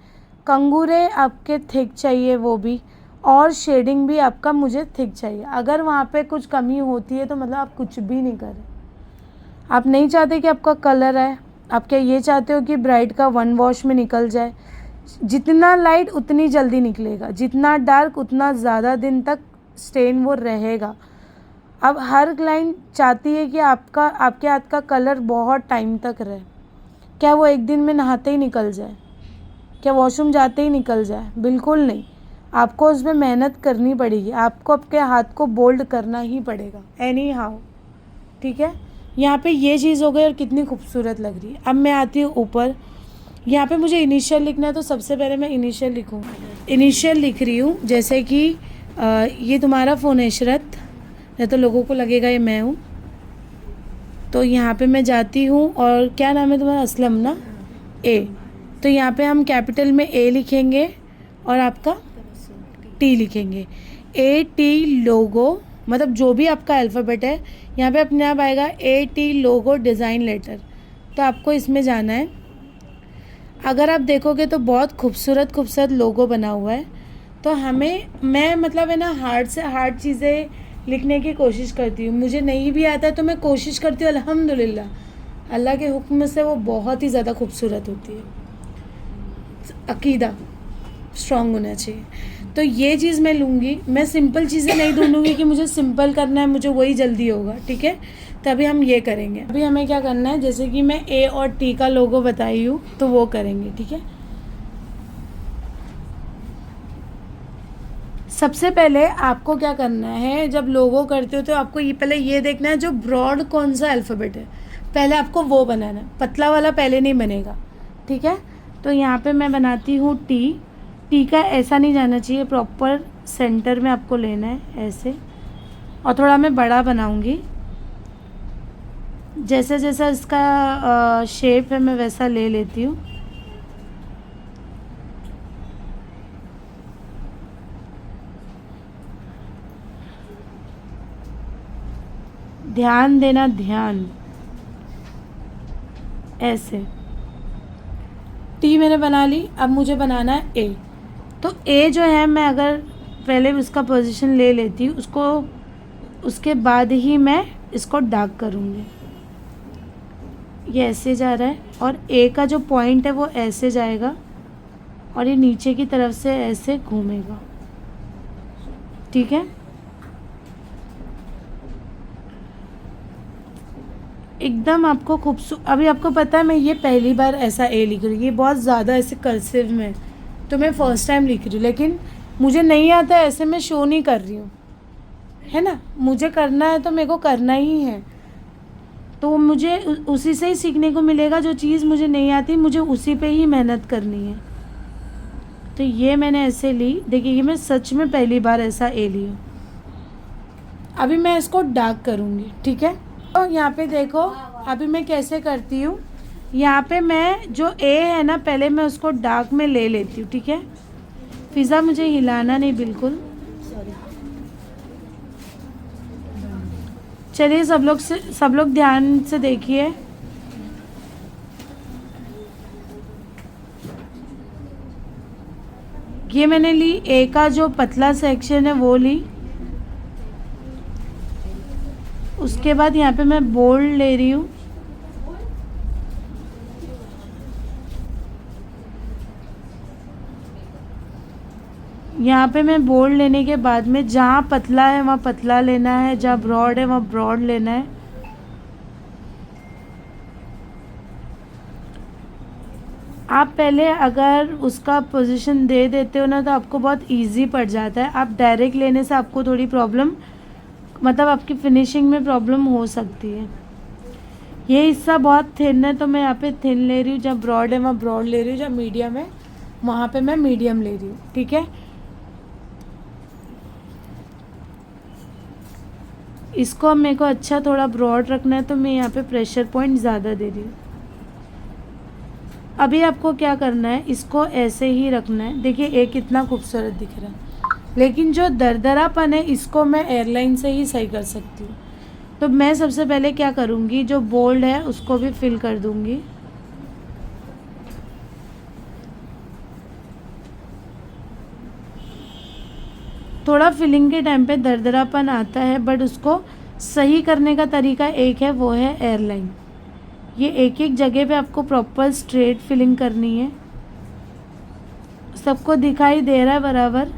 कंगूरे आपके थिक चाहिए वो भी, और शेडिंग भी आपका मुझे थिक चाहिए। अगर वहाँ पे कुछ कमी होती है तो मतलब आप कुछ भी नहीं करें। आप नहीं चाहते कि आपका कलर है, आप क्या ये चाहते हो कि ब्राइड का 1 वॉश में निकल जाए? जितना लाइट उतनी जल्दी निकलेगा, जितना डार्क उतना ज़्यादा दिन तक स्टेन वो रहेगा। अब हर क्लाइंट चाहती है कि आपके हाथ का कलर बहुत टाइम तक रहे। क्या वो एक दिन में नहाते ही निकल जाए? क्या वॉशरूम जाते ही निकल जाए? बिल्कुल नहीं, आपको उसमें मेहनत करनी पड़ेगी, आपको आपके हाथ को बोल्ड करना ही पड़ेगा एनी हाउ, ठीक है। यहाँ पे ये चीज़ हो गई और कितनी खूबसूरत लग रही है। अब मैं आती हूँ ऊपर, यहाँ पे मुझे इनिशियल लिखना है, तो सबसे पहले मैं इनिशियल लिखूँ। इनिशियल लिख रही हूँ, जैसे कि ये तुम्हारा फ़ोन है इशरत, नहीं तो लोगों को लगेगा ये मैं हूँ। तो यहाँ पे मैं जाती हूँ, और क्या नाम है तुम्हारा? असलम ना? ए। तो यहाँ पे हम कैपिटल में ए लिखेंगे और आपका टी लिखेंगे। AT लोगो, मतलब जो भी आपका अल्फ़ाबेट है यहाँ पे अपने आप आएगा। AT लोगो डिज़ाइन लेटर, तो आपको इसमें जाना है। अगर आप देखोगे तो बहुत खूबसूरत खूबसूरत लोगो बना हुआ है। तो मैं मतलब है ना हार्ड से हार्ड चीज़ें लिखने की कोशिश करती हूँ। मुझे नहीं भी आता तो मैं कोशिश करती हूँ, अल्हम्दुलिल्लाह अल्लाह के हुक्म से वो बहुत ही ज़्यादा खूबसूरत होती है। अकीदा स्ट्रॉन्ग होना चाहिए। तो ये चीज़ मैं लूँगी। मैं सिंपल चीज़ें नहीं ढूंढूंगी कि मुझे सिंपल करना है, मुझे वही जल्दी होगा, ठीक है। तभी हम ये करेंगे। अभी हमें क्या करना है, जैसे कि मैं ए और टी का लोगो बताई हूँ तो वो करेंगे, ठीक है। सबसे पहले आपको क्या करना है, जब लोगो करते हो तो आपको ये पहले ये देखना है जो ब्रॉड कौन सा अल्फ़ाबेट है, पहले आपको वो बनाना है। पतला वाला पहले नहीं बनेगा, ठीक है। तो यहाँ पे मैं बनाती हूँ टी। टी का ऐसा नहीं जाना चाहिए, प्रॉपर सेंटर में आपको लेना है ऐसे। और थोड़ा मैं बड़ा बनाऊँगी, जैसे जैसा इसका शेप है मैं वैसा ले लेती हूँ। ध्यान देना, ध्यान, ऐसे। टी मैंने बना ली, अब मुझे बनाना है ए। तो ए जो है मैं अगर पहले उसका पोजीशन ले लेती हूँ उसको, उसके बाद ही मैं इसको डार्क करूँगी। ये ऐसे जा रहा है और ए का जो पॉइंट है वो ऐसे जाएगा और ये नीचे की तरफ से ऐसे घूमेगा, ठीक है। एकदम आपको खूबसूरत। अभी आपको पता है मैं ये पहली बार ऐसा ए लिख रही हूँ, ये बहुत ज़्यादा ऐसे कर्सिव में, तो मैं फ़र्स्ट टाइम लिख रही हूँ। लेकिन मुझे नहीं आता ऐसे, मैं शो नहीं कर रही हूँ, है ना। मुझे करना है तो मेरे को करना ही है, तो मुझे उसी से ही सीखने को मिलेगा। जो चीज़ मुझे नहीं आती मुझे उसी पे ही मेहनत करनी है। तो ये मैंने ऐसे ली, देखिए ये मैं सच में पहली बार ऐसा ए ली हूँ। अभी मैं इसको डार्क करूँगी, ठीक है। तो यहाँ पे देखो अभी मैं कैसे करती हूँ। यहाँ पे मैं जो ए है ना, पहले मैं उसको डार्क में ले लेती हूँ, ठीक है। फिज़ा मुझे हिलाना नहीं बिल्कुल, सॉरी। चलिए सब लोग ध्यान से देखिए। ये मैंने ली ए का जो पतला सेक्शन है वो ली। उसके बाद यहाँ पे मैं बोल्ड ले रही हूँ। यहाँ पे मैं बोल्ड लेने के बाद में जहाँ पतला है वहाँ पतला लेना है, जहाँ ब्रॉड है वहाँ ब्रॉड लेना है। आप पहले अगर उसका पोजीशन दे देते हो ना तो आपको बहुत इजी पड़ जाता है। आप डायरेक्ट लेने से आपको थोड़ी प्रॉब्लम, मतलब आपकी फिनिशिंग में प्रॉब्लम हो सकती है। ये हिस्सा बहुत थिन है तो मैं यहाँ पे थिन ले रही हूँ, जहाँ ब्रॉड है वहाँ ब्रॉड ले रही हूँ, जहाँ मीडियम है वहाँ पे मैं मीडियम ले रही हूँ, ठीक है। इसको अब मेरे को अच्छा थोड़ा ब्रॉड रखना है तो मैं यहाँ पे प्रेशर पॉइंट ज़्यादा दे रही हूँ। अभी आपको क्या करना है, इसको ऐसे ही रखना है। देखिए एक कितना खूबसूरत दिख रहा है, लेकिन जो दरदरापन है इसको मैं एयरलाइन से ही सही कर सकती हूँ। तो मैं सबसे पहले क्या करूँगी, जो बोल्ड है उसको भी फिल कर दूँगी। थोड़ा फिलिंग के टाइम पे दरदरापन आता है, बट उसको सही करने का तरीका एक है, वो है एयरलाइन। ये एक एक जगह पे आपको प्रॉपर स्ट्रेट फिलिंग करनी है। सबको दिखाई दे रहा है बराबर,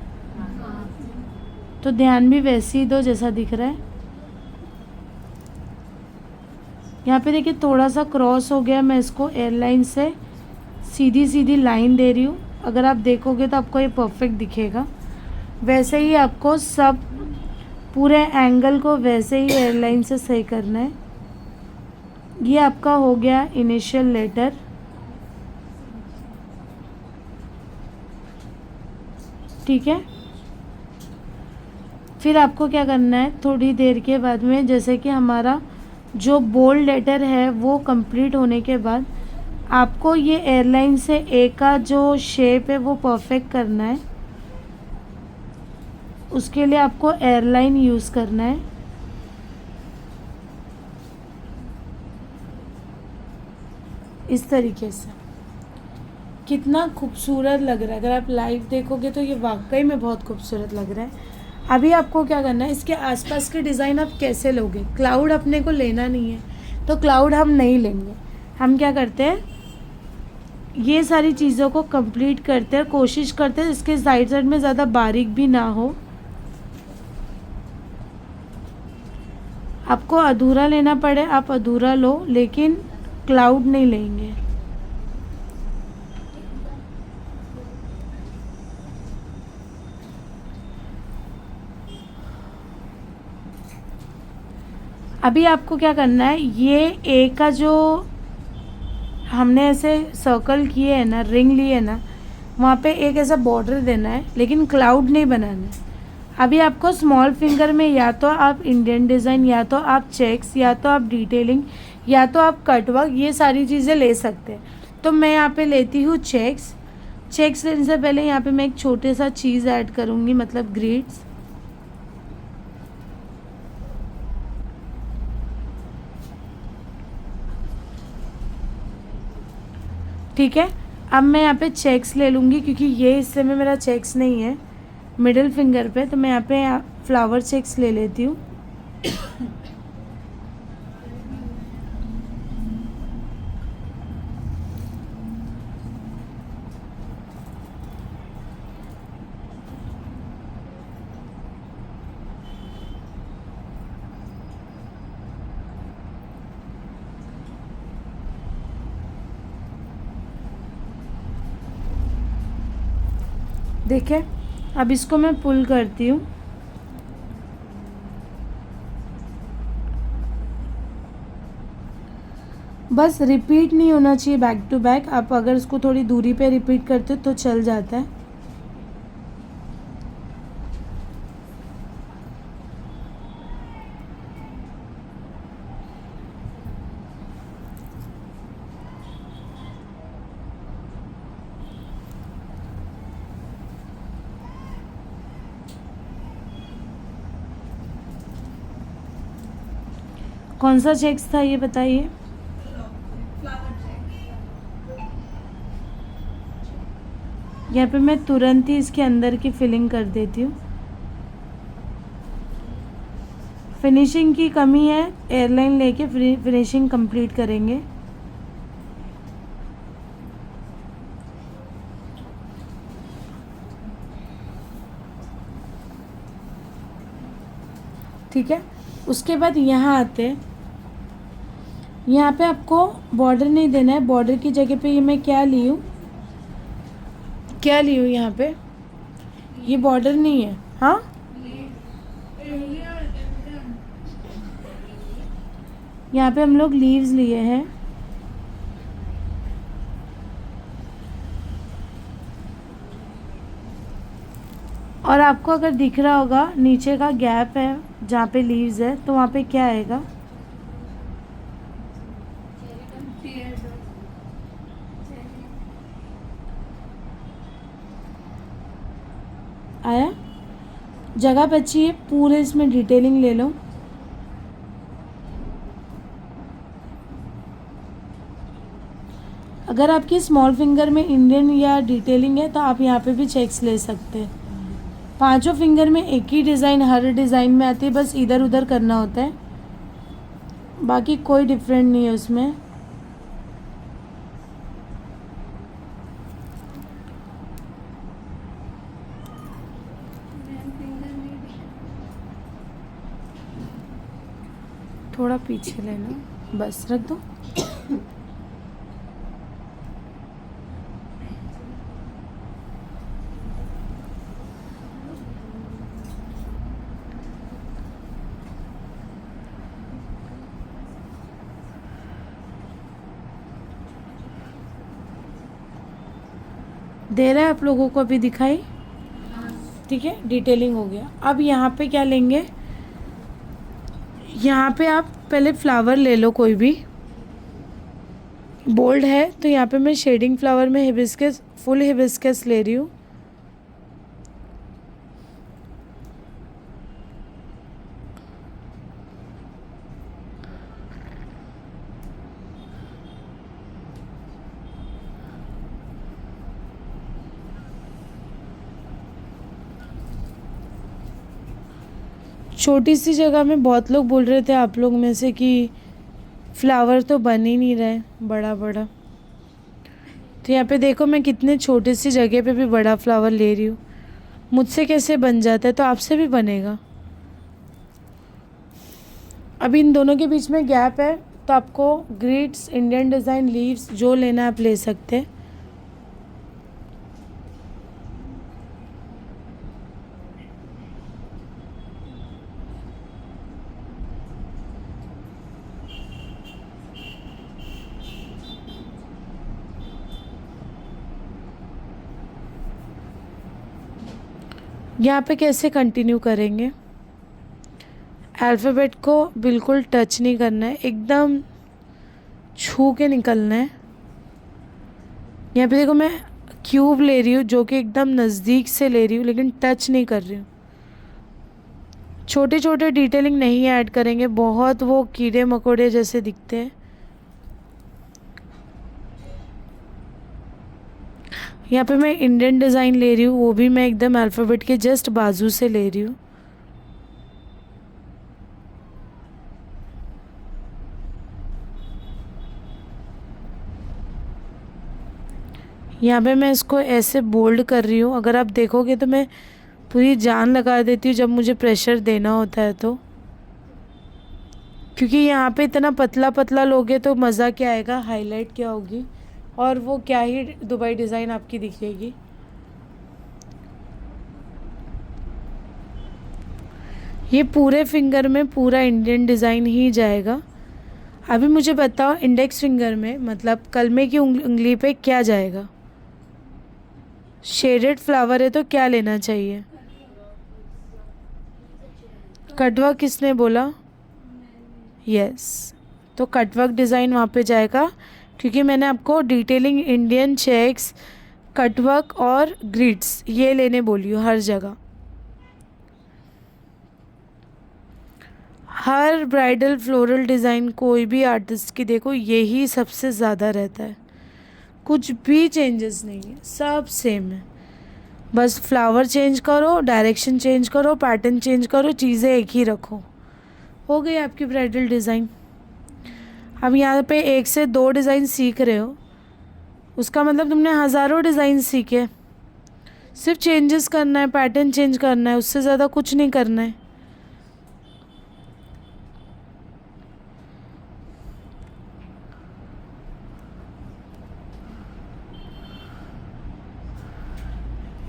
तो ध्यान भी वैसे ही दो जैसा दिख रहा है। यहाँ पे देखिए थोड़ा सा क्रॉस हो गया, मैं इसको एयरलाइन से सीधी सीधी लाइन दे रही हूँ। अगर आप देखोगे तो आपको ये परफेक्ट दिखेगा। वैसे ही आपको सब पूरे एंगल को वैसे ही एयरलाइन से सही करना है। ये आपका हो गया इनिशियल लेटर। ठीक है, फिर आपको क्या करना है, थोड़ी देर के बाद में जैसे कि हमारा जो बोल्ड लेटर है वो कंप्लीट होने के बाद आपको ये एयरलाइन से ए का जो शेप है वो परफेक्ट करना है। उसके लिए आपको एयरलाइन यूज़ करना है। इस तरीके से। कितना खूबसूरत लग रहा है, अगर आप लाइव देखोगे तो ये वाकई में बहुत खूबसूरत लग रहा है। अभी आपको क्या करना है, इसके आसपास के डिज़ाइन आप कैसे लोगे। क्लाउड अपने को लेना नहीं है, तो क्लाउड हम नहीं लेंगे। हम क्या करते हैं, ये सारी चीज़ों को कंप्लीट करते हैं, कोशिश करते हैं इसके साइड साइड में ज़्यादा बारीक भी ना हो। आपको अधूरा लेना पड़े आप अधूरा लो, लेकिन क्लाउड नहीं लेंगे। अभी आपको क्या करना है, ये ए का जो हमने ऐसे सर्कल किए है ना, रिंग लिए है ना, वहाँ पे एक ऐसा बॉर्डर देना है, लेकिन क्लाउड नहीं बनाना है। अभी आपको स्मॉल फिंगर में या तो आप इंडियन डिज़ाइन, या तो आप चेक्स, या तो आप डिटेलिंग, या तो आप कटवर्क, ये सारी चीज़ें ले सकते हैं। तो मैं यहाँ पे लेती हूँ चेक्स। चेक्स लेने से पहले यहाँ पे मैं एक छोटे सा चीज़ ऐड करूँगी, मतलब ग्रिड्स। ठीक है, अब मैं यहाँ पे चेक्स ले लूँगी, क्योंकि ये हिस्से में मेरा चेक्स नहीं है मिडिल फिंगर पे, तो मैं यहाँ पे फ्लावर चेक्स ले लेती हूँ। देखिए, अब इसको मैं पुल करती हूँ। बस रिपीट नहीं होना चाहिए बैक टू बैक। आप अगर इसको थोड़ी दूरी पे रिपीट करते हो तो चल जाता है। कौन सा चेक्स था ये बताइए। यहाँ पे मैं तुरंत ही इसके अंदर की फिलिंग कर देती हूँ। फिनिशिंग की कमी है, एयरलाइन लेके फिनिशिंग कंप्लीट करेंगे। ठीक है, उसके बाद यहाँ आते हैं। यहाँ पे आपको बॉर्डर नहीं देना है, बॉर्डर की जगह पे ये मैं क्या ली हूँ, यहाँ पे ये बॉर्डर नहीं है। हाँ, यहाँ पे हम लोग लीव्स लिए हैं। और आपको अगर दिख रहा होगा नीचे का गैप है जहाँ पे लीव्स है, तो वहाँ पे क्या आएगा, आया, जगह बची है, पूरे इसमें डिटेलिंग ले लो। अगर आपकी स्मॉल फिंगर में इंडियन या डिटेलिंग है तो आप यहाँ पे भी चेक्स ले सकते हैं। पांचों फिंगर में एक ही डिज़ाइन हर डिज़ाइन में आती है, बस इधर उधर करना होता है, बाकी कोई डिफरेंट नहीं है उसमें। थोड़ा पीछे लेना, बस रख दो। दे रहा है आप लोगों को, अभी दिखाई। ठीक है, डिटेलिंग हो गया। अब यहाँ पे क्या लेंगे, यहाँ पे आप पहले फ्लावर ले लो, कोई भी बोल्ड है तो यहाँ पे मैं शेडिंग फ्लावर में हिबिस्कस, फुल हिबिस्कस ले रही हूँ। छोटी सी जगह में बहुत लोग बोल रहे थे आप लोग में से कि फ्लावर तो बन ही नहीं रहे बड़ा बड़ा। तो यहाँ पे देखो मैं कितने छोटे सी जगह पे भी बड़ा फ्लावर ले रही हूँ। मुझसे कैसे बन जाता है तो आपसे भी बनेगा। अभी इन दोनों के बीच में गैप है तो आपको ग्रिड्स, इंडियन डिज़ाइन, लीव्स जो लेना है आप ले सकते हैं। यहाँ पे कैसे कंटिन्यू करेंगे, अल्फ़ाबेट को बिल्कुल टच नहीं करना है, एकदम छू के निकलना है। यहाँ पे देखो मैं क्यूब ले रही हूँ जो कि एकदम नज़दीक से ले रही हूँ लेकिन टच नहीं कर रही हूँ। छोटे छोटे डिटेलिंग नहीं ऐड करेंगे, बहुत वो कीड़े मकोड़े जैसे दिखते हैं। यहाँ पे मैं इंडियन डिज़ाइन ले रही हूँ, वो भी मैं एकदम अल्फ़ाबेट के जस्ट बाजू से ले रही हूँ। यहाँ पे मैं इसको ऐसे बोल्ड कर रही हूँ। अगर आप देखोगे तो मैं पूरी जान लगा देती हूँ जब मुझे प्रेशर देना होता है तो, क्योंकि यहाँ पे इतना पतला पतला लोगे तो मज़ा क्या आएगा, हाईलाइट क्या होगी और वो क्या ही दुबई डिज़ाइन आपकी दिखेगी। ये पूरे फिंगर में पूरा इंडियन डिज़ाइन ही जाएगा। अभी मुझे बताओ इंडेक्स फिंगर में मतलब कलमे की उंगली पे क्या जाएगा। शेडेड फ्लावर है तो क्या लेना चाहिए। कटवर्क किसने बोला, यस तो कटवर्क डिज़ाइन वहाँ पे जाएगा, क्योंकि मैंने आपको डिटेलिंग, इंडियन चेक्स, कटवर्क और ग्रिड्स ये लेने बोली हूँ हर जगह। हर ब्राइडल फ्लोरल डिज़ाइन कोई भी आर्टिस्ट की देखो यही सबसे ज़्यादा रहता है, कुछ भी चेंजेस नहीं है, सब सेम है। बस फ्लावर चेंज करो, डायरेक्शन चेंज करो, पैटर्न चेंज करो, चीज़ें एक ही रखो, हो गई आपकी ब्राइडल डिज़ाइन। अब यहाँ पे 1 से 2 डिज़ाइन सीख रहे हो, उसका मतलब तुमने हज़ारों डिज़ाइन सीखे। सिर्फ चेंजेस करना है, पैटर्न चेंज करना है, उससे ज़्यादा कुछ नहीं करना है।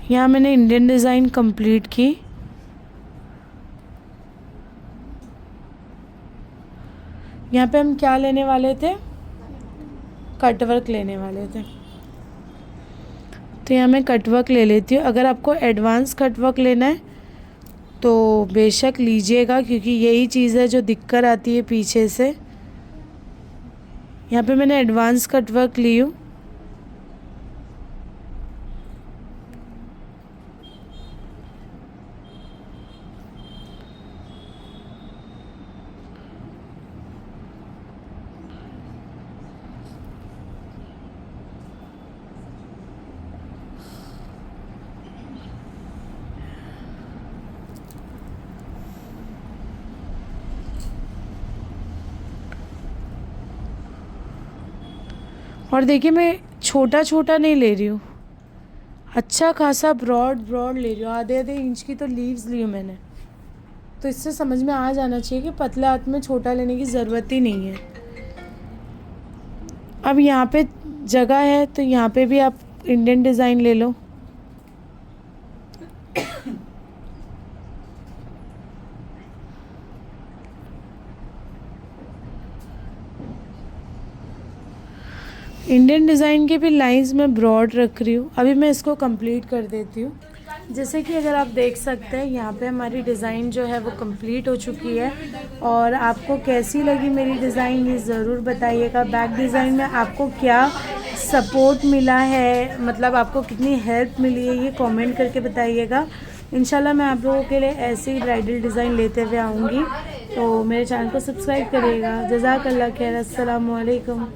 यहाँ मैंने इंडियन डिज़ाइन कंप्लीट की। यहाँ पे हम क्या लेने वाले थे, कटवर्क लेने वाले थे। तो यहाँ मैं कटवर्क ले लेती हूँ। अगर आपको एडवांस कटवर्क लेना है तो बेशक लीजिएगा, क्योंकि यही चीज़ है जो दिक्कत आती है पीछे से। यहाँ पे मैंने एडवांस कटवर्क ली हूँ। और देखिए मैं छोटा छोटा नहीं ले रही हूँ, अच्छा खासा ब्रॉड ब्रॉड ले रही हूँ। आधे आधे इंच की तो लीव्स ली हूँ मैंने। तो इससे समझ में आ जाना चाहिए कि पतला हाथ में छोटा लेने की ज़रूरत ही नहीं है। अब यहाँ पे जगह है तो यहाँ पे भी आप इंडियन डिज़ाइन ले लो। इंडियन डिज़ाइन के भी लाइंस में ब्रॉड रख रही हूँ। अभी मैं इसको कंप्लीट कर देती हूँ। जैसे कि अगर आप देख सकते हैं यहाँ पे हमारी डिज़ाइन जो है वो कंप्लीट हो चुकी है। और आपको कैसी लगी मेरी डिज़ाइन ये ज़रूर बताइएगा। बैक डिज़ाइन में आपको क्या सपोर्ट मिला है, मतलब आपको कितनी हेल्प मिली है, ये कमेंट करके बताइएगा। इंशाल्लाह मैं आप लोगों के लिए ऐसे ही ब्राइडल डिज़ाइन लेते हुए आऊँगी। तो मेरे चैनल को सब्सक्राइब करिएगा। जज़ाकल्लाह खैर। अस्सलामु अलैकुम।